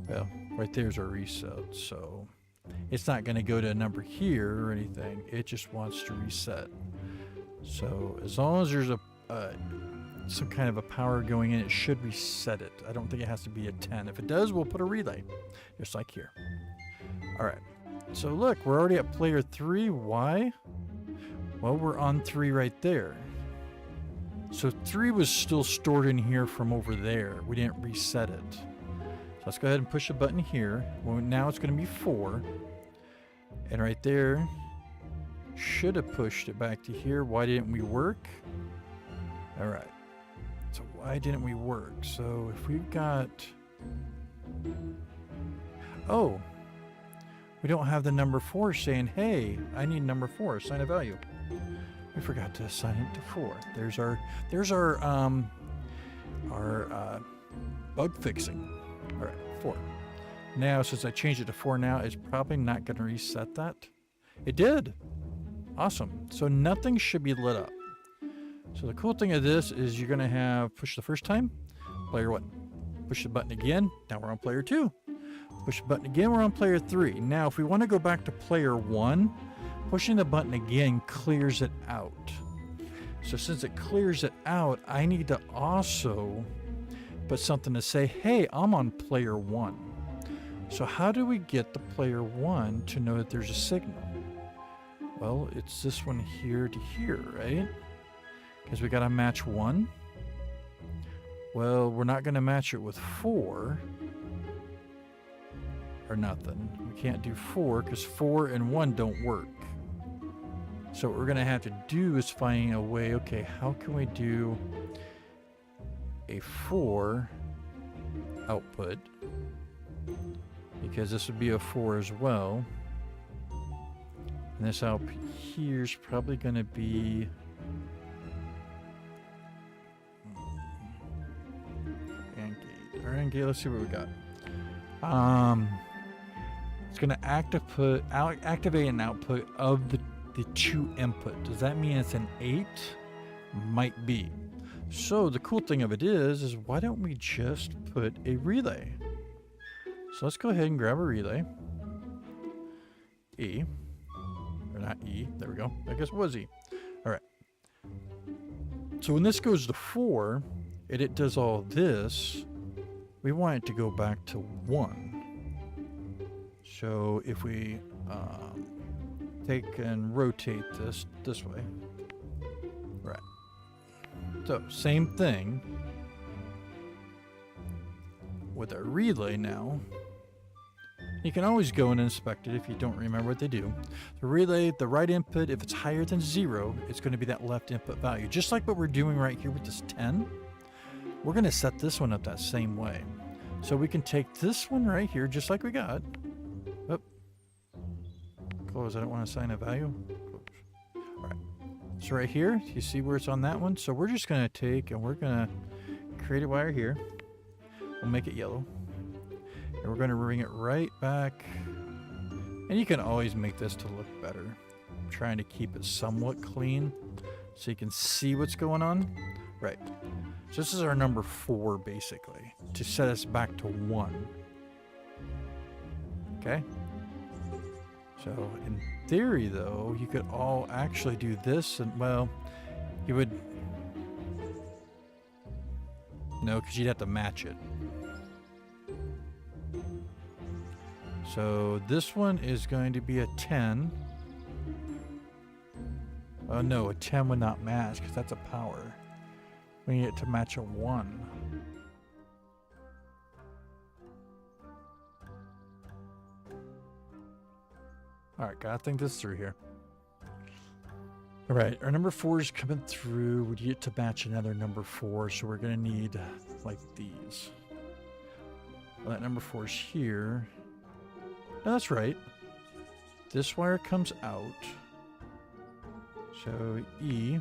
well, right there's our reset. So it's not going to go to a number here or anything. It just wants to reset. So as long as there's some kind of a power going in, it should reset it. I don't think it has to be a 10. If it does, we'll put a relay, just like here. All right, so look, we're already at player 3. Why? Well, we're on 3 right there. So 3 was still stored in here from over there. We didn't reset it. So let's go ahead and push the button here. Well, now it's going to be 4. And right there, Should have pushed it back to here. Why didn't we work? All right. So why didn't we work? So if we've got... Oh. We don't have the number 4 saying, hey, I need number 4, assign a value. We forgot to assign it to 4. There's our bug fixing. All right, 4. Now, since I changed it to 4 now, it's probably not going to reset that. It did. Awesome. So nothing should be lit up. So the cool thing of this is you're going to have push the first time, player 1. Push the button again. Now we're on player 2. Push the button again, we're on player 3. Now, if we want to go back to player 1, pushing the button again clears it out. So since it clears it out, I need to also put something to say, hey, I'm on player 1. So how do we get the player 1 to know that there's a signal? Well, it's this one here to here, right? Because we got to match 1. Well, we're not going to match it with 4. Or nothing. We can't do 4 because 4 and 1 don't work. So what we're going to have to do is find a way, okay, how can we do a 4 output? Because this would be a 4 as well. And this out here is probably going to be... AND gate. Our AND gate, let's see what we got. It's going to activate an output of the 2 input. Does that mean it's an 8? Might be. So the cool thing of it is why don't we just put a relay? So let's go ahead and grab a relay. E. Or not E. There we go. I guess it was E. All right. So when this goes to 4, and it does all this, we want it to go back to 1. So if we take and rotate this way. Right. So same thing with our relay now. You can always go and inspect it if you don't remember what they do. The relay, the right input, if it's higher than 0, it's going to be that left input value. Just like what we're doing right here with this 10, we're going to set this one up that same way. So we can take this one right here, just like we got. Oh, close. I don't want to assign a value. Close. All right. So right here, you see where it's on that one? So we're just going to take and we're going to create a wire here. We'll make it yellow. And we're going to bring it right back. And you can always make this to look better. I'm trying to keep it somewhat clean so you can see what's going on. Right. So this is our number 4, basically, to set us back to 1. Okay? So, in theory, though, you could all actually do this, and, well, you would... No, because you'd have to match it. So, this one is going to be a 10. Oh, no, a 10 would not match, because that's a power. We need it to match a 1. Alright, gotta think this through here. Alright, our number 4 is coming through. We need it to match another number 4, so we're gonna need, like, these. Well, that number 4 is here. No, that's right. This wire comes out. So, E...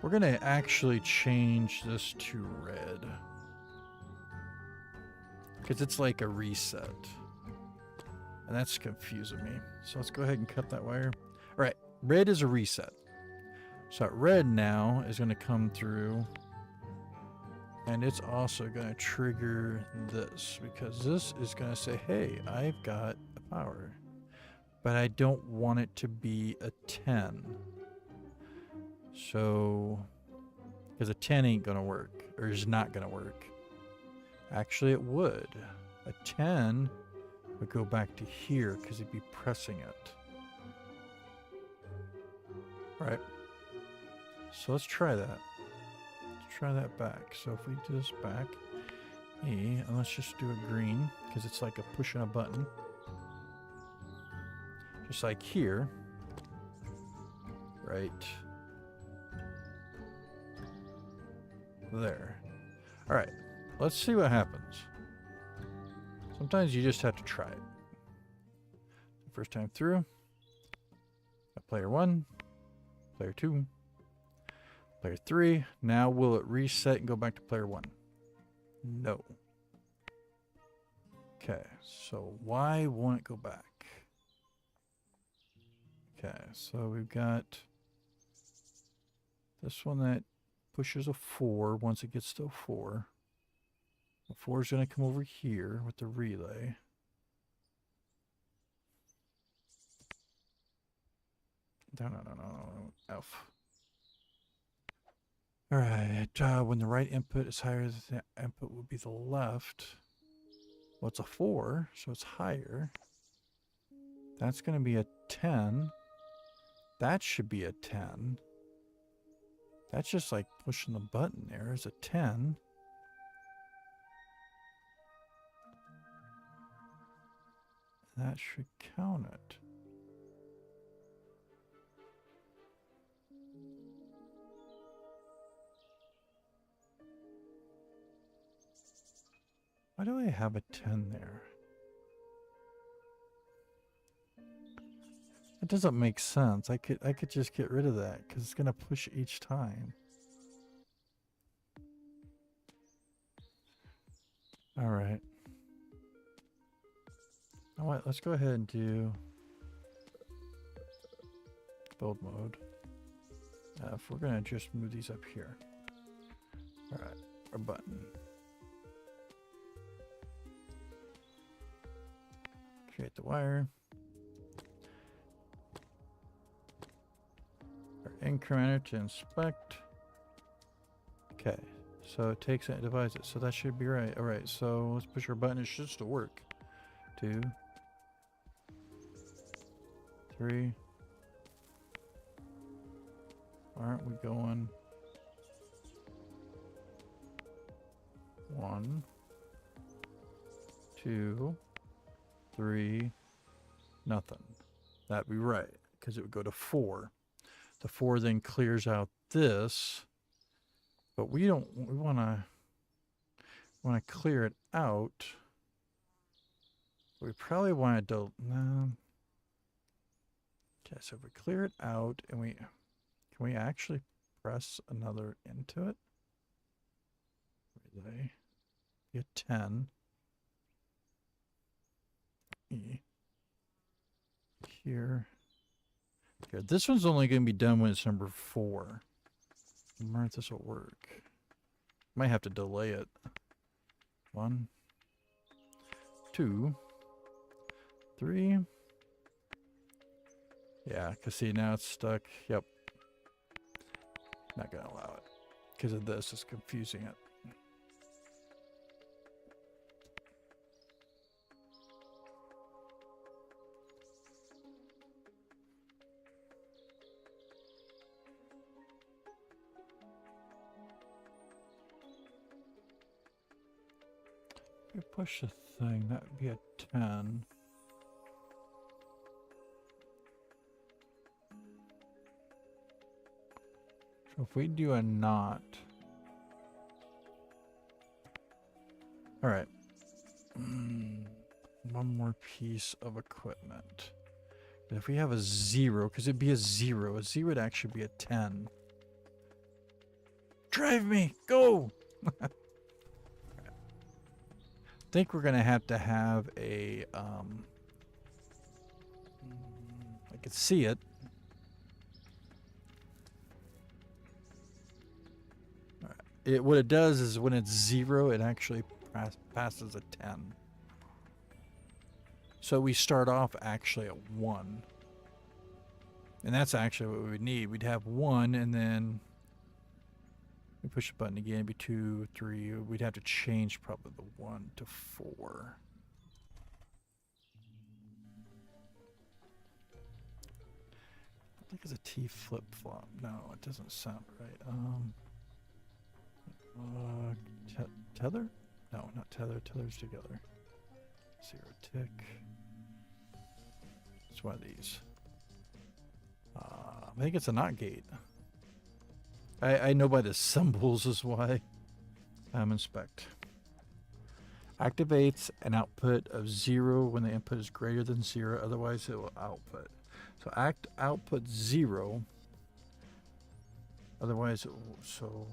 We're going to actually change this to red. Because it's like a reset. And that's confusing me. So let's go ahead and cut that wire. All right, red is a reset. So red now is going to come through. And it's also going to trigger this. Because this is going to say, hey, I've got a power. But I don't want it to be a 10. So, because a 10 ain't going to work, or is not going to work. Actually, it would. A 10 would go back to here, because it'd be pressing it. Alright. So let's try that. Let's try that back. So if we do this back, E, and let's just do a green, because it's like a pushing a button. Just like here. right there. All right, let's see what happens. Sometimes you just have to try it. First time through. Player 1, player 2, player 3. Now will it reset and go back to player 1? No. Okay, so why won't it go back? Okay, so we've got this one that pushes a 4 once it gets to a 4. The 4 is going to come over here with the relay. No, F. All right, when the right input is higher, the input will be the left. Well, it's a 4, so it's higher. That's going to be a 10. That should be a 10. That's just like pushing the button there is a 10. That should count it. Why do I have a 10 there? It doesn't make sense. I could just get rid of that because it's gonna push each time. All right. All right, let's go ahead and do build mode. If we're gonna just move these up here. All right, our button. Create the wire. Our incrementer to inspect. Okay, so it takes it and divides it. So that should be right. All right, so let's push our button. It should still work. 2, 3. Aren't we going? 1, 2, 3, nothing. That'd be right, because it would go to 4. The 4 then clears out this, but we don't. We want to clear it out. We probably want to no. Okay, so if we clear it out and can we actually press another into it? Relay. Get 10. E. Here. Okay, this one's only going to be done when it's number 4. I wonder if this will work. Might have to delay it. 1, 2, 3. Yeah, because see, now it's stuck. Yep. Not going to allow it. Because of this, it's confusing it. If we push the thing, that would be a 10. So if we do a knot. All right. One more piece of equipment. But if we have a 0, because it'd be a 0 would actually be a 10. Drive me, go! I think we're gonna have a I could see it. What it does is when it's 0, it actually passes a 10. So we start off actually at 1. And that's actually what we would need. We'd have 1 and then we push the button again, it'd be 2, 3. We'd have to change probably the 1 to 4. I think it's a T flip-flop. No, it doesn't sound right. Tether? No, not tether. Tether's together. 0 tick. It's one of these. I think it's a not gate. I know by the symbols is why. Inspect. Activates an output of 0 when the input is greater than 0, otherwise it will output. So output 0, otherwise it will, so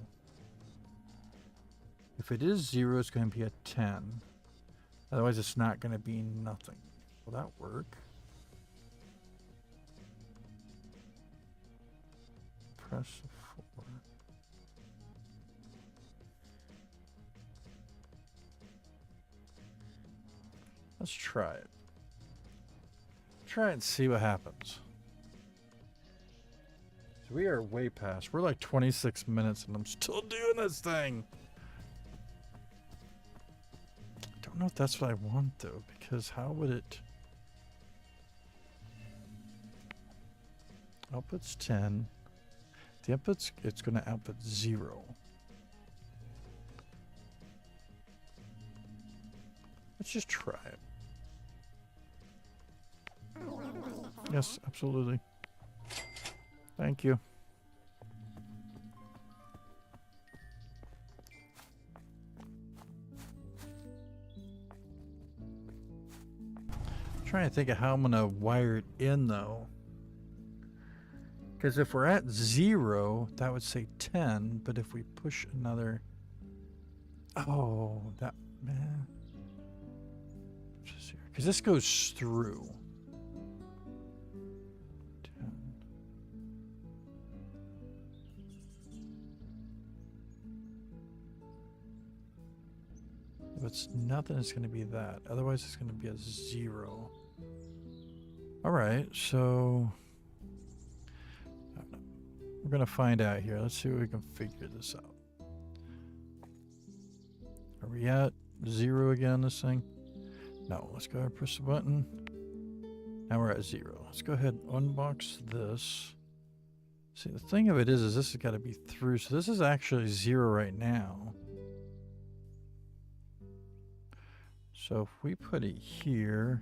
if it is 0, it's going to be a 10. Otherwise it's not going to be nothing. Will that work? Press 4. Let's try it. Try it and see what happens. So we are way past. We're like 26 minutes and I'm still doing this thing. I don't know if that's what I want though, because how would it... Output's 10. The output's, it's going to output 0. Let's just try it. Yes, absolutely. Thank you. I'm trying to think of how I'm going to wire it in though. Because if we're at 0, that would say 10, but if we push another... Oh, that... man. Because this goes through. 10. If it's nothing, it's going to be that. Otherwise, it's going to be a 0. Alright, so... we're going to find out here. Let's see if we can figure this out. Are we at 0 again, this thing? No, let's go ahead and press the button. Now we're at 0. Let's go ahead and unbox this. See, the thing of it is this has got to be through. So this is actually 0 right now. So if we put it here,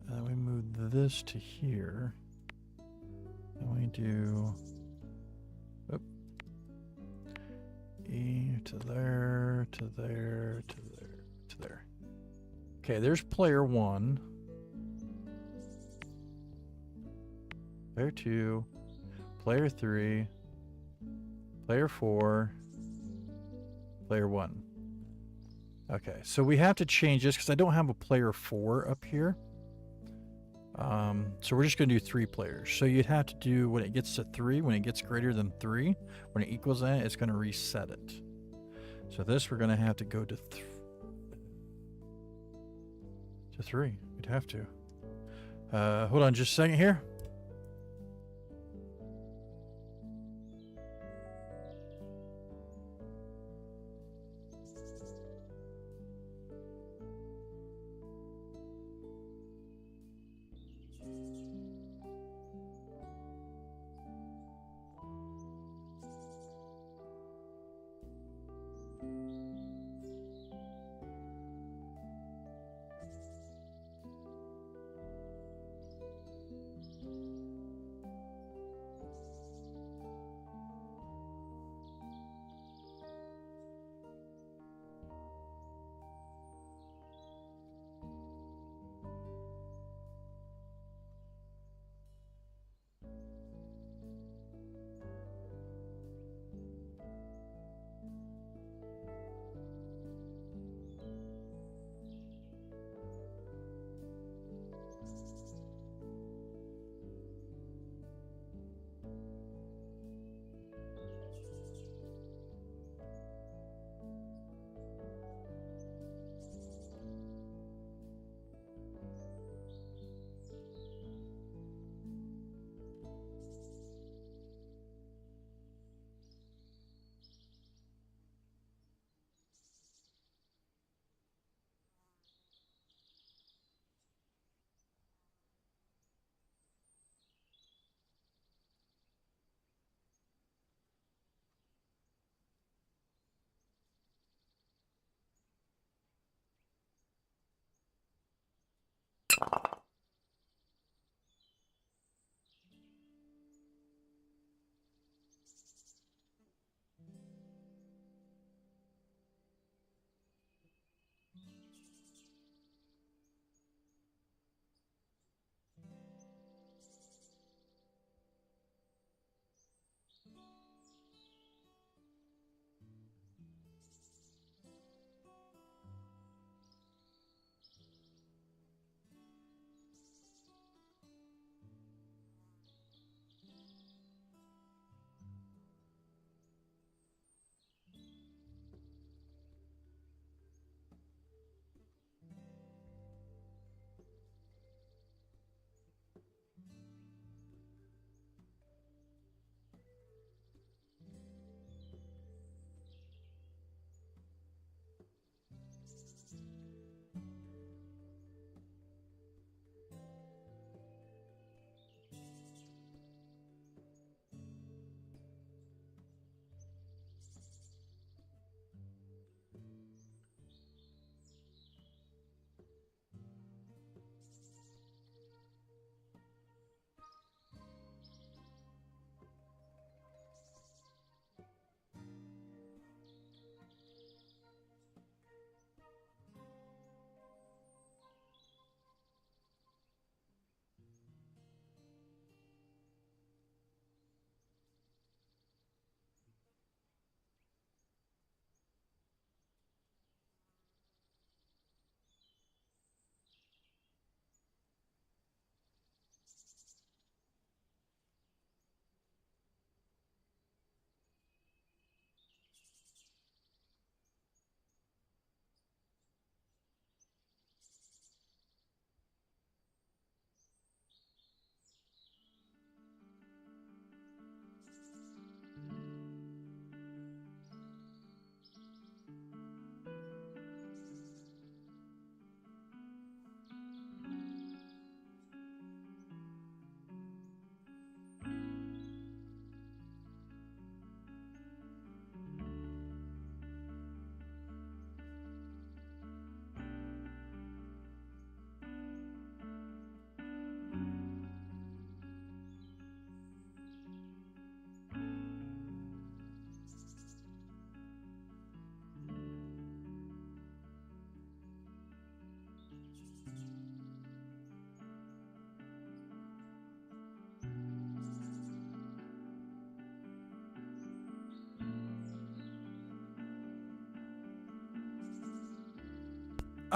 and we move this to here, and we do E to there, to there, to there, to there. Okay, there's player 1. Player 2. Player 3. Player 4. Player 1. Okay, so we have to change this because I don't have a player 4 up here. So we're just going to do 3 players. So you'd have to do, when it gets to 3, when it gets greater than 3, when it equals that, it's going to reset it. So this, we're going to have to go to 3. We'd have to. Hold on just a second here.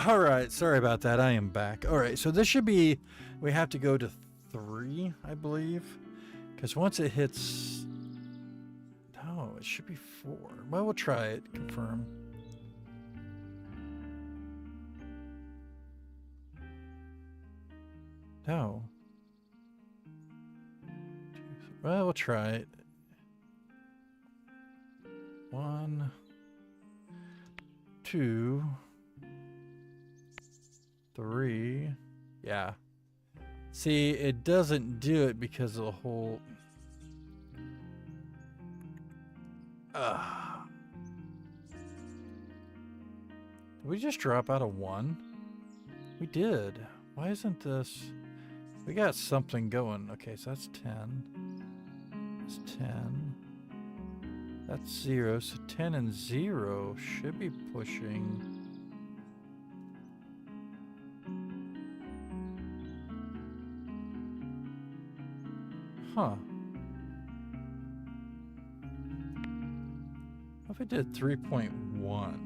All right, sorry about that. I am back. All right, so this should be, we have to go to 3, I believe, because once it hits, no, it should be 4. Well, we'll try it. Confirm. No. Well, we'll try it. 1, 2, 3. Yeah. See, it doesn't do it because of the whole... Did we just drop out of 1? We did. Why isn't this... We got something going. Okay, so that's 10. That's 10. That's 0. So 10 and 0 should be pushing... Huh. What if I did 3.1?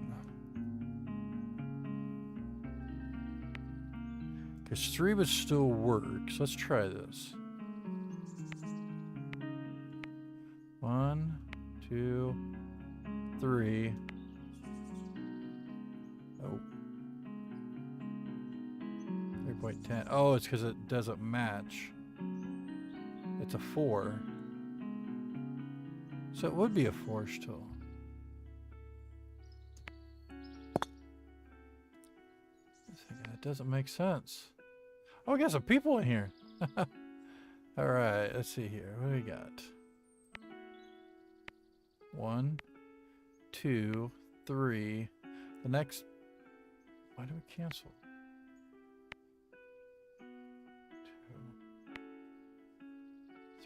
Because 3 would still work, so let's try this. 1, 2, 3. Oh. 3.10. Oh, it's because it doesn't match. It's a 4. So it would be a 4 still. That doesn't make sense. Oh, we got some people in here. All right, let's see here. What do we got? 1, 2, 3. The next... Why do we cancel? 2,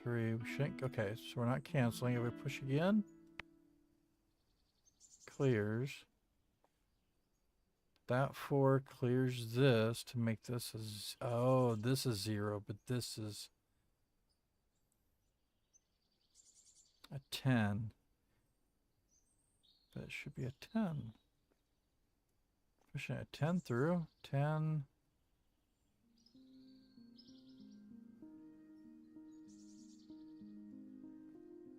3. We shouldn't... Okay, so we're not canceling. If we push again... Clears. That 4 clears this to make this a... Oh, this is 0, but this is... a 10. That should be a 10. Pushing a 10 through. 10.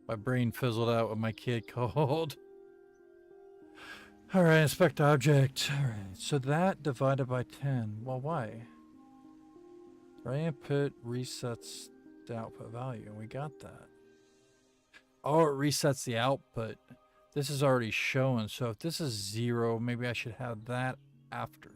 My brain fizzled out when my kid called. All right, inspect object. All right, so that divided by 10. Well, why? Right input resets the output value, and we got that. Oh, it resets the output. This is already shown, so if this is 0, maybe I should have that after.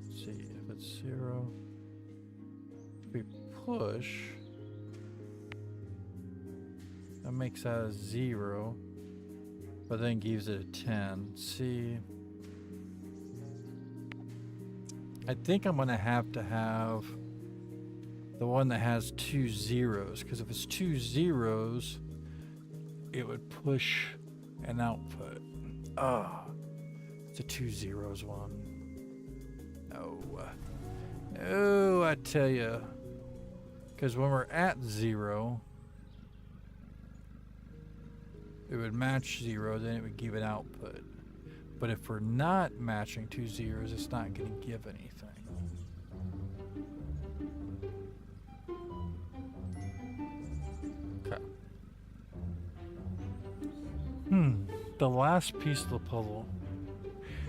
Let's see, if it's 0, if we push, that makes that a 0, but then gives it a 10. See, I think I'm gonna have to have the one that has 2 zeros, because if it's 2 zeros, it would push an output. Oh, it's a 2 zeros one. No, I tell you, because when we're at 0, it would match 0, then it would give an output. But if we're not matching 2 zeros, it's not going to give anything. Okay. The last piece of the puzzle.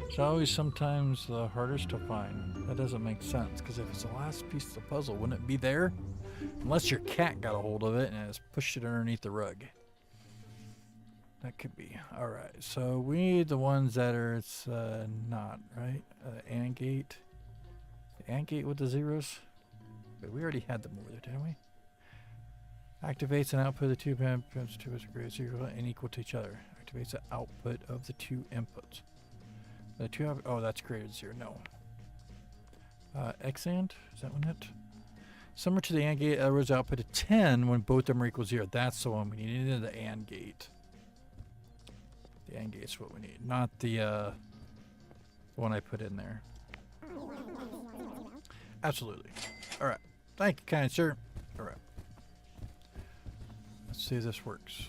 It's always sometimes the hardest to find. That doesn't make sense, because if it's the last piece of the puzzle, wouldn't it be there? Unless your cat got a hold of it and has pushed it underneath the rug. That could be. All right, so we need the ones that are, it's not, right? AND gate. The AND gate with the zeros. But we already had them over there, didn't we? Activates an output of the 2 inputs, 2 is greater 0 and equal to each other. Activates the output of the 2 inputs. The 2, oh, that's greater than 0, no. XAND, is that one it? Similar to the AND gate, arrows output of 10 when both of them are equal to 0. That's the one we need. Into the AND gate. The AND gate's what we need, not the one I put in there. Absolutely. All right. Thank you, kind sir. All right. Let's see if this works.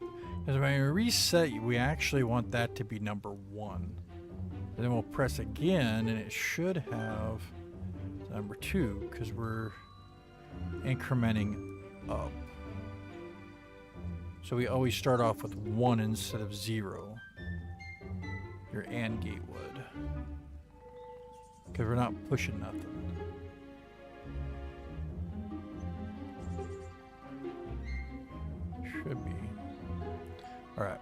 Because when we reset, we actually want that to be number 1. And then we'll press again, and it should have number 2, because we're incrementing up. So we always start off with 1 instead of 0. Your AND gate would. Because we're not pushing nothing. Should be. Alright.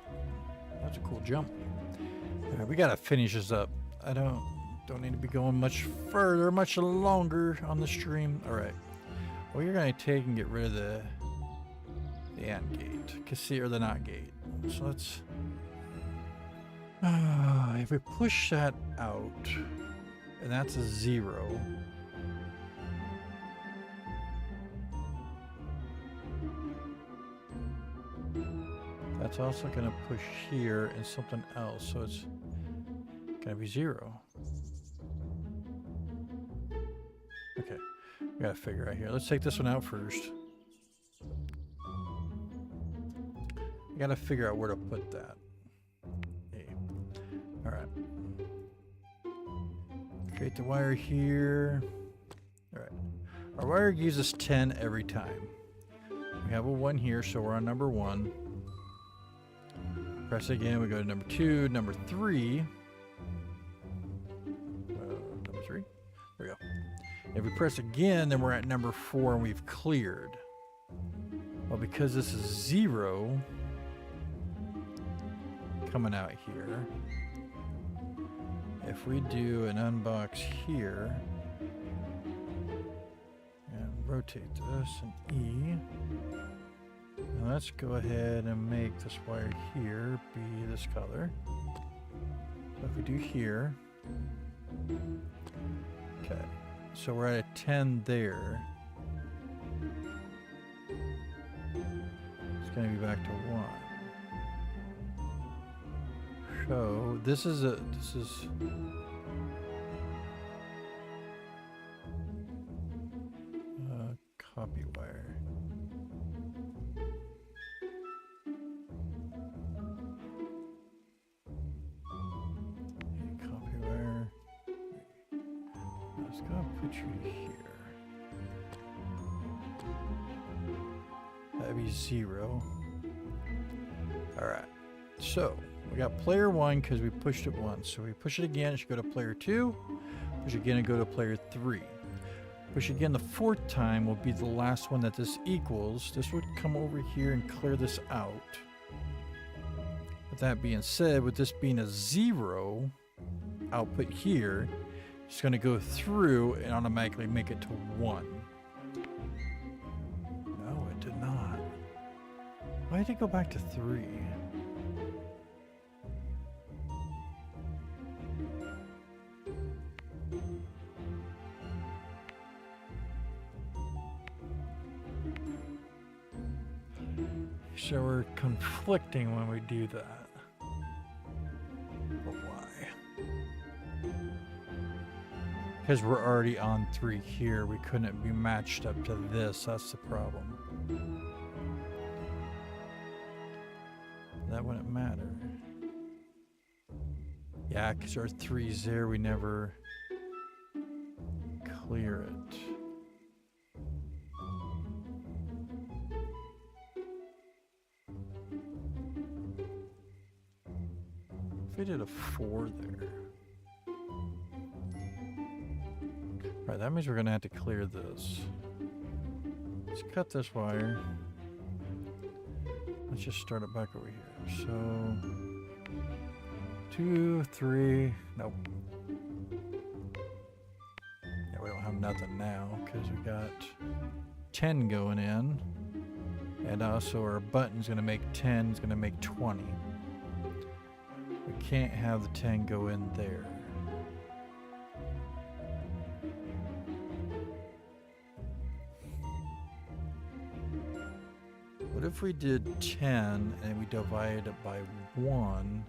That's a cool jump. Alright, we gotta finish this up. I don't need to be going much further, much longer on the stream. Alright. Well, you're gonna take and get rid of the AND gate. Or the NOT gate. So let's... if we push that out, and that's a 0. That's also going to push here and something else, so it's going to be 0. Okay, we got to figure out here. Let's take this one out first. We got to figure out where to put that. All right. Create the wire here. All right. Our wire uses 10 every time. We have a 1 here, so we're on number 1. Press again, we go to number 2, number 3. Number 3. There we go. If we press again, then we're at number 4 and we've cleared. Well, because this is 0 coming out here, if we do an unbox here and rotate this and E, now let's go ahead and make this wire here be this color. So if we do here, okay, so we're at a 10 there. It's going to be back to 1. So this is copy wire. Copy wire. I was gonna put you here. That'd be 0. All right. So we got player 1 because we pushed it once. So we push it again, it should go to player 2. Push again and go to player 3. Push again the 4th time will be the last one that this equals. This would come over here and clear this out. With that being said, with this being a 0 output here, it's going to go through and automatically make it to 1. No, it did not. Why did it go back to 3? So we're conflicting when we do that. But why? Because we're already on 3 here. We couldn't be matched up to this. That's the problem. That wouldn't matter. Yeah, because our 3's there. We never clear it. We did a 4 there. Alright, that means we're gonna have to clear this. Let's cut this wire. Let's just start it back over here. So 2, 3, nope. Yeah, we don't have nothing now because we got 10 going in. And also our button's gonna make 10, it's gonna make 20. We can't have the 10 go in there. What if we did 10 and we divided it by 1?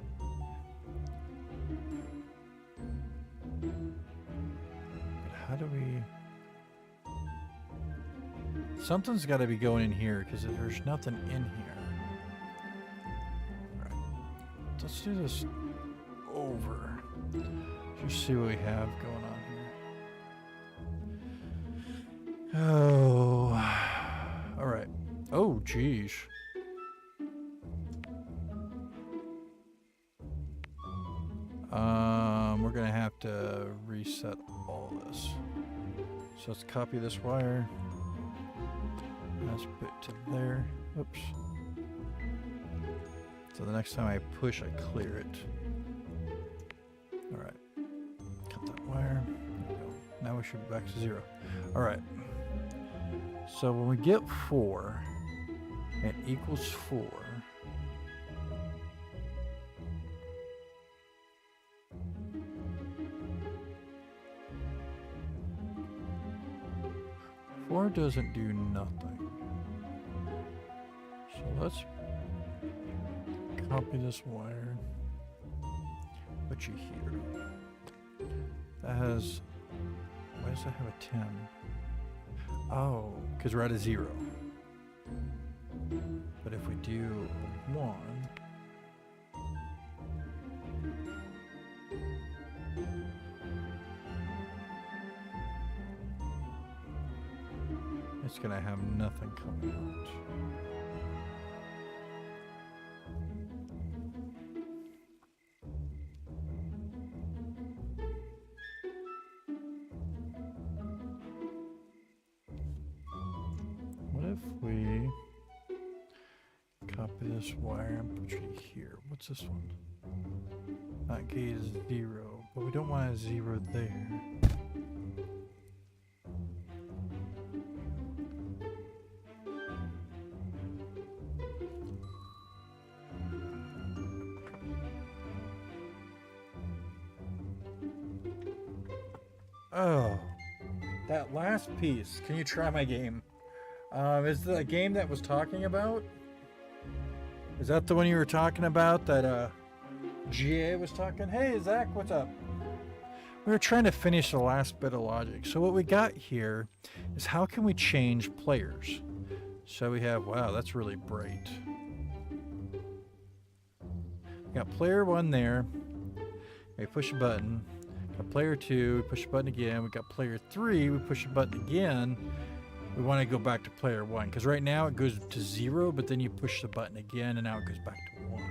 Something's got to be going in here because there's nothing in here. All right. Let's do this over. Just see what we have going on here. Oh. All right. Oh, geez. We're gonna have to reset all this. So let's copy this wire. Let's put it to there. Oops. So the next time I push, I clear it. All right. Cut that wire. There we go. Now we should be back to 0. All right. So when we get 4, it equals 4. Four doesn't do nothing. So let's copy this wire. Put you here. That has. Why does that have a 10? Oh, because we're at a 0. But if we do 1, it's going to have nothing coming out. What if we copy this wire and put it here? What's this one? That gate is 0, but we don't want a 0 there. Oh, that last piece. Can you try my game? Is the game that was talking about? Is that the one you were talking about that GA was talking? Hey, Zach, what's up? We were trying to finish the last bit of logic. So what we got here is how can we change players? So we have, wow, that's really bright. We got player 1 there. We push a button. Got player 2, we push a button again. We got player 3, we push a button again. We want to go back to player 1 because right now it goes to 0, but then you push the button again and now it goes back to 1.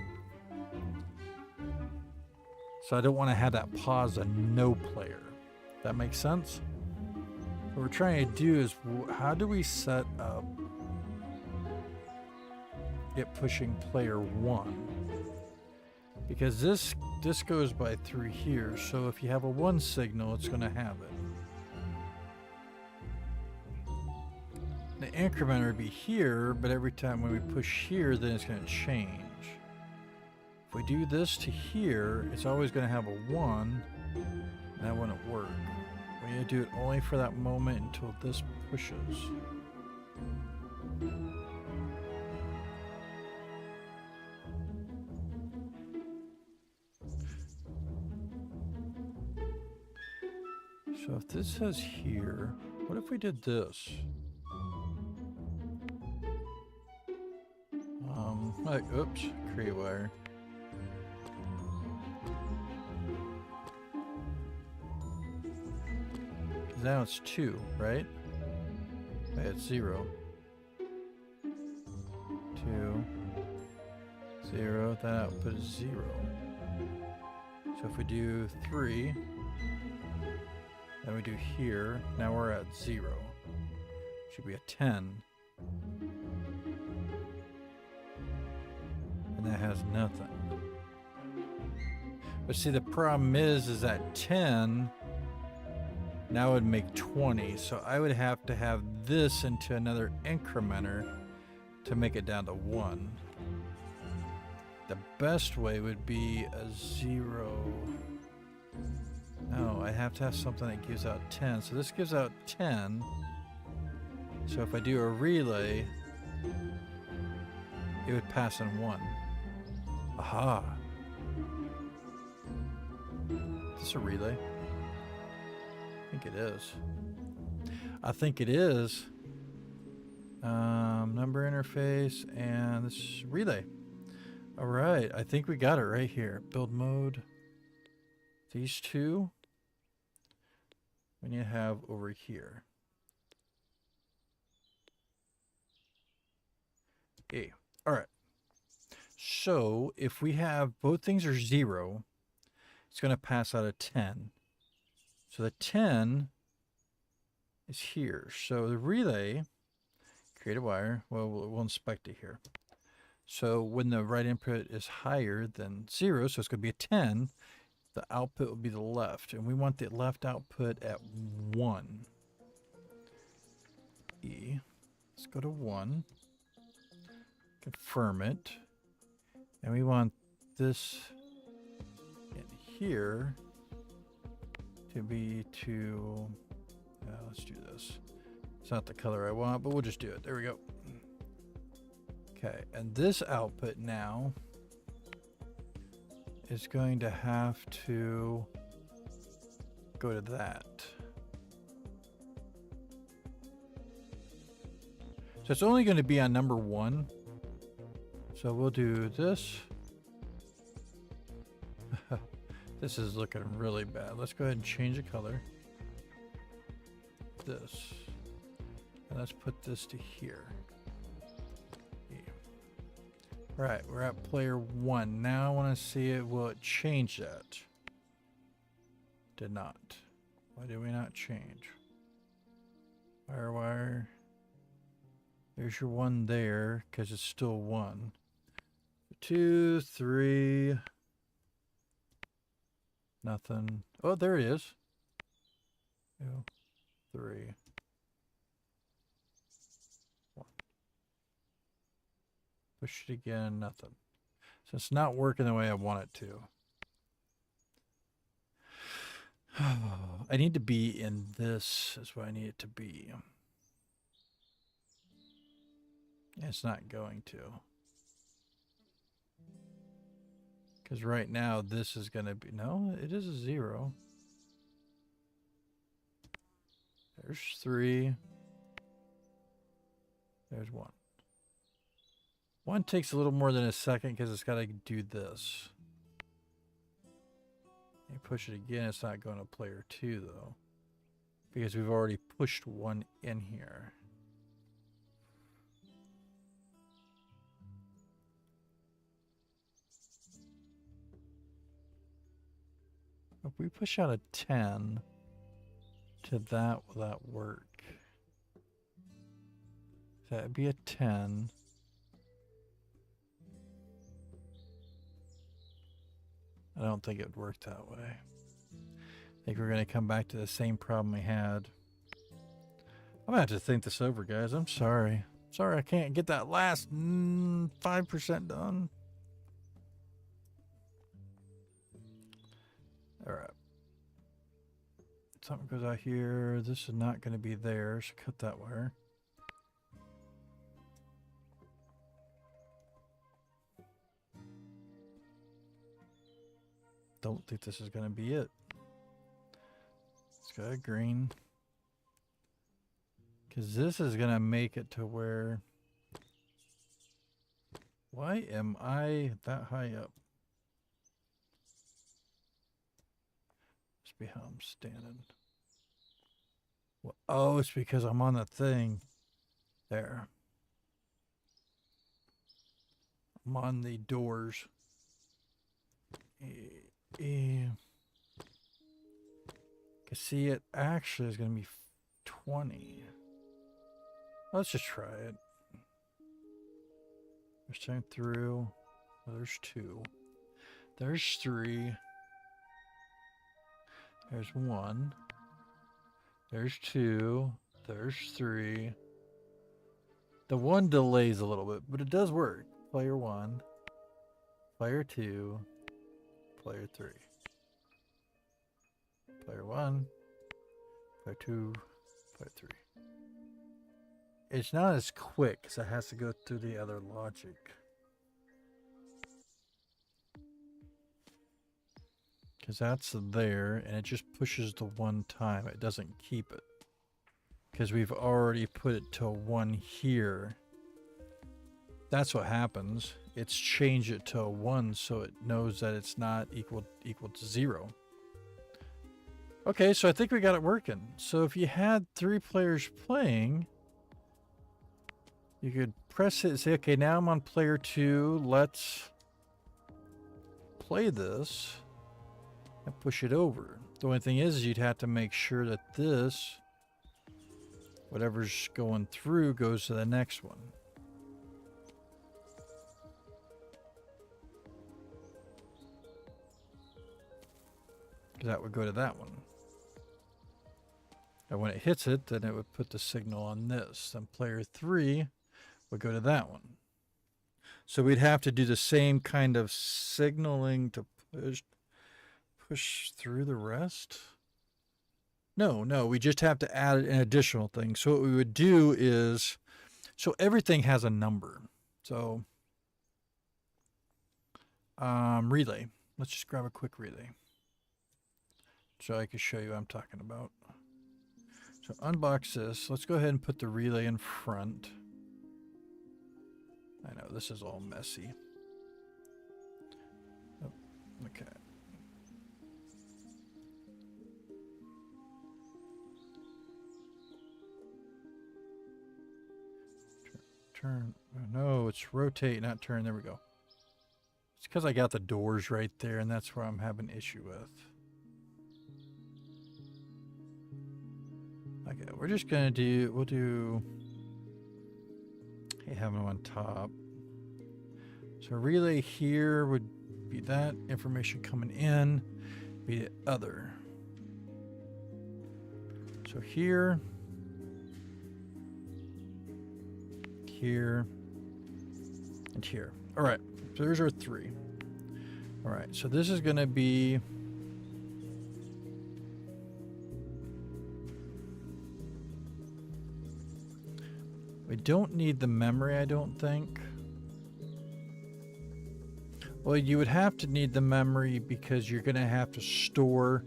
So I don't want to have that pause a no player. That makes sense? What we're trying to do is how do we set up it pushing player 1? Because this goes by through here, so if you have a 1 signal, it's going to have it. The incrementer would be here, but every time when we push here, then it's going to change. If we do this to here, it's always going to have a 1, and that wouldn't work. We need to do it only for that moment until this pushes. So if this says here, what if we did this? Like, oops, create wire. Because now it's 2, right? Okay, it's 0. 2, 0, that output is 0. So if we do 3, then we do here, now we're at 0. Should be a 10. And that has nothing. But see, the problem is that 10 now would make 20. So I would have to have this into another incrementer to make it down to 1. The best way would be a 0. No, I have to have something that gives out 10. So this gives out 10. So if I do a relay, it would pass in 1. Aha. Is this a relay? I think it is. I think it is. Number interface and this relay. All right, I think we got it right here. Build mode. These two we need to have over here. Okay. All right. So if we have both things are 0, it's going to pass out a 10. So the 10 is here. So the relay, create a wire. Well, we'll inspect it here. So when the right input is higher than 0, so it's going to be a 10, the output will be the left. And we want the left output at 1. E. Let's go to 1. Confirm it. And we want this in here to be to... let's do this. It's not the color I want, but we'll just do it. There we go. Okay, and this output now is going to have to go to that. So it's only going to be on number 1. So we'll do this. This is looking really bad. Let's go ahead and change the color. This. And let's put this to here. Right, we're at player 1. Now I want to see it. Will it change that? Did not. Why did we not change? Firewire. There's your 1 there, because it's still 1. 2, 3. Nothing. Oh, there it is. 2, 3. Push it again, nothing. So it's not working the way I want it to. I need to be in this, is what I need it to be. It's not going to. Because right now this is going to be, no, it is a 0. There's 3. There's 1. 1 takes a little more than a second because it's got to do this. You push it again, it's not going to player 2 though. Because we've already pushed 1 in here. If we push out a 10 to that, will that work? That'd be a 10. I don't think it would work that way. I think we're going to come back to the same problem we had. I'm going to have to think this over, guys. I'm sorry. Sorry I can't get that last 5% done. Alright. Something goes out here. This is not going to be there, so cut that wire. Don't think this is going to be it. Let's go to green. Because this is going to make it to where... Why am I that high up? Must be how I'm standing. Well, oh, it's because I'm on the thing. There. I'm on the doors. See, it actually is going to be 20. Let's just try it. There's time through. Oh, there's 2. There's 3. There's 1. There's 2. There's 3. The 1 delays a little bit, but it does work. Player 1. Player 2. Player 3. Player 1. Player 2. Player 3. It's not as quick because it has to go through the other logic. Because that's there and it just pushes the 1 time. It doesn't keep it. because we've already put it to 1 here. That's what happens. It's changed it to a 1 so it knows that it's not equal to 0. Okay, so I think we got it working. So if you had 3 players playing, you could press it and say, okay, now I'm on player 2. Let's play this and push it over. The only thing is you'd have to make sure that this, whatever's going through, goes to the next one. That would go to that one. And when it hits it, then it would put the signal on this. Then player 3 would go to that one. So we'd have to do the same kind of signaling to push through the rest. No, we just have to add an additional thing. So what we would do is, so everything has a number. So relay. Let's just grab a quick relay, so I can show you what I'm talking about. So unbox this. Let's go ahead and put the relay in front. I know this is all messy. Oh, okay. Turn. Oh, no, it's rotate, not turn. There we go. It's because I got the doors right there, and that's where I'm having issue with. Okay, we're just gonna do, we'll do, hey, have them on top. So relay here would be that information coming in, be the other. So here, here, and here. All right, so there's our 3. All right, so this is gonna be, we don't need the memory, I don't think. Well, you would have to need the memory because you're going to have to store.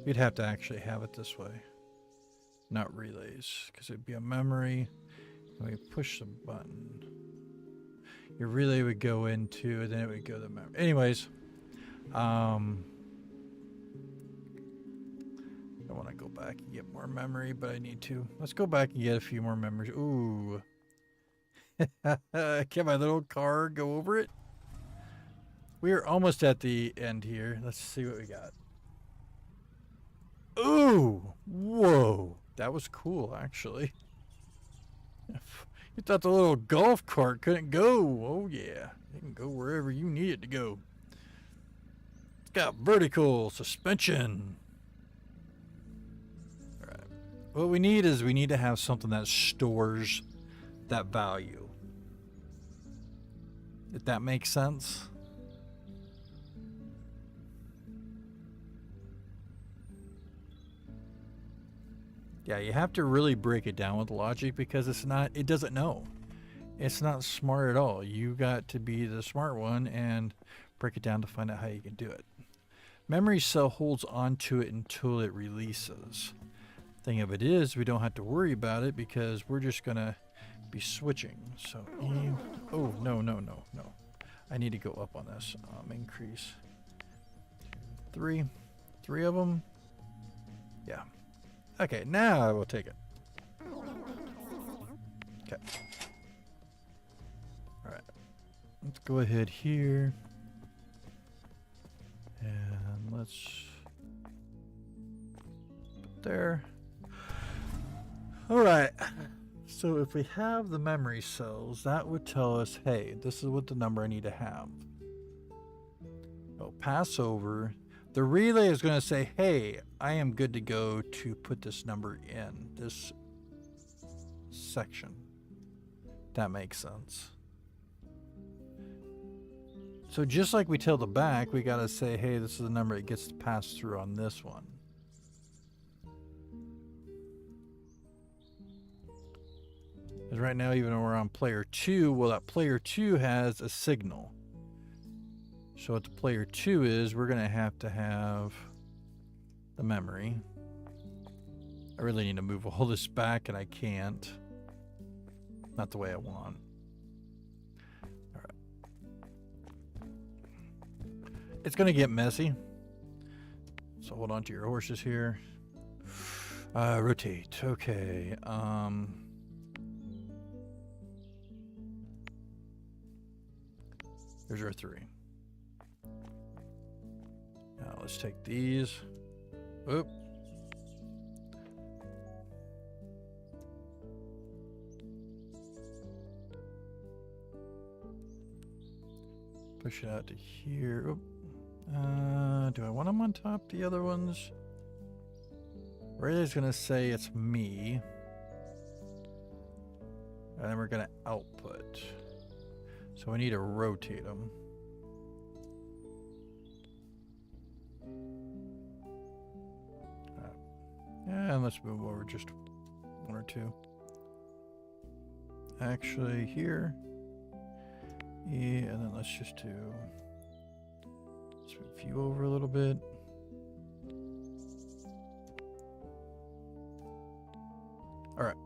You'd have to actually have it this way, not relays, because it'd be a memory. And we push the button. Your relay would go into, and then it would go to the memory. Anyways, I want to go back and get more memory, but I need to. Let's go back and get a few more memories. Ooh. Can my little car go over it? We are almost at the end here. Let's see what we got. Ooh. Whoa. That was cool, actually. You thought the little golf cart couldn't go. Oh, yeah. It can go wherever you need it to go. It's got vertical suspension. What we need is we need to have something that stores that value. If that makes sense. Yeah, you have to really break it down with logic because it doesn't know. It's not smart at all. You got to be the smart one and break it down to find out how you can do it. Memory cell holds onto it until it releases. Thing of it is, we don't have to worry about it because we're just gonna be switching. So, oh, no. I need to go up on this. Increase. 3 of them. Yeah. Okay, now I will take it. Okay. All right. Let's go ahead here. And let's put there. All right. So if we have the memory cells, that would tell us, hey, this is what the number I need to have. So pass over. The relay is going to say, hey, I am good to go to put this number in this section. That makes sense. So just like we tell the back, we got to say, hey, this is the number it gets to pass through on this one. Because right now, even though we're on player 2, well, that player 2 has a signal. So what the player 2 is, we're going to have the memory. I really need to move all this back, and I can't. Not the way I want. All right. It's going to get messy. So hold on to your horses here. Rotate. Okay. There's our 3. Now let's take these. Oop. Push it out to here. Oop. Do I want them on top, the other ones? Relay's gonna say it's me. And then we're gonna output. So we need to rotate them. And let's move over just 1 or 2. Actually, here. Yeah, and then let's just do. Let's move you over a little bit. All right.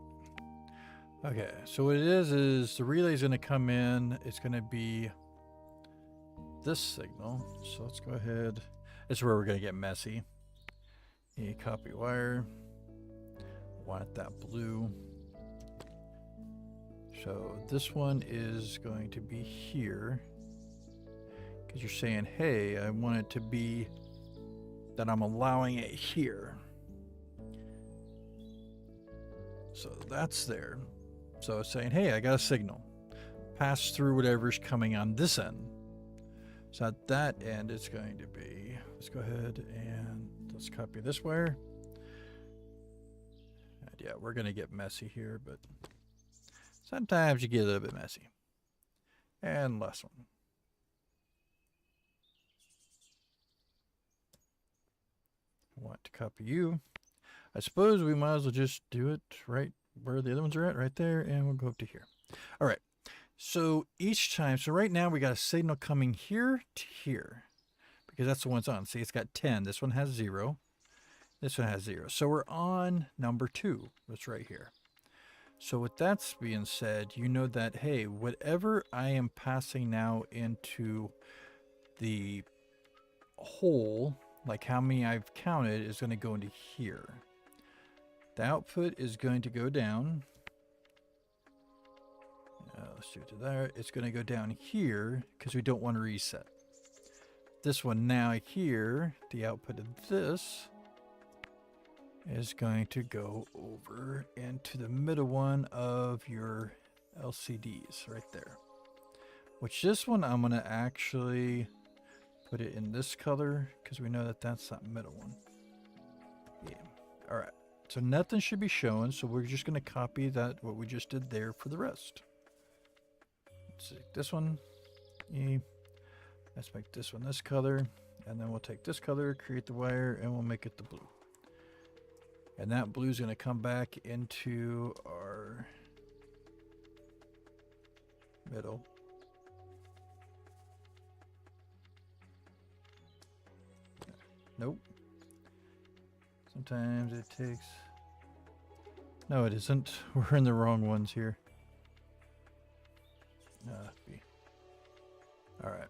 Okay, so what it is the relay is going to come in. It's going to be this signal. So let's go ahead. This is where we're going to get messy. A copy wire. Want that blue. So this one is going to be here. Because you're saying, hey, I want it to be that I'm allowing it here. So that's there. So it's saying, hey, I got a signal. Pass through whatever's coming on this end. So at that end, it's going to be, let's go ahead and let's copy this wire. And yeah, we're going to get messy here, but sometimes you get a little bit messy. And last one. I want to copy you. I suppose we might as well just do it right where the other ones are at, right there, and we'll go up to here. All right. So each time, so right now we got a signal coming here to here because that's the one it's on. See, it's got 10. This one has 0. This one has 0. So we're on number 2. That's right here. So with that being said, you know that, hey, whatever I am passing now into the hole, like how many I've counted, is going to go into here. The output is going to go down. Let's do it to there. It's going to go down here because we don't want to reset. This one now here, the output of this is going to go over into the middle one of your LCDs right there. Which this one I'm going to actually put it in this color because we know that that's that middle one. Yeah. All right. So nothing should be showing, so we're just going to copy that, what we just did there for the rest. Let's take this one. Let's make this one this color, and then we'll take this color, create the wire, and we'll make it the blue. And that blue is going to come back into our middle. Nope. Sometimes it takes... No, it isn't. We're in the wrong ones here. B. All right.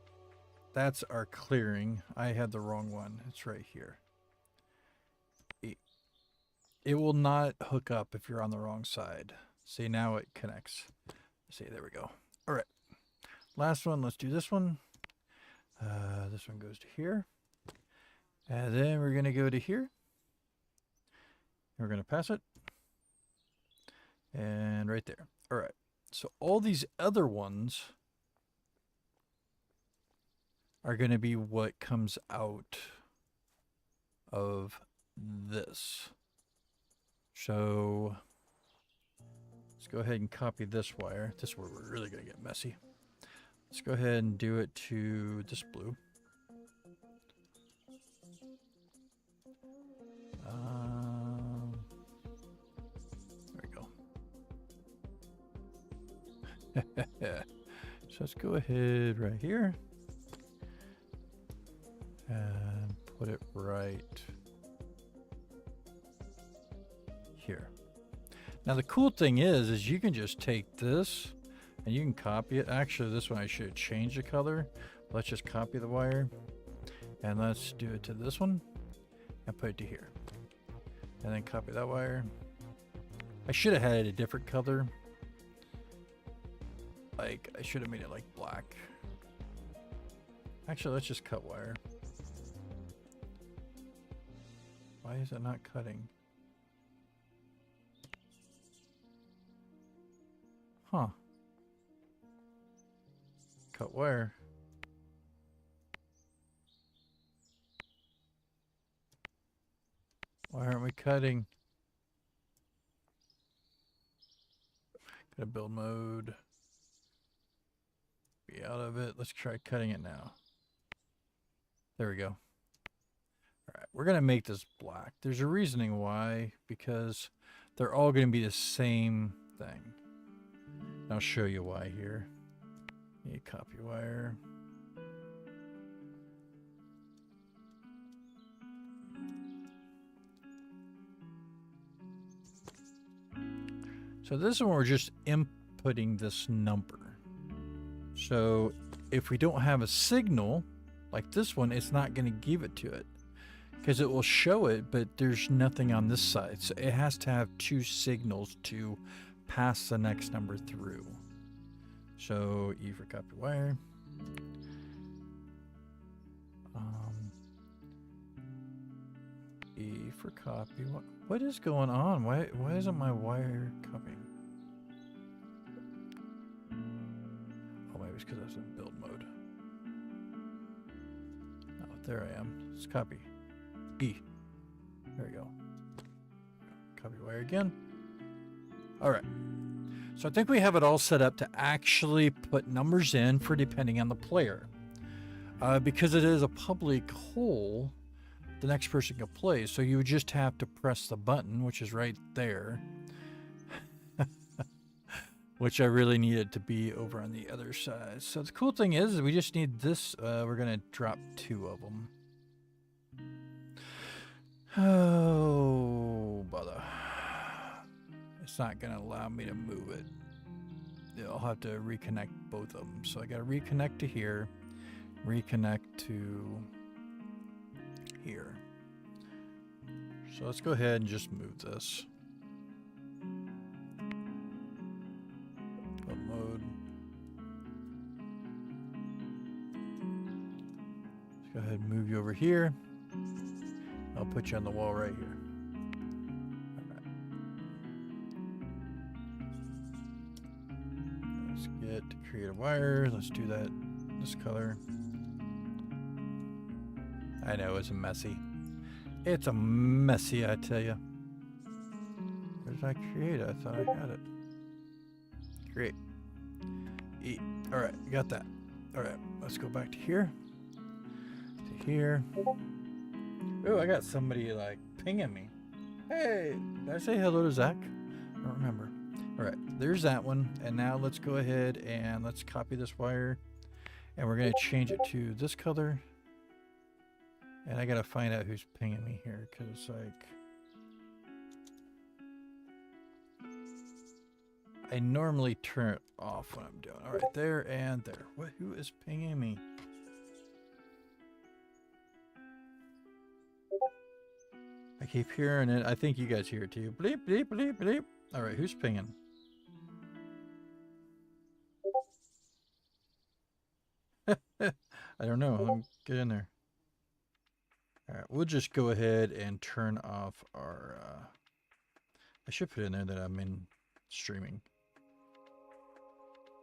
That's our clearing. I had the wrong one. It's right here. E. It will not hook up if you're on the wrong side. See, now it connects. See, there we go. All right. Last one. Let's do this one. This one goes to here. And then we're going to go to here. We're going to pass it. And right there. All right. So all these other ones are going to be what comes out of this. So let's go ahead and copy this wire. This is where we're really going to get messy. Let's go ahead and do it to this blue. So let's go ahead right here and put it right here. Now the cool thing is you can just take this and you can copy it. Actually, this one I should change the color. Let's just copy the wire and let's do it to this one and put it to here. And then copy that wire. I should have had it a different color. Like, I should have made it like black. Actually, let's just cut wire. Why is it not cutting? Huh. Cut wire. Why aren't we cutting? Go to build mode. Be out of it. Let's try cutting it now. There we go. All right, we're going to make this black. There's a reasoning why, because they're all going to be the same thing. I'll show you why here. Need copy wire. So this one we're just inputting this number. So if we don't have a signal like this one, it's not going to give it to it because it will show it, but there's nothing on this side. So it has to have two signals to pass the next number through. So E for copy wire. E for copy. What is going on? Why isn't my wire copying? Oh, maybe it's because I was in build mode. Oh, there I am. Let's copy. E. There we go. Copy wire again. All right. So I think we have it all set up to actually put numbers in for depending on the player. Because it is a public hole, the next person can play. So you would just have to press the button, which is right there. Which I really needed to be over on the other side. So the cool thing is we just need this. We're going to drop 2 of them. Oh, bother. It's not going to allow me to move it. I'll have to reconnect both of them. So I got to reconnect to here, reconnect to here. So let's go ahead and just move this. Build mode. Let's go ahead and move you over here. I'll put you on the wall right here. Get to create a wire. Let's do that this color. I know it's messy. It's a messy, I tell you. Where did I create it? I thought I had it. Create. E. All right, got that. All right, let's go back to here. To here. Oh, I got somebody like pinging me. Hey, did I say hello to Zach? I don't remember. All right, there's that one. And now let's go ahead and let's copy this wire. And we're going to change it to this color. And I got to find out who's pinging me here because, like, I normally turn it off when I'm doing. All right, there and there. Who is pinging me? I keep hearing it. I think you guys hear it too. Bleep, bleep, bleep, bleep. All right, who's pinging? I don't know. Let me get in there. All right, we'll just go ahead and turn off our... I should put in there that I'm in streaming.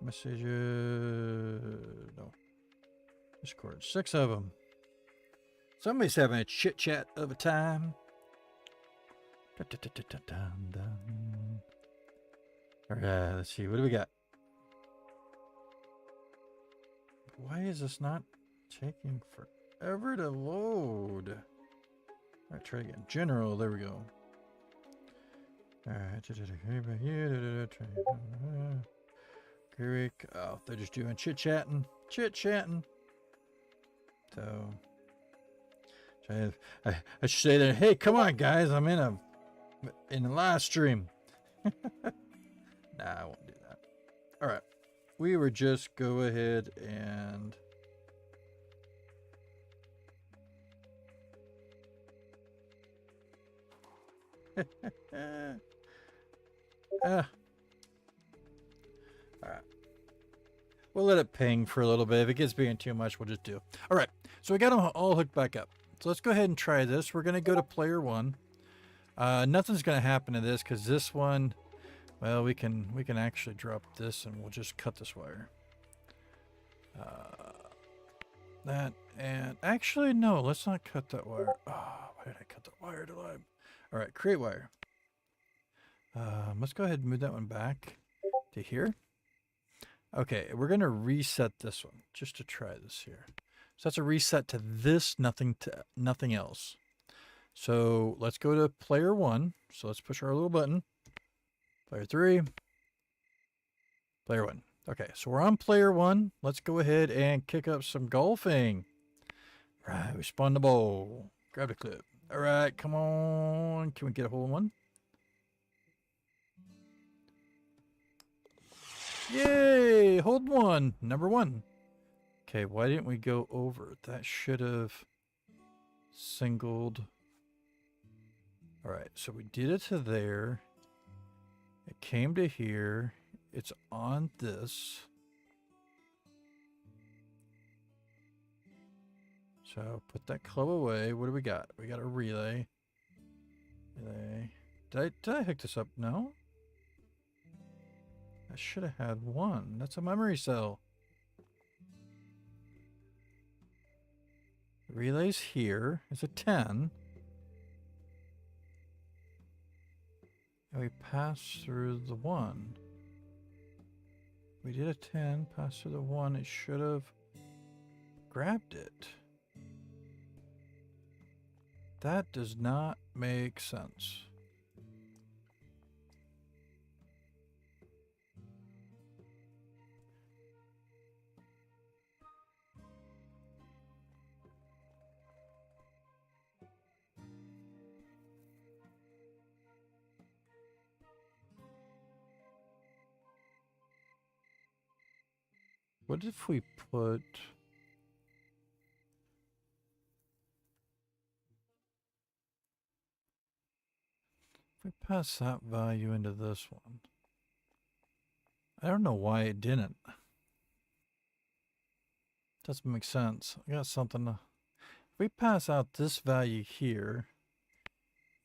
Messages... No. Discord. 6 of them. Somebody's having a chit-chat of a time. All right, let's see. What do we got? Why is this not taking forever to load? All right, try again. General, there we go. All right. Oh, they're just doing chit-chatting. Chit-chatting. So... I should say that, hey, come on, guys. I'm in a in the live stream. Nah, I won't do that. All right. We were just go ahead and all right. We'll let it ping for a little bit. If it gets being too much, we'll just do. All right. So we got them all hooked back up. So let's go ahead and try this. We're going to go to player 1. Nothing's going to happen to this because this one, well, we can actually drop this and we'll just cut this wire. That and actually no, let's not cut that wire. Oh, why did I cut the wire to live? All right, create wire. Let's go ahead and move that one back to here. Okay, we're going to reset this one just to try this here. So that's a reset to this, nothing else. So let's go to player 1. So let's push our little button. Player 3. Player 1. Okay, so we're on player 1. Let's go ahead and kick up some golfing. Right, we spun the ball. Grab the clip. All right, come on. Can we get a hole in one? Yay! Hold one. Number 1. Okay, why didn't we go over? That should have singled. All right, so we did it to there. It came to here. It's on this. So put that club away. What do we got? We got a relay. Relay. Did I hook this up? No. I should have had 1. That's a memory cell. The relay's here. It's a 10. And we pass through the 1. We did a 10, pass through the 1. It should have grabbed it. That does not make sense. What if we put... If we pass that value into this one? I don't know why it didn't. Doesn't make sense. I got something to... If we pass out this value here,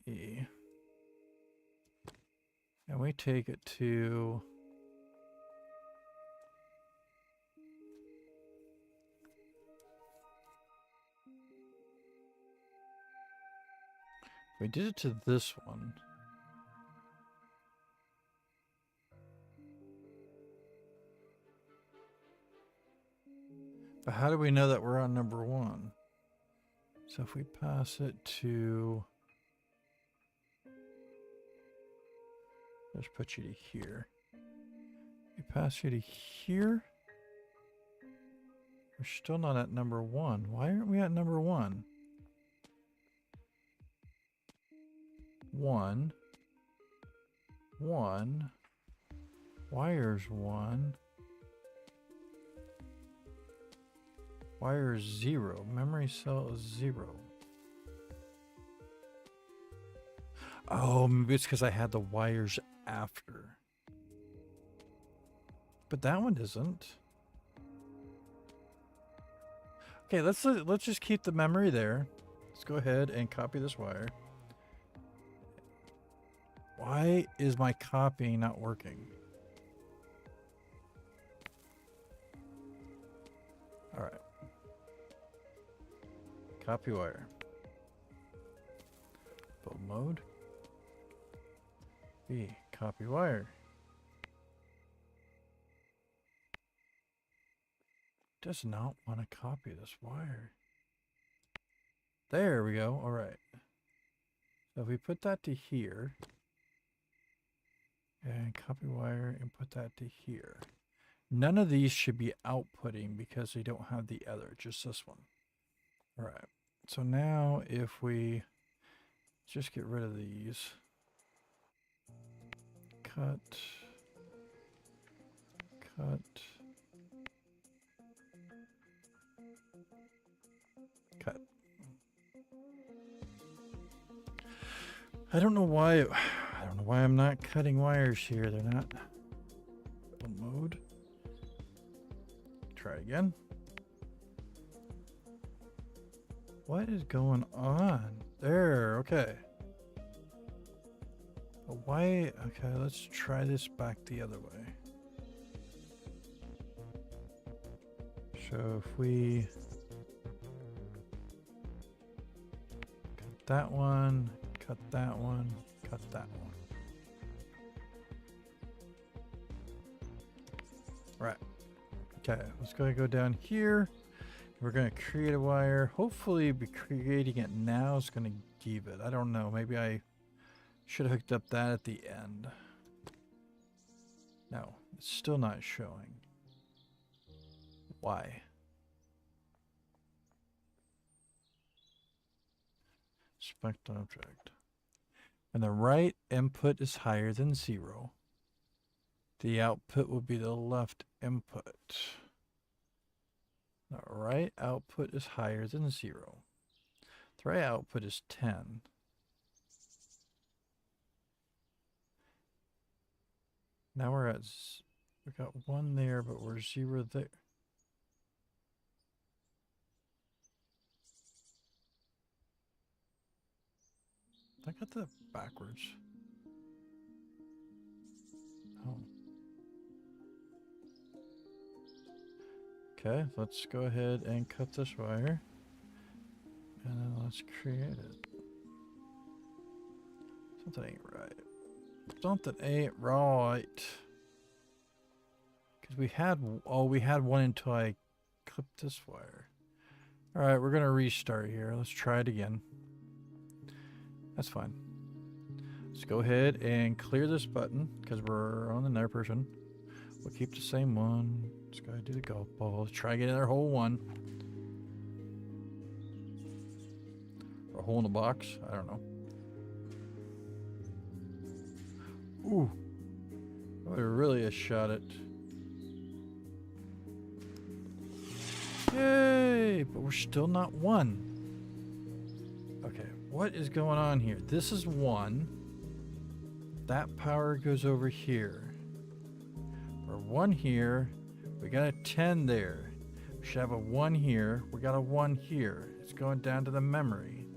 E, and we take it to... We did it to this one. But how do we know that we're on number 1? So if we pass it to... Let's put you to here. We pass you to here. We're still not at number 1. Why aren't we at number 1? 1. 1. Wires 1. Wire 0. Memory cell is 0. Oh, maybe it's because I had the wires after. But that one isn't. Okay, let's just keep the memory there. Let's go ahead and copy this wire. Why is my copying not working? All right. Copy wire. Build mode. B. Copy wire. Does not want to copy this wire. There we go. All right. So if we put that to here, and copy wire and put that to here. None of these should be outputting because they don't have the other, just this one. All right. So now if we just get rid of these, cut. I don't know why I'm not cutting wires here. They're not mode. Try again. What is going on? There, okay. But why? Okay, let's try this back the other way. So if we cut that one, cut that one, cut that one. Right. Okay, let's go down here. We're going to create a wire. Hopefully be creating it now is going to give it. I don't know. Maybe I should have hooked up that at the end. No, it's still not showing. Why? Select object. When the right input is higher than 0, the output will be the left input. The right output is higher than 0. The right output is 10. Now we're at, we got 1 there, but we're 0 there. I got that backwards. Oh. Okay, let's go ahead and cut this wire. And then let's create it. Something ain't right. Something ain't right. Because we had one until I clipped this wire. Alright, we're going to restart here. Let's try it again. That's fine. Let's go ahead and clear this button because we're on another person. We'll keep the same one. Just gotta do the golf ball. Let's try getting our hole one. Or a hole in the box. I don't know. Ooh. Oh, really a shot at. Yay! But we're still not 1. Okay, what is going on here? This is 1. That power goes over here. We're 1 here. We got a 10 there. We should have a 1 here. We got a 1 here. It's going down to the memory.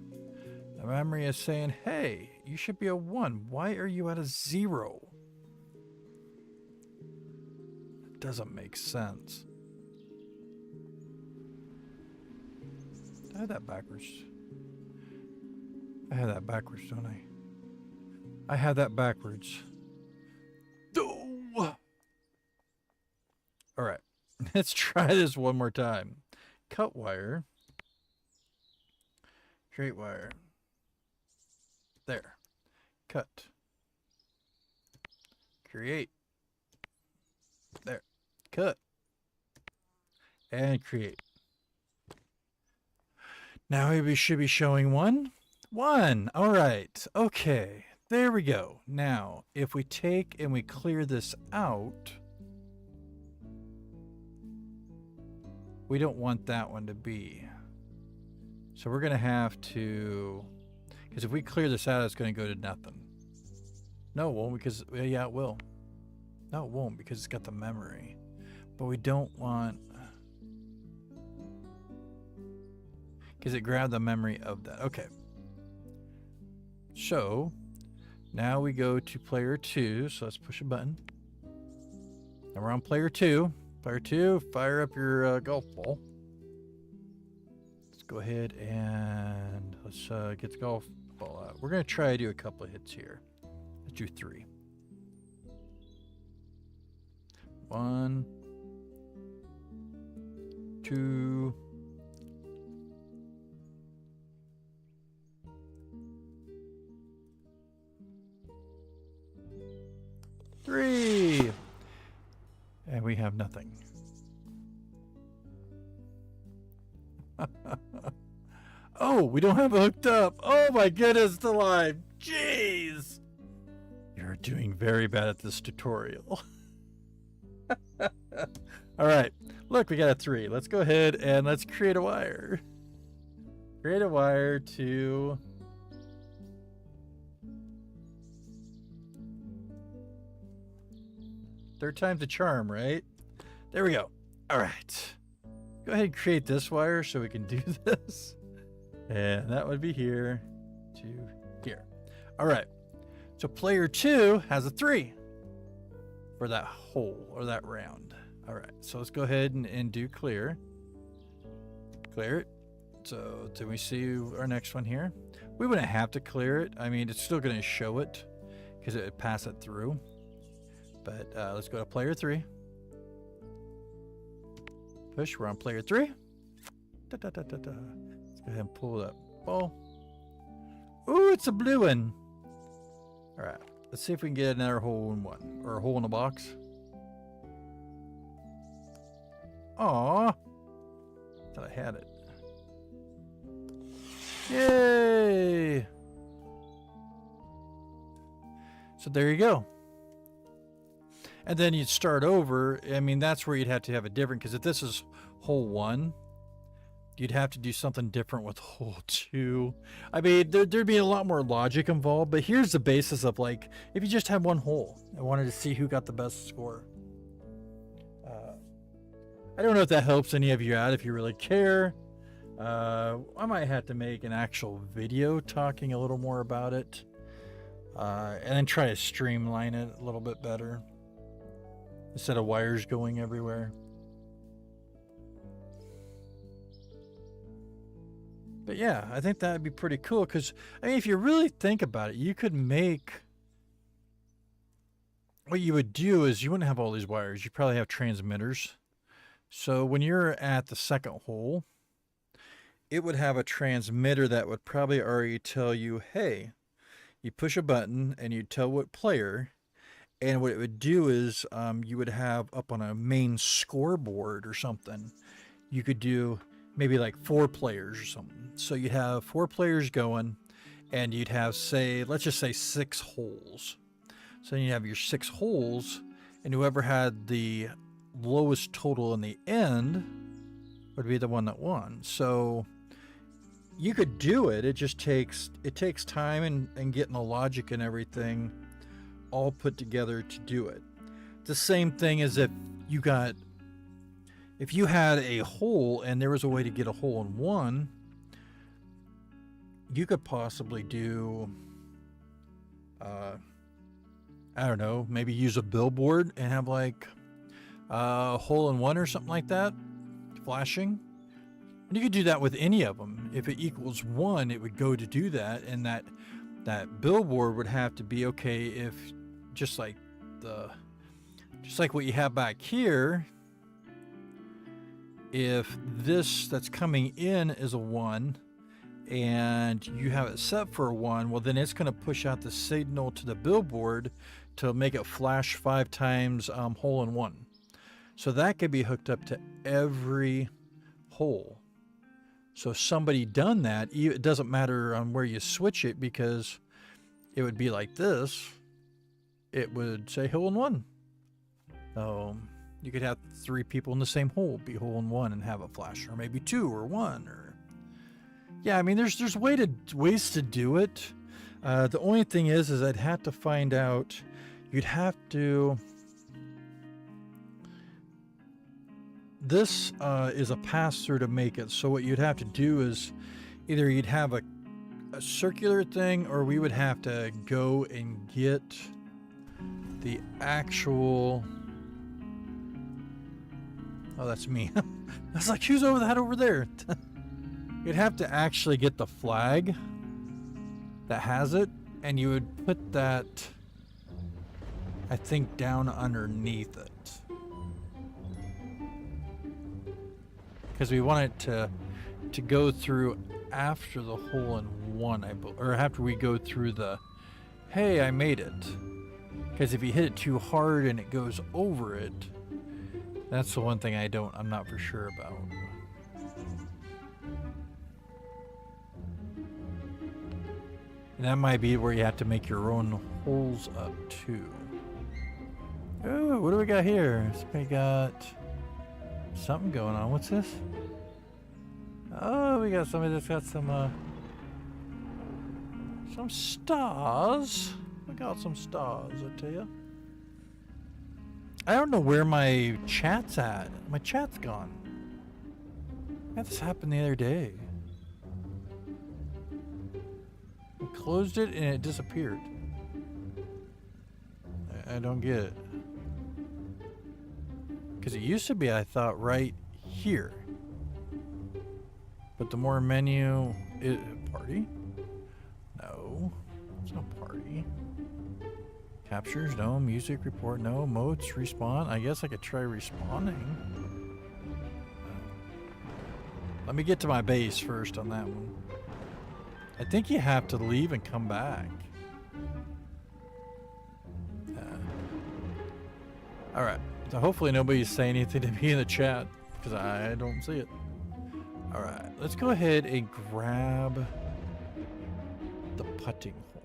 The memory is saying, hey, you should be a 1. Why are you at a 0? It doesn't make sense. I had that backwards. I had that backwards, don't I? I had that backwards. Oh! Alright. Let's try this one more time. Cut wire. Create wire. There. Cut. Create. There. Cut. And create. Now we should be showing 1. 1. All right. Okay. There we go. Now, if we take and we clear this out, we don't want that one to be. So we're going to have to, because if we clear this out, it's going to go to nothing. No, it won't because, yeah, it will. No, it won't because it's got the memory. But we don't want, because it grabbed the memory of that. Okay. So now we go to player 2. So let's push a button. Now we're on player 2. Player 2, fire up your golf ball. Let's go ahead and let's get the golf ball out. We're going to try to do a couple of hits here. Let's do 3. 1, 2, 3. And we have nothing. Oh, we don't have it hooked up. Oh my goodness, alive. Jeez. You're a doing very bad at this tutorial. All right, look, we got a 3. Let's go ahead and let's create a wire. Create a wire to... Third time's a charm, right? There we go. All right. Go ahead and create this wire so we can do this. And that would be here to here. All right. So player 2 has a 3 for that hole or that round. All right. So let's go ahead and do clear. Clear it. So do we see our next one here? We wouldn't have to clear it. I mean, it's still going to show it because it would pass it through. But let's go to player 3. Push, we're on player 3. Da, da, da, da, da. Let's go ahead and pull that ball. Ooh, it's a blue one. All right, let's see if we can get another hole in one, or a hole in the box. Aw, thought I had it. Yay! So there you go. And then you'd start over. I mean, that's where you'd have to have it different, because if this is hole 1, you'd have to do something different with hole 2. I mean, there'd be a lot more logic involved, but here's the basis of, like, if you just had one hole, I wanted to see who got the best score. I don't know if that helps any of you out, if you really care. I might have to make an actual video talking a little more about it, and then try to streamline it a little bit better, instead of wires going everywhere. But yeah, I think that'd be pretty cool, because I mean, if you really think about it, you could make... What you would do is you wouldn't have all these wires. You probably have transmitters. So when you're at the second hole, it would have a transmitter that would probably already tell you, hey, you push a button and you tell what player. And what it would do is you would have up on a main scoreboard or something, you could do maybe like 4 players or something. So you'd have 4 players going, and you'd have, say, let's just say 6 holes. So you have your 6 holes, and whoever had the lowest total in the end would be the one that won. So you could do it. It just takes time and getting the logic and everything all put together to do it. The same thing as if you had a hole and there was a way to get a hole in one, you could possibly do I don't know, maybe use a billboard and have like a hole in one or something like that flashing. And you could do that with any of them. If it equals 1, it would go to do that, and that billboard would have to be okay if just like what you have back here, if this that's coming in is a 1 and you have it set for a 1, well, then it's going to push out the signal to the billboard to make it flash 5 times hole in 1. So that could be hooked up to every hole. So if somebody done that, it doesn't matter on where you switch it, because it would be like this. It would say hole in 1. So you could have 3 people in the same hole be hole in 1 and have a flash, or maybe 2 or 1, or yeah. I mean, there's ways to do it. The only thing is I'd have to find out. You'd have to. This is a pass-through to make it. So what you'd have to do is either you'd have a circular thing, or we would have to go and get the actual... Oh, that's me. I was like, who's over that over there? You'd have to actually get the flag that has it, and you would put that, I think, down underneath it. Because we want it to go through after the hole in 1, or after we go through the, hey, I made it. Because if you hit it too hard and it goes over it, that's the one thing I'm not for sure about. And that might be where you have to make your own holes up too. Oh, what do we got here? We got something going on. What's this? Oh, we got somebody that's got some stars. We got some stars, I tell you. I don't know where my chat's at. My chat's gone. I had this happen the other day. I closed it and it disappeared. I don't get it. Because it used to be, I thought, right here. But the more menu... party? No. It's not party. Captures? No. Music report? No. Modes? Respawn? I guess I could try respawning. Let me get to my base first on that one. I think you have to leave and come back. Alright. So hopefully nobody's saying anything to me in the chat. Because I don't see it. Alright. Let's go ahead and grab the putting hole.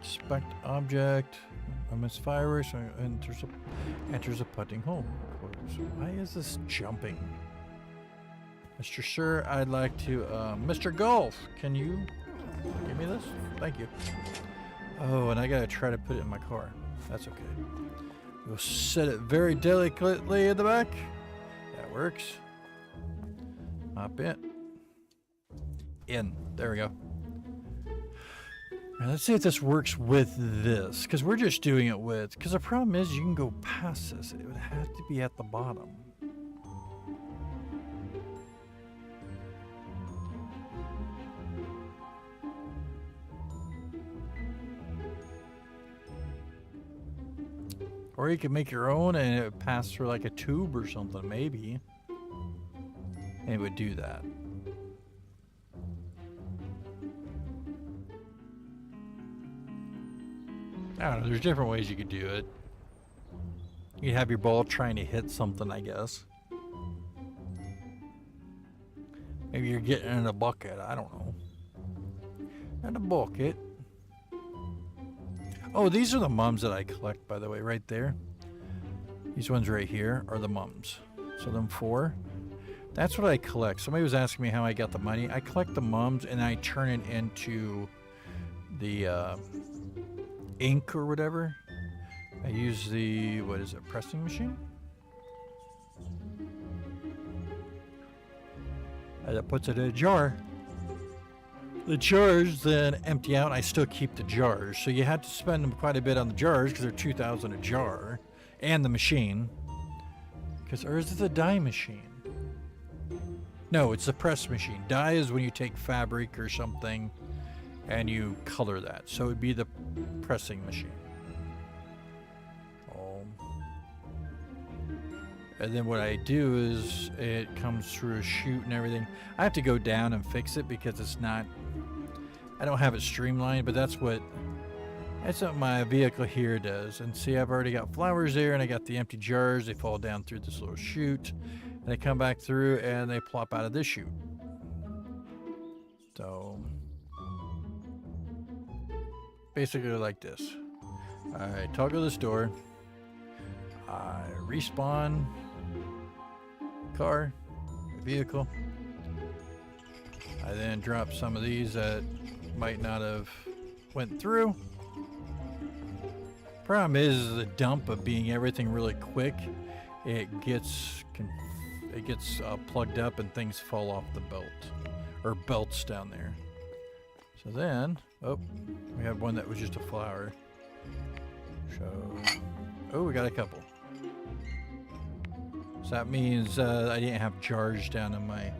Inspect object. Emits fireworks. Enters a putting hole. Why is this jumping? Mr. Sir, I'd like to, Mr. Golf, can you give me this? Thank you. Oh, and I gotta try to put it in my car. That's okay. We'll set it very delicately in the back. That works. Hop in. There we go. Now let's see if this works with this, because we're just doing it with, because the problem is you can go past this. It would have to be at the bottom. Or you could make your own and it would pass through like a tube or something, maybe. And it would do that. I don't know, there's different ways you could do it. You have your ball trying to hit something, I guess. Maybe you're getting in a bucket, I don't know. In a bucket. Oh, these are the mums that I collect, by the way, right there. These ones right here are the mums. So them 4. That's what I collect. Somebody was asking me how I got the money. I collect the mums and I turn it into the ink or whatever. I use the, what is it, pressing machine? And that puts it in a jar. The jars then empty out. I still keep the jars. So you have to spend quite a bit on the jars because they're $2,000 a jar. And the machine. Or is it the dye machine? No, it's the press machine. Dye is when you take fabric or something and you color that. So it'd be the pressing machine. And then what I do is it comes through a chute and everything. I have to go down and fix it because it's not, I don't have it streamlined, but that's what my vehicle here does. And see, I've already got flowers there and I got the empty jars. They fall down through this little chute and they come back through and they plop out of this chute. So basically like this. I toggle this door. I respawn car, vehicle. I then drop some of these that might not have went through. Problem is the dump of being everything really quick. It gets plugged up and things fall off the belt or belts down there. So then, oh, we have one that was just a flower. So, oh, we got a couple. So that means I didn't have jars down in my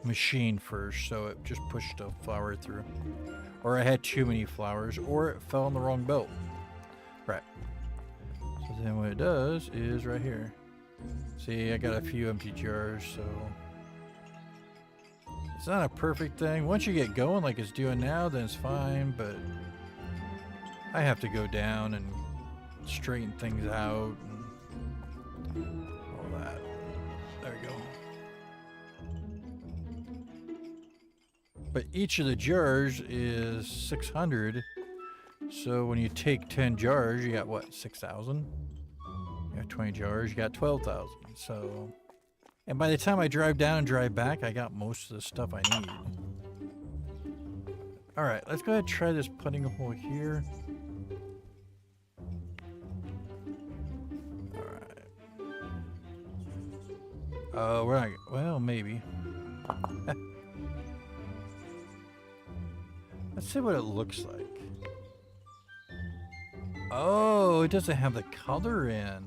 machine first, so it just pushed a flower through. Or I had too many flowers, or it fell in the wrong belt. Right. So then what it does is right here. See, I got a few empty jars, so it's not a perfect thing. Once you get going like it's doing now, then it's fine, but I have to go down and straighten things out and all that. There we go. But each of the jars is 600. So when you take 10 jars, you got what, 6,000? You have 20 jars, you got 12,000. So, and by the time I drive down and drive back, I got most of the stuff I need. All right, let's go ahead and try this putting hole here. All right. Oh, we're not, well, maybe. Let's see what it looks like. Oh, it doesn't have the color in.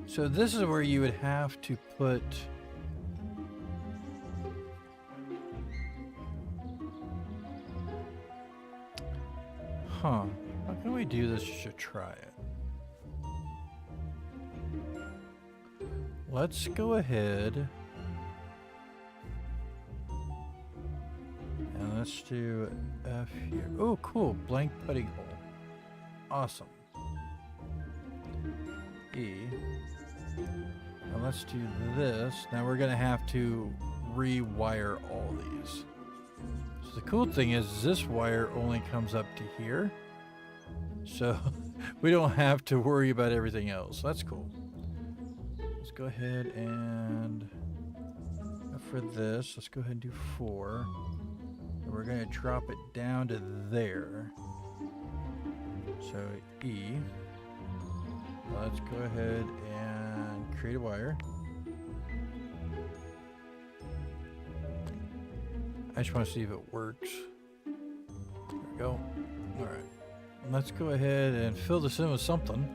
So this is where you would have to put... Huh. How can we do this to try it? Let's go ahead. And let's do F here. Oh, cool. Blank putting hole. Awesome. E. And let's do this. Now we're going to have to rewire all these. So the cool thing is this wire only comes up to here. So we don't have to worry about everything else. That's cool. Let's go ahead and for this, let's go ahead and do 4. And we're going to drop it down to there. So E. Let's go ahead and create a wire. I just want to see if it works. There we go. All right. Let's go ahead and fill this in with something.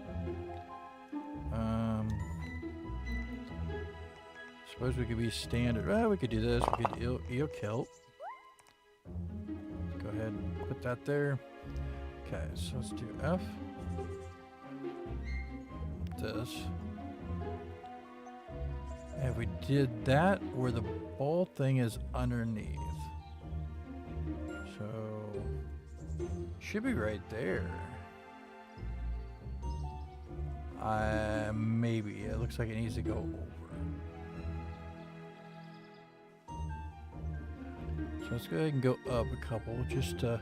Suppose we could be standard. Well, we could do this. We could eel kelp. Go ahead and put that there. Okay, so let's do F. This. And if we did that where the ball thing is underneath. So should be right there. Maybe. It looks like it needs to go over. So let's go ahead and go up a couple just to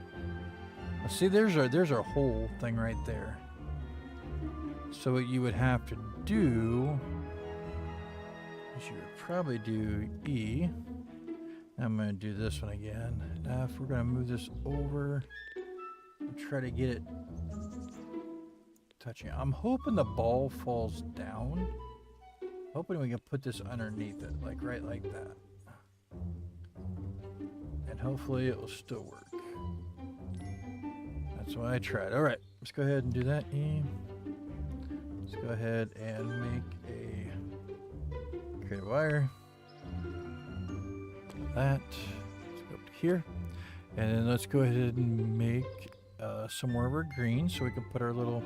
see. There's our whole thing right there. So what you would have to do is you would probably do E. I'm going to do this one again. Now if we're going to move this over and try to get it touching. I'm hoping the ball falls down. Hoping we can put this underneath it, like right like that. And hopefully it will still work. That's why I tried. All right, let's go ahead and do that. E. Let's go ahead and create a wire. That. Let's go up to here. And then let's go ahead and make some more of our green so we can put our little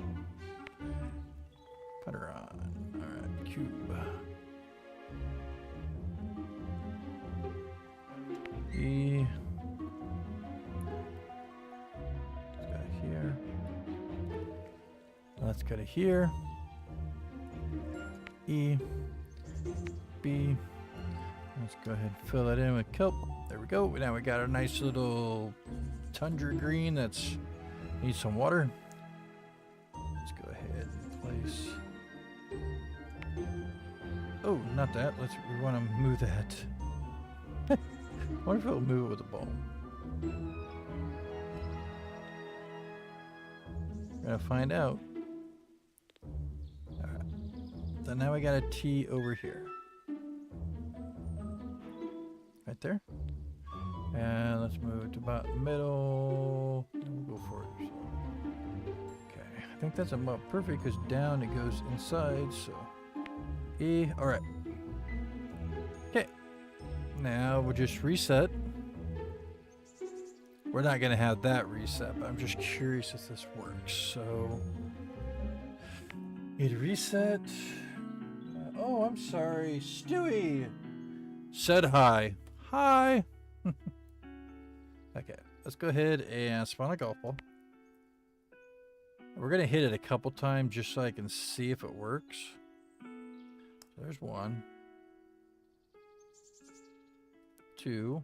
putter on. All right, cube. E. Let's go to here. Let's go to here. E. B. Let's go ahead and fill that in with kelp. There we go. Now we got our nice little tundra green that's needs some water. Let's go ahead and place. Oh, not that. We want to move that. I wonder if it'll move it with the ball. We're gonna find out. Alright. So now we got a T over here. Right there. And let's move it to about the middle. And we'll go for it. So. Okay. I think that's about perfect because down it goes inside. So E. Alright. Okay. Now we'll just reset. We're not going to have that reset, but I'm just curious if this works. So, need to reset. Oh, I'm sorry. Stewie said hi. Hi. Okay, let's go ahead and spawn a golf ball. We're going to hit it a couple times just so I can see if it works. So there's 1. 2.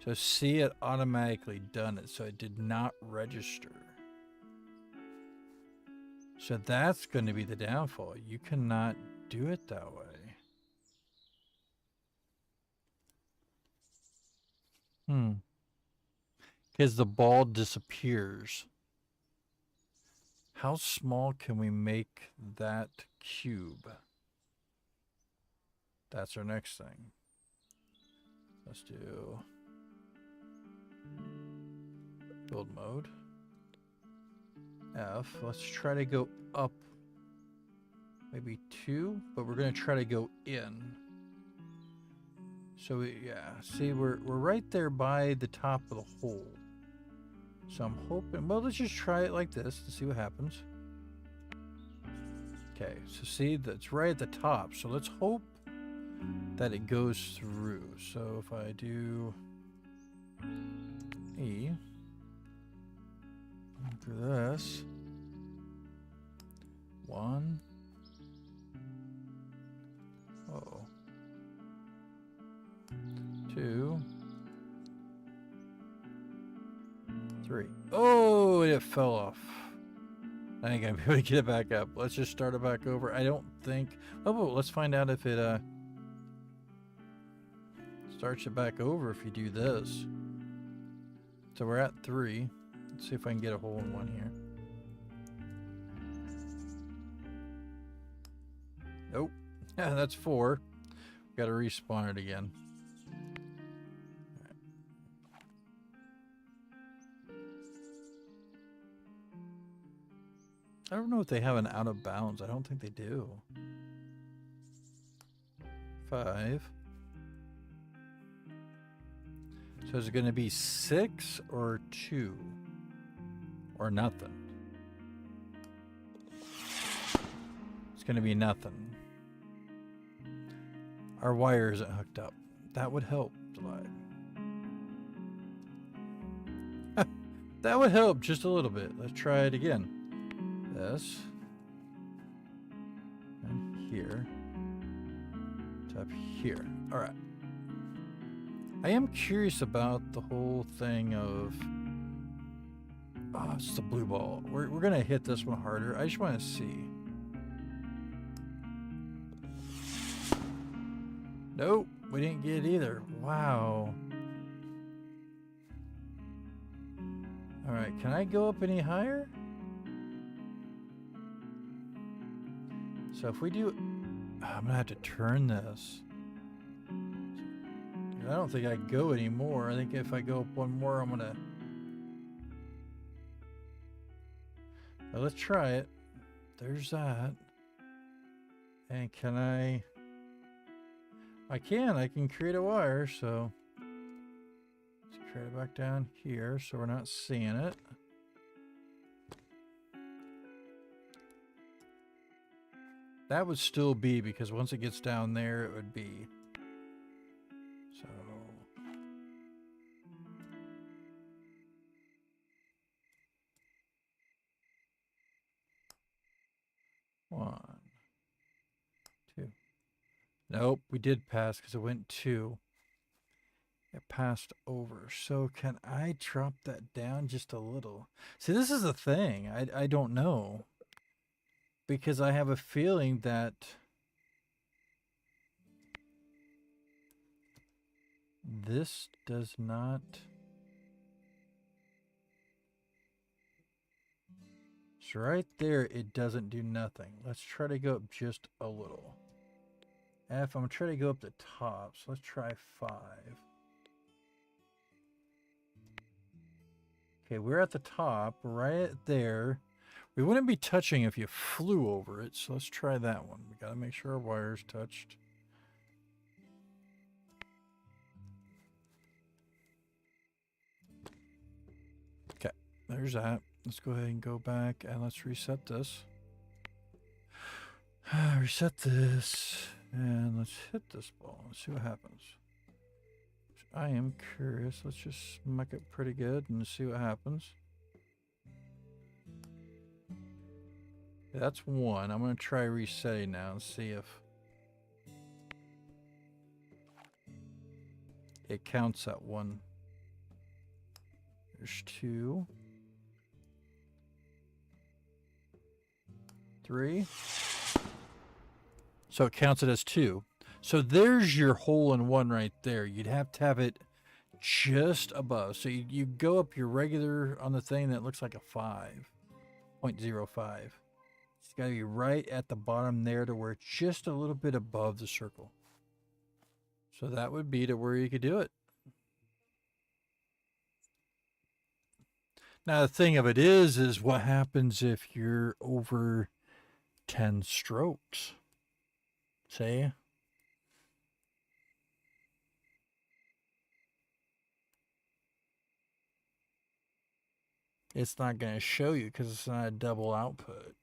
So see, it automatically done it, so it did not register. So that's going to be the downfall. You cannot do it that way. Because the ball disappears. How small can we make that cube? That's our next thing. Let's do build mode. F. Let's try to go up maybe 2, but we're going to try to go in. So yeah, see, we're right there by the top of the hole. So I'm hoping, well, let's just try it like this to see what happens. Okay, so see, that's right at the top. So let's hope that it goes through. So if I do E for this, 1, oh, 2, 3. Oh, it fell off. I ain't gonna be able to get it back up. Let's just start it back over. I don't think. Oh, let's find out if it starts it back over if you do this. So we're at 3. Let's see if I can get a hole in 1 here. Nope. Yeah, that's 4. Got to respawn it again. I don't know if they have an out of bounds. I don't think they do. 5. So is it going to be 6 or 2? Or nothing? It's going to be nothing. Our wire isn't hooked up. That would help, DaLib. That would help just a little bit. Let's try it again. This. And here. To up here. Alright. I am curious about the whole thing of... Oh, it's the blue ball. We're going to hit this one harder. I just want to see. Nope. We didn't get it either. Wow. Alright, can I go up any higher? So if we do... I'm going to have to turn this. I don't think I can go anymore. I think if I go up one more, I'm going to... Well, let's try it. There's that. And can I can create a wire, so... Let's create it back down here so we're not seeing it. That would still be, because once it gets down there, it would be. So. One, 2. Nope, we did pass because it went 2. It passed over. So can I drop that down just a little? See, this is the thing. I don't know. Because I have a feeling that this does not... So right there, it doesn't do nothing. Let's try to go up just a little. F, I'm going to try to go up the top. So let's try 5. Okay, we're at the top, right there. We wouldn't be touching if you flew over it, so let's try that one. We gotta make sure our wire's touched. Okay, there's that. Let's go ahead and go back and let's reset this. Reset this, and let's hit this ball and see what happens. I am curious. Let's just smack it pretty good and see what happens. That's 1. I'm going to try resetting now and see if it counts at 1 There's 2, 3. So it counts it as 2. So there's your hole in one right there. You'd have to have it just above. So you go up your regular on the thing that looks like a 5.05. It's got to be right at the bottom there to where it's just a little bit above the circle. So that would be to where you could do it. Now the thing of it is what happens if you're over 10 strokes? Say, it's not going to show you because it's not a double output.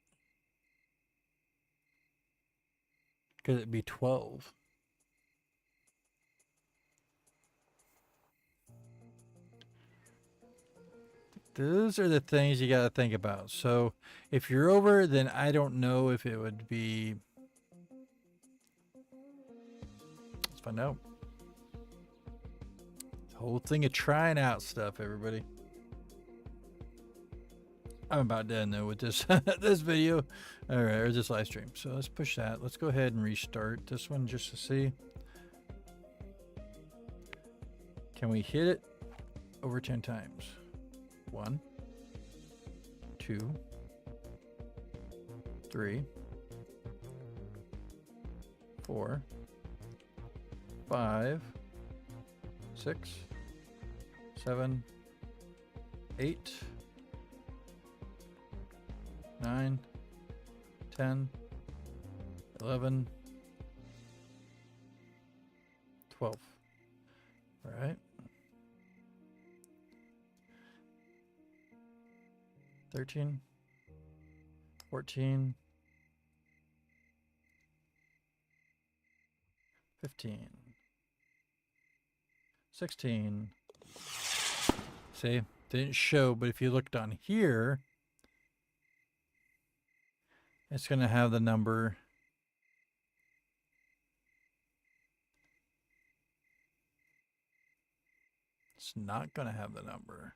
Because it'd be 12. Those are the things you got to think about. So if you're over, then I don't know if it would be. Let's find out. The whole thing of trying out stuff, everybody. I'm about done though with this this video. All right, or this live stream. So let's push that. Let's go ahead and restart this one just to see. Can we hit it over 10 times? 1, 2, 3, 4, 5, 6, 7, 8, 9, 10, 11, 12. All right. 13, 14, 15, 16. See, didn't show, but if you looked on here, it's going to have the number. It's not going to have the number.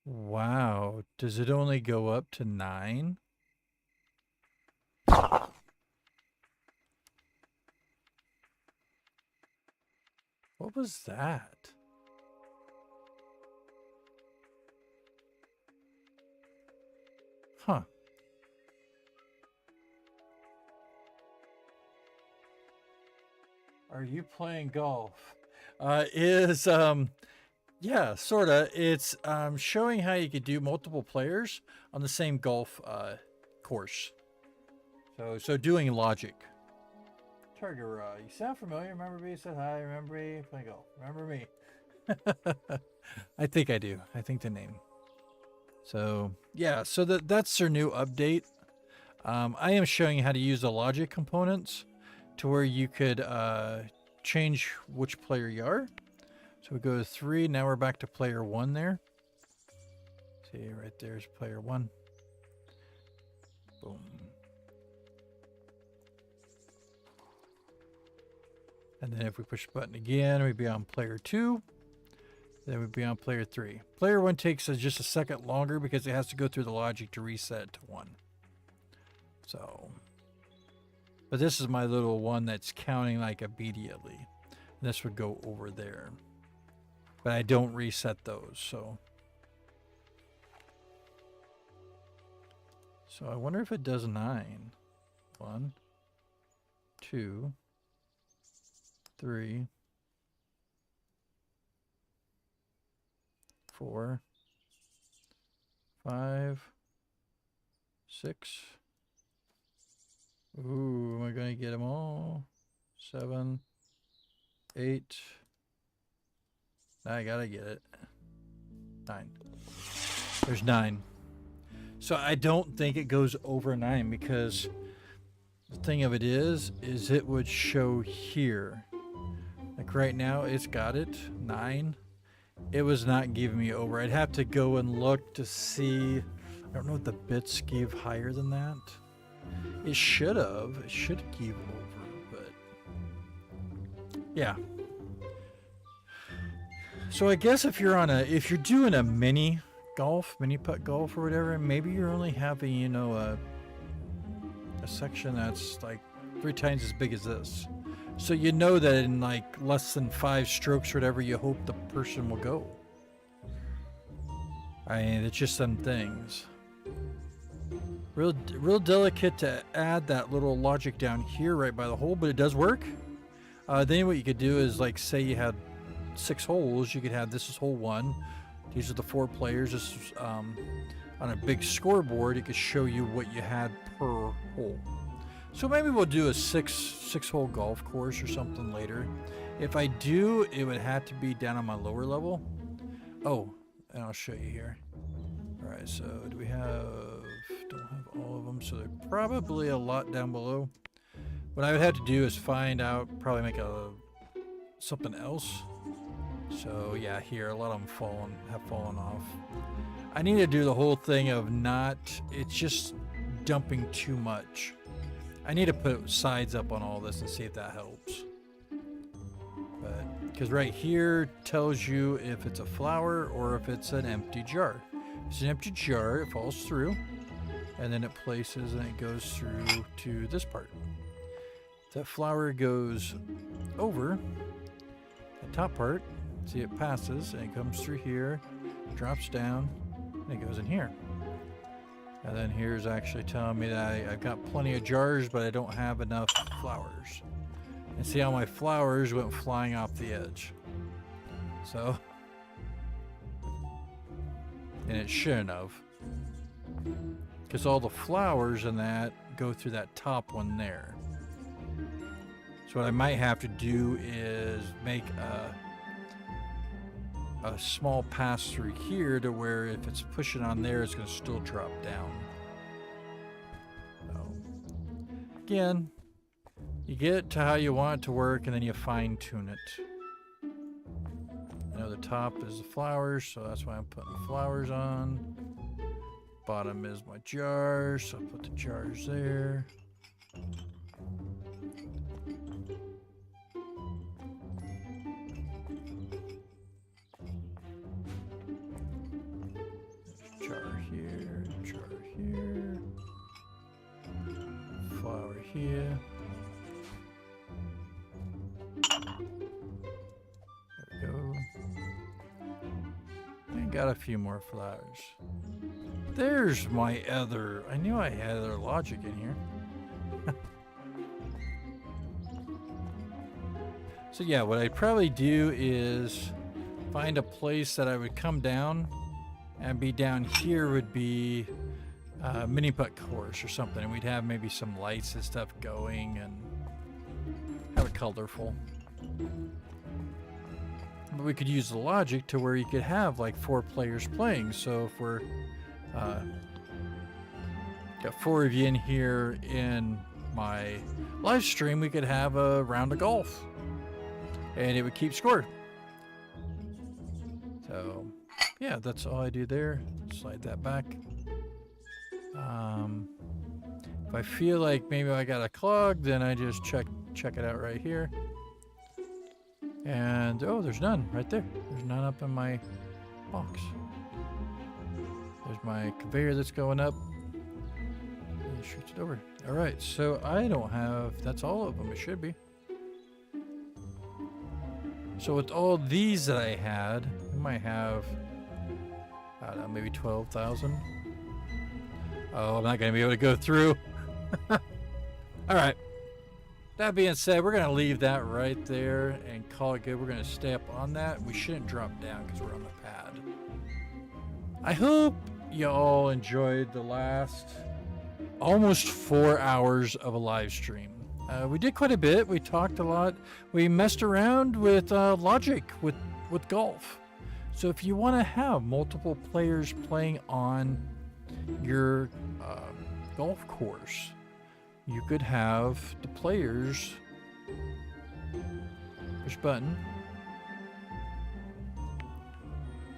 Wow. Does it only go up to 9? What was that? Huh. Are you playing golf? Yeah, sorta. It's showing how you could do multiple players on the same golf course. So doing logic. Targar, you sound familiar. Remember me? Said hi. Remember me? Playing golf. Remember me? I think I do. I think the name. So yeah. So that's their new update. I am showing you how to use the logic components to where you could change which player you are. So we go to 3. Now we're back to player 1 there. See, right there's player 1. Boom. And then if we push the button again, we'd be on player 2. Then we'd be on player 3. Player 1 takes just a second longer because it has to go through the logic to reset to 1. So, but this is my little one that's counting like immediately. And this would go over there. But I don't reset those, so I wonder if it does 9. 1, 2, 3, 4, 5, 6. Ooh, am I going to get them all? 7, 8. I gotta get it. 9. There's 9. So I don't think it goes over 9 because the thing of it is it would show here. Like right now, it's got it 9. It was not giving me over. I'd have to go and look to see. I don't know if the bits gave higher than that. It should have. It should give over, but yeah. So I guess if you're doing a mini putt golf or whatever, maybe you're only having, you know, a section that's like 3 times as big as this. So you know that in like less than 5 strokes or whatever, you hope the person will go. I mean, it's just some things. Real delicate to add that little logic down here right by the hole, but it does work. Then what you could do is, like, say you had 6 holes, you could have this is hole 1. These are the 4 players. This is, on a big scoreboard, it could show you what you had per hole. So maybe we'll do a 6-hole golf course or something later. If I do, it would have to be down on my lower level. Oh, and I'll show you here. All right, so do we have? Don't have all of them, so there's probably a lot down below. What I would have to do is find out, probably make something else. So yeah, here a lot of them have fallen off. I need to do the whole thing of it's just dumping too much. I need to put sides up on all this and see if that helps. But because right here tells you if it's a flower or if it's an empty jar. If it's an empty jar, it falls through, and then it places and it goes through to this part. That flower goes over the top part. See, it passes and it comes through here, drops down, and it goes in here. And then here's actually telling me that I've got plenty of jars, but I don't have enough flowers. And see how my flowers went flying off the edge. So, and it shouldn't have. Because all the flowers in that go through that top one there. So what I might have to do is make a small pass through here to where if it's pushing on there, it's going to still drop down. So, again, you get it to how you want it to work, and then you fine tune it. I know the top is the flowers, so that's why I'm putting the flowers on. Bottom is my jars, so I'll put the jars there. Jar here, flower here. There we go. And got a few more flowers. There's my other. I knew I had other logic in here. So yeah, what I'd probably do is find a place that I would come down, and be down here would be a mini putt course or something, and we'd have maybe some lights and stuff going and have it colorful. But we could use the logic to where you could have like 4 players playing. So if we're got 4 of you in here in my live stream, we could have a round of golf and it would keep score. So yeah, that's all I do there. Slide that back. If I feel like maybe I got a clog, then I just check it out right here. And oh, there's none right there. There's none up in my box. There's my conveyor that's going up. And it shoots it over. All right, so I don't have. That's all of them. It should be. So with all these that I had, I might have. I don't know, maybe 12,000. Oh, I'm not going to be able to go through. All right. That being said, we're going to leave that right there and call it good. We're going to stay up on that. We shouldn't drop down because we're on the pad. I hope you all enjoyed the last almost 4 hours of a live stream. We did quite a bit. We talked a lot. We messed around with logic with golf. So if you want to have multiple players playing on your golf course, you could have the players push button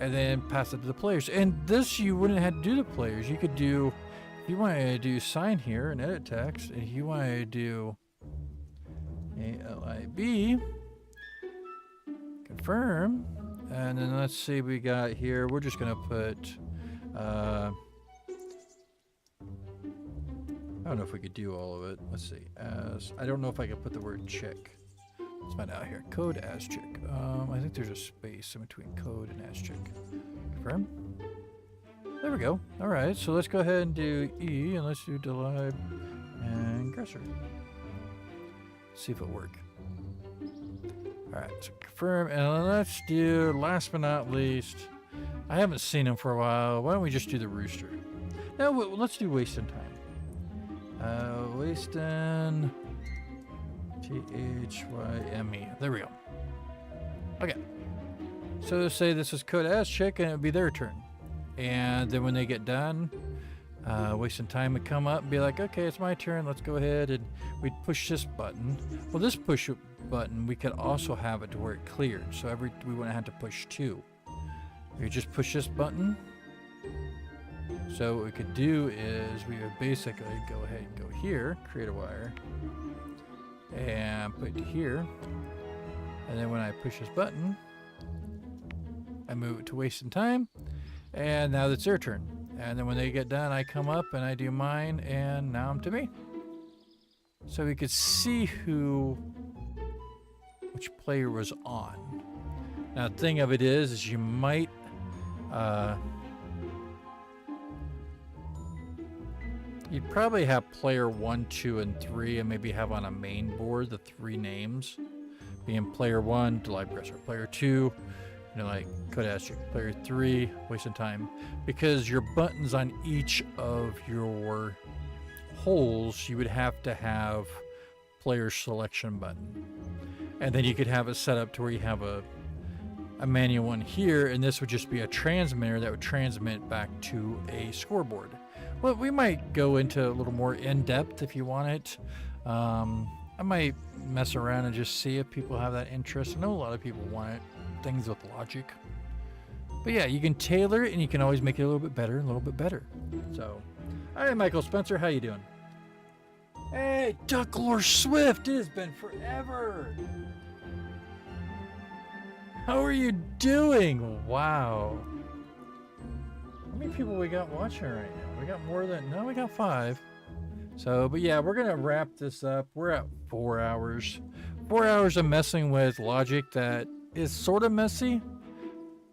and then pass it to the players. And this, you wouldn't have to do the players. You could do, if you wanted to do sign here and edit text, and if you wanted to do ALIB, confirm, And then let's see, we got here. We're just gonna put. I don't know if we could do all of it. Let's see. As I don't know if I can put the word check. Let's find out here. Code as check. I think there's a space in between code and as check. Confirm. There we go. All right. So let's go ahead and do E, and let's do DaLib and Gresser. See if it'll work. All right. So confirm, and let's do last but not least. I haven't seen him for a while. Why don't we just do the rooster? No, let's do wasting time. Wasting THYME. There we go. Okay. So say this is code as check, and it would be their turn. And then when they get done, wasting time would come up and be like, okay, it's my turn. Let's go ahead and we'd push this button. Well, this push button, we could also have it to where it cleared. So we wouldn't have to push 2. We just push this button. So what we could do is we would basically go ahead and go here, create a wire, and put it here. And then when I push this button, I move it to wasting time. And now it's their turn. And then when they get done, I come up and I do mine, and now I'm to me. So we could see which player was on. Now the thing of it is you might you'd probably have player 1, 2, and 3, and maybe have on a main board the 3 names, being player 1, DaLib's Gresser, player 2, like code as check, player 3, wasting time, because your buttons on each of your holes, you would have to have player selection button, and then you could have it set up to where you have a manual one here, and this would just be a transmitter that would transmit back to a scoreboard. Well, we might go into a little more in-depth if you want it. I might mess around and just see if people have that interest. I know a lot of people want it, things with logic. But yeah, you can tailor it, and you can always make it a little bit better and a little bit better. So, all right, Michael Spencer, how you doing? Hey, Ducklore Swift, it has been forever. How are you doing? Wow. How many people we got watching right now? We got more than, no, we got 5. So, but yeah, we're going to wrap this up. We're at 4 hours. 4 hours of messing with logic that is sort of messy,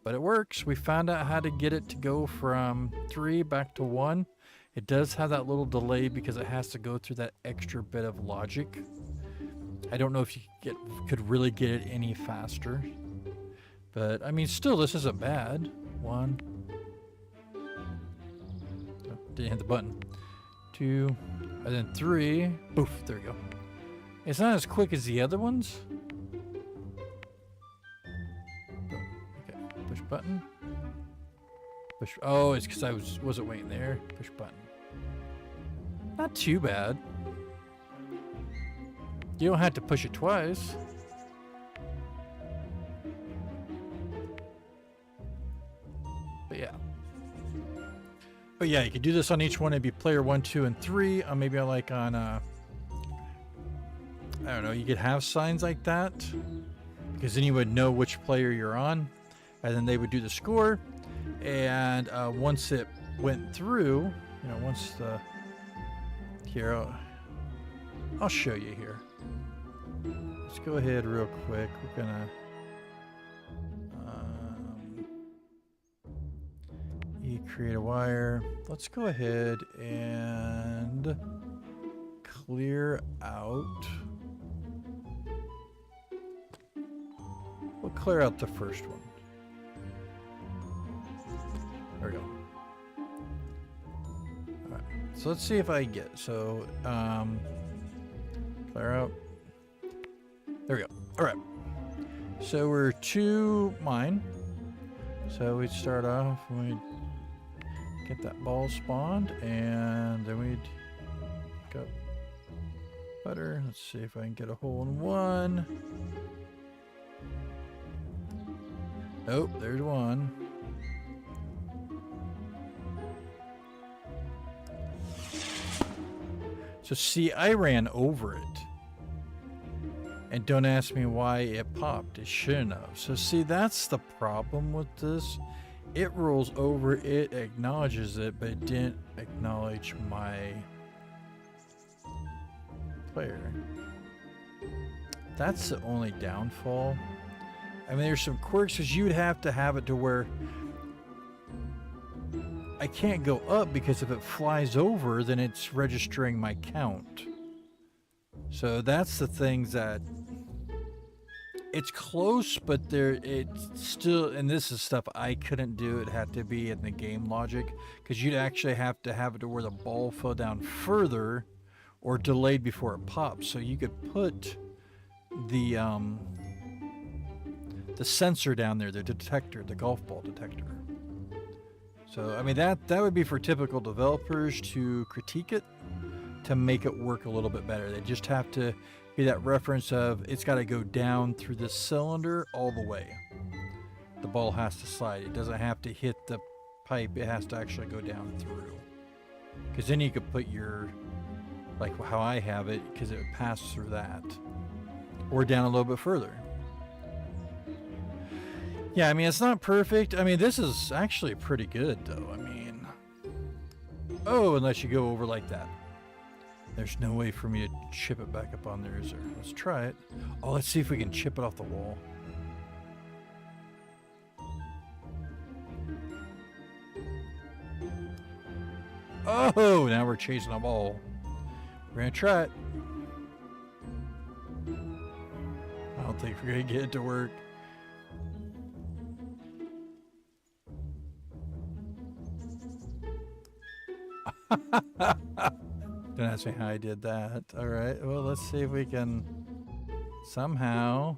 but it works. We found out how to get it to go from 3 back to 1. It does have that little delay because it has to go through that extra bit of logic. I don't know if you could really get it any faster. But, I mean, still, this isn't bad. 1. Oh, didn't hit the button. 2. And then 3. Boof, there we go. It's not as quick as the other ones. Okay, push button. Push. Oh, it's because I wasn't waiting there. Push button. Not too bad. You don't have to push it twice. But yeah, you could do this on each one. It'd be player 1, 2, and 3. Maybe like on, I don't know, you could have signs like that, because then you would know which player you're on, and then they would do the score. And once it went through, once here, I'll show you here. Let's go ahead real quick. We're gonna create a wire. Let's go ahead and clear out. We'll clear out the first one. There we go. All right. So let's see if I get so clear out. There we go. All right. So we're to mine. So we'd start off and we'd get that ball spawned, and then we'd go butter. Let's see if I can get a hole in 1. Nope, there's 1. So see, I ran over it. And don't ask me why it popped. It shouldn't have. So see, that's the problem with this. It rolls over, it acknowledges it, but it didn't acknowledge my player. That's the only downfall. I mean, there's some quirks, because you'd have to have it to where I can't go up, because if it flies over, then it's registering my count. So that's the things that it's close, but it's still, and this is stuff I couldn't do. It had to be in the game logic, because you'd actually have to have it to where the ball fell down further or delayed before it pops. So you could put the sensor down there, the detector, the golf ball detector. So I mean, that would be for typical developers to critique it, to make it work a little bit better. They just have to be that reference of it's got to go down through the cylinder all the way. The ball has to slide. It doesn't have to hit the pipe. It has to actually go down through. Because then you could put your, like how I have it, because it would pass through that. Or down a little bit further. Yeah, I mean, it's not perfect. I mean, this is actually pretty good, though. I mean, oh, unless you go over like that. There's no way for me to chip it back up on there, is there? Let's try it. Oh, let's see if we can chip it off the wall. Oh, now we're chasing a ball. We're gonna try it. I don't think we're gonna get it to work. Don't ask me how I did that. All right, well, let's see if we can somehow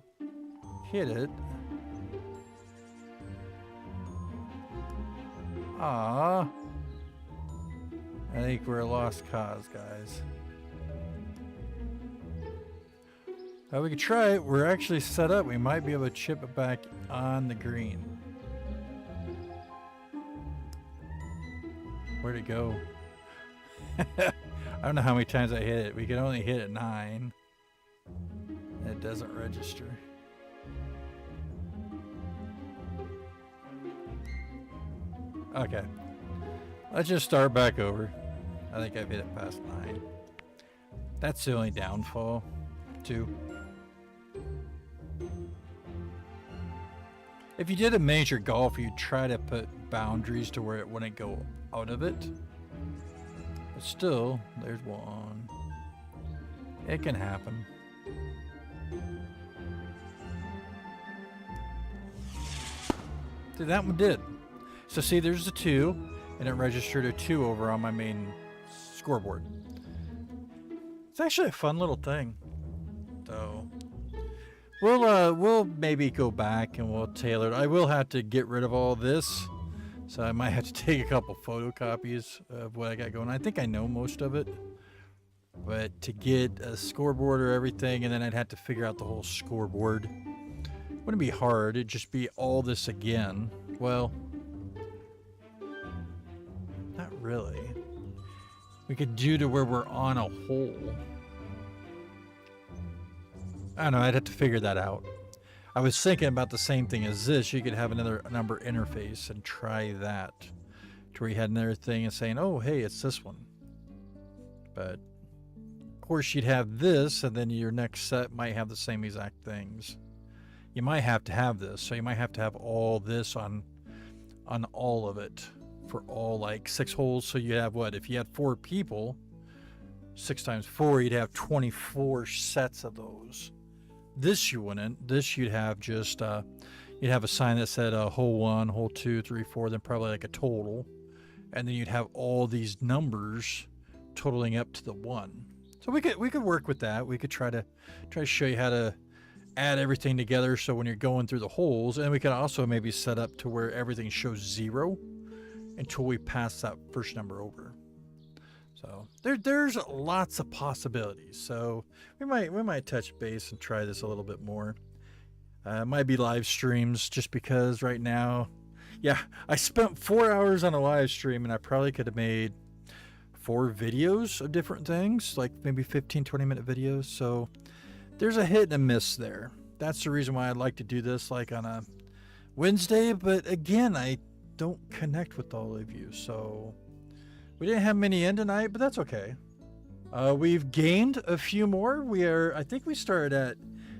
hit it. Ah, I think we're a lost cause, guys. Oh, we could try it. We're actually set up. We might be able to chip it back on the green. Where'd it go? I don't know how many times I hit it. We can only hit it 9. It doesn't register. Okay. Let's just start back over. I think I've hit it past 9. That's the only downfall, too. If you did a major golf, you'd try to put boundaries to where it wouldn't go out of it. But still, there's one. It can happen. See, that one did. So see, there's the 2, and it registered a 2 over on my main scoreboard. It's actually a fun little thing. So we'll maybe go back and we'll tailor it. I will have to get rid of all this. So I might have to take a couple photocopies of what I got going. I think I know most of it, but to get a scoreboard or everything, and then I'd have to figure out the whole scoreboard. Wouldn't be hard. It'd just be all this again. Well, not really. We could do to where we're on a hole. I don't know. I'd have to figure that out. I was thinking about the same thing as this. You could have another number interface and try that. To where you had another thing and saying, oh, hey, it's this one. But, of course, you'd have this, and then your next set might have the same exact things. You might have to have this. So you might have to have all this on all of it. For all, like, 6 holes. So you have what? If you had 4 people, 6 times 4, you'd have 24 sets of those. This you wouldn't. This you'd have just, you'd have a sign that said hole 1, hole 2, 3, 4, then probably like a total. And then you'd have all these numbers totaling up to the 1. So we could work with that. We could try to show you how to add everything together so when you're going through the holes. And we could also maybe set up to where everything shows 0 until we pass that first number over. So there's lots of possibilities. So we might touch base and try this a little bit more. It might be live streams just because right now, yeah, I spent 4 hours on a live stream and I probably could have made 4 videos of different things, like maybe 15-20 minute videos. So there's a hit and a miss there. That's the reason why I'd like to do this like on a Wednesday, but again, I don't connect with all of you, so we didn't have many in tonight, but that's okay. We've gained a few more. I think we started at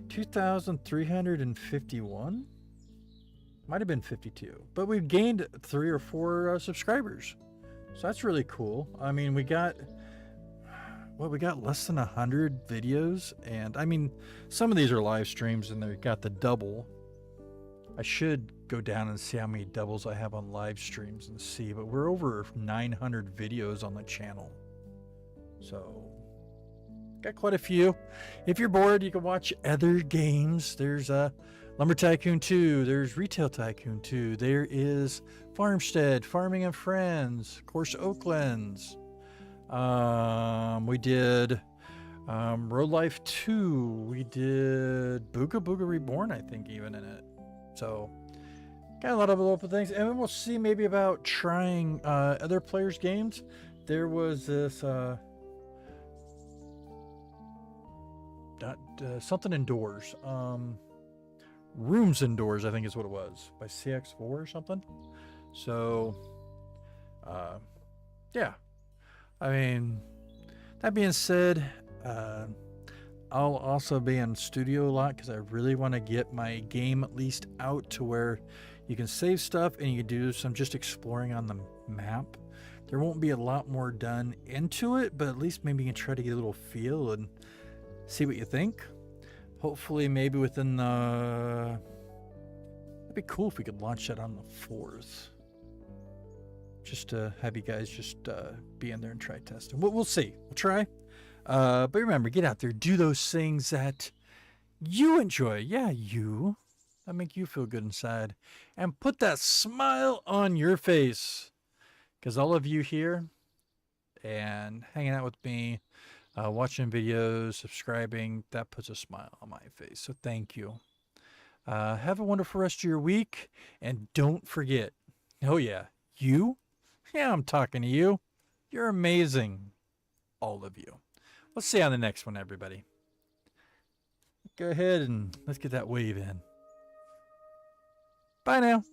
2,351. Might have been 52, but we've gained 3 or 4 subscribers, so that's really cool. I mean, we got less than 100 videos, and I mean, some of these are live streams and they got the double. I should go down and see how many doubles I have on live streams and see, but we're over 900 videos on the channel. So, got quite a few. If you're bored, you can watch other games. There's Lumber Tycoon 2, there's Retail Tycoon 2, there is Farmstead, Farming and Friends, of course, Oaklands. We did Road Life 2, we did Booga Booga Reborn, I think, even in it. So, got a lot of open things, and then we'll see maybe about trying other players' games. There was this something indoors, Rooms Indoors, I think is what it was, by CX4 or something. So, yeah. I mean, that being said, I'll also be in studio a lot because I really want to get my game at least out to where you can save stuff and you can do some just exploring on the map. There won't be a lot more done into it, but at least maybe you can try to get a little feel and see what you think. Hopefully maybe within the... It'd be cool if we could launch that on the 4th. Just to have you guys just be in there and try testing. We'll see. We'll try. But remember, get out there. Do those things that you enjoy. Yeah, you. That make you feel good inside. And put that smile on your face. Because all of you here and hanging out with me, watching videos, subscribing, that puts a smile on my face. So thank you. Have a wonderful rest of your week. And don't forget, oh yeah, you? Yeah, I'm talking to you. You're amazing. All of you. We'll see you on the next one, everybody. Go ahead and let's get that wave in. Bye now.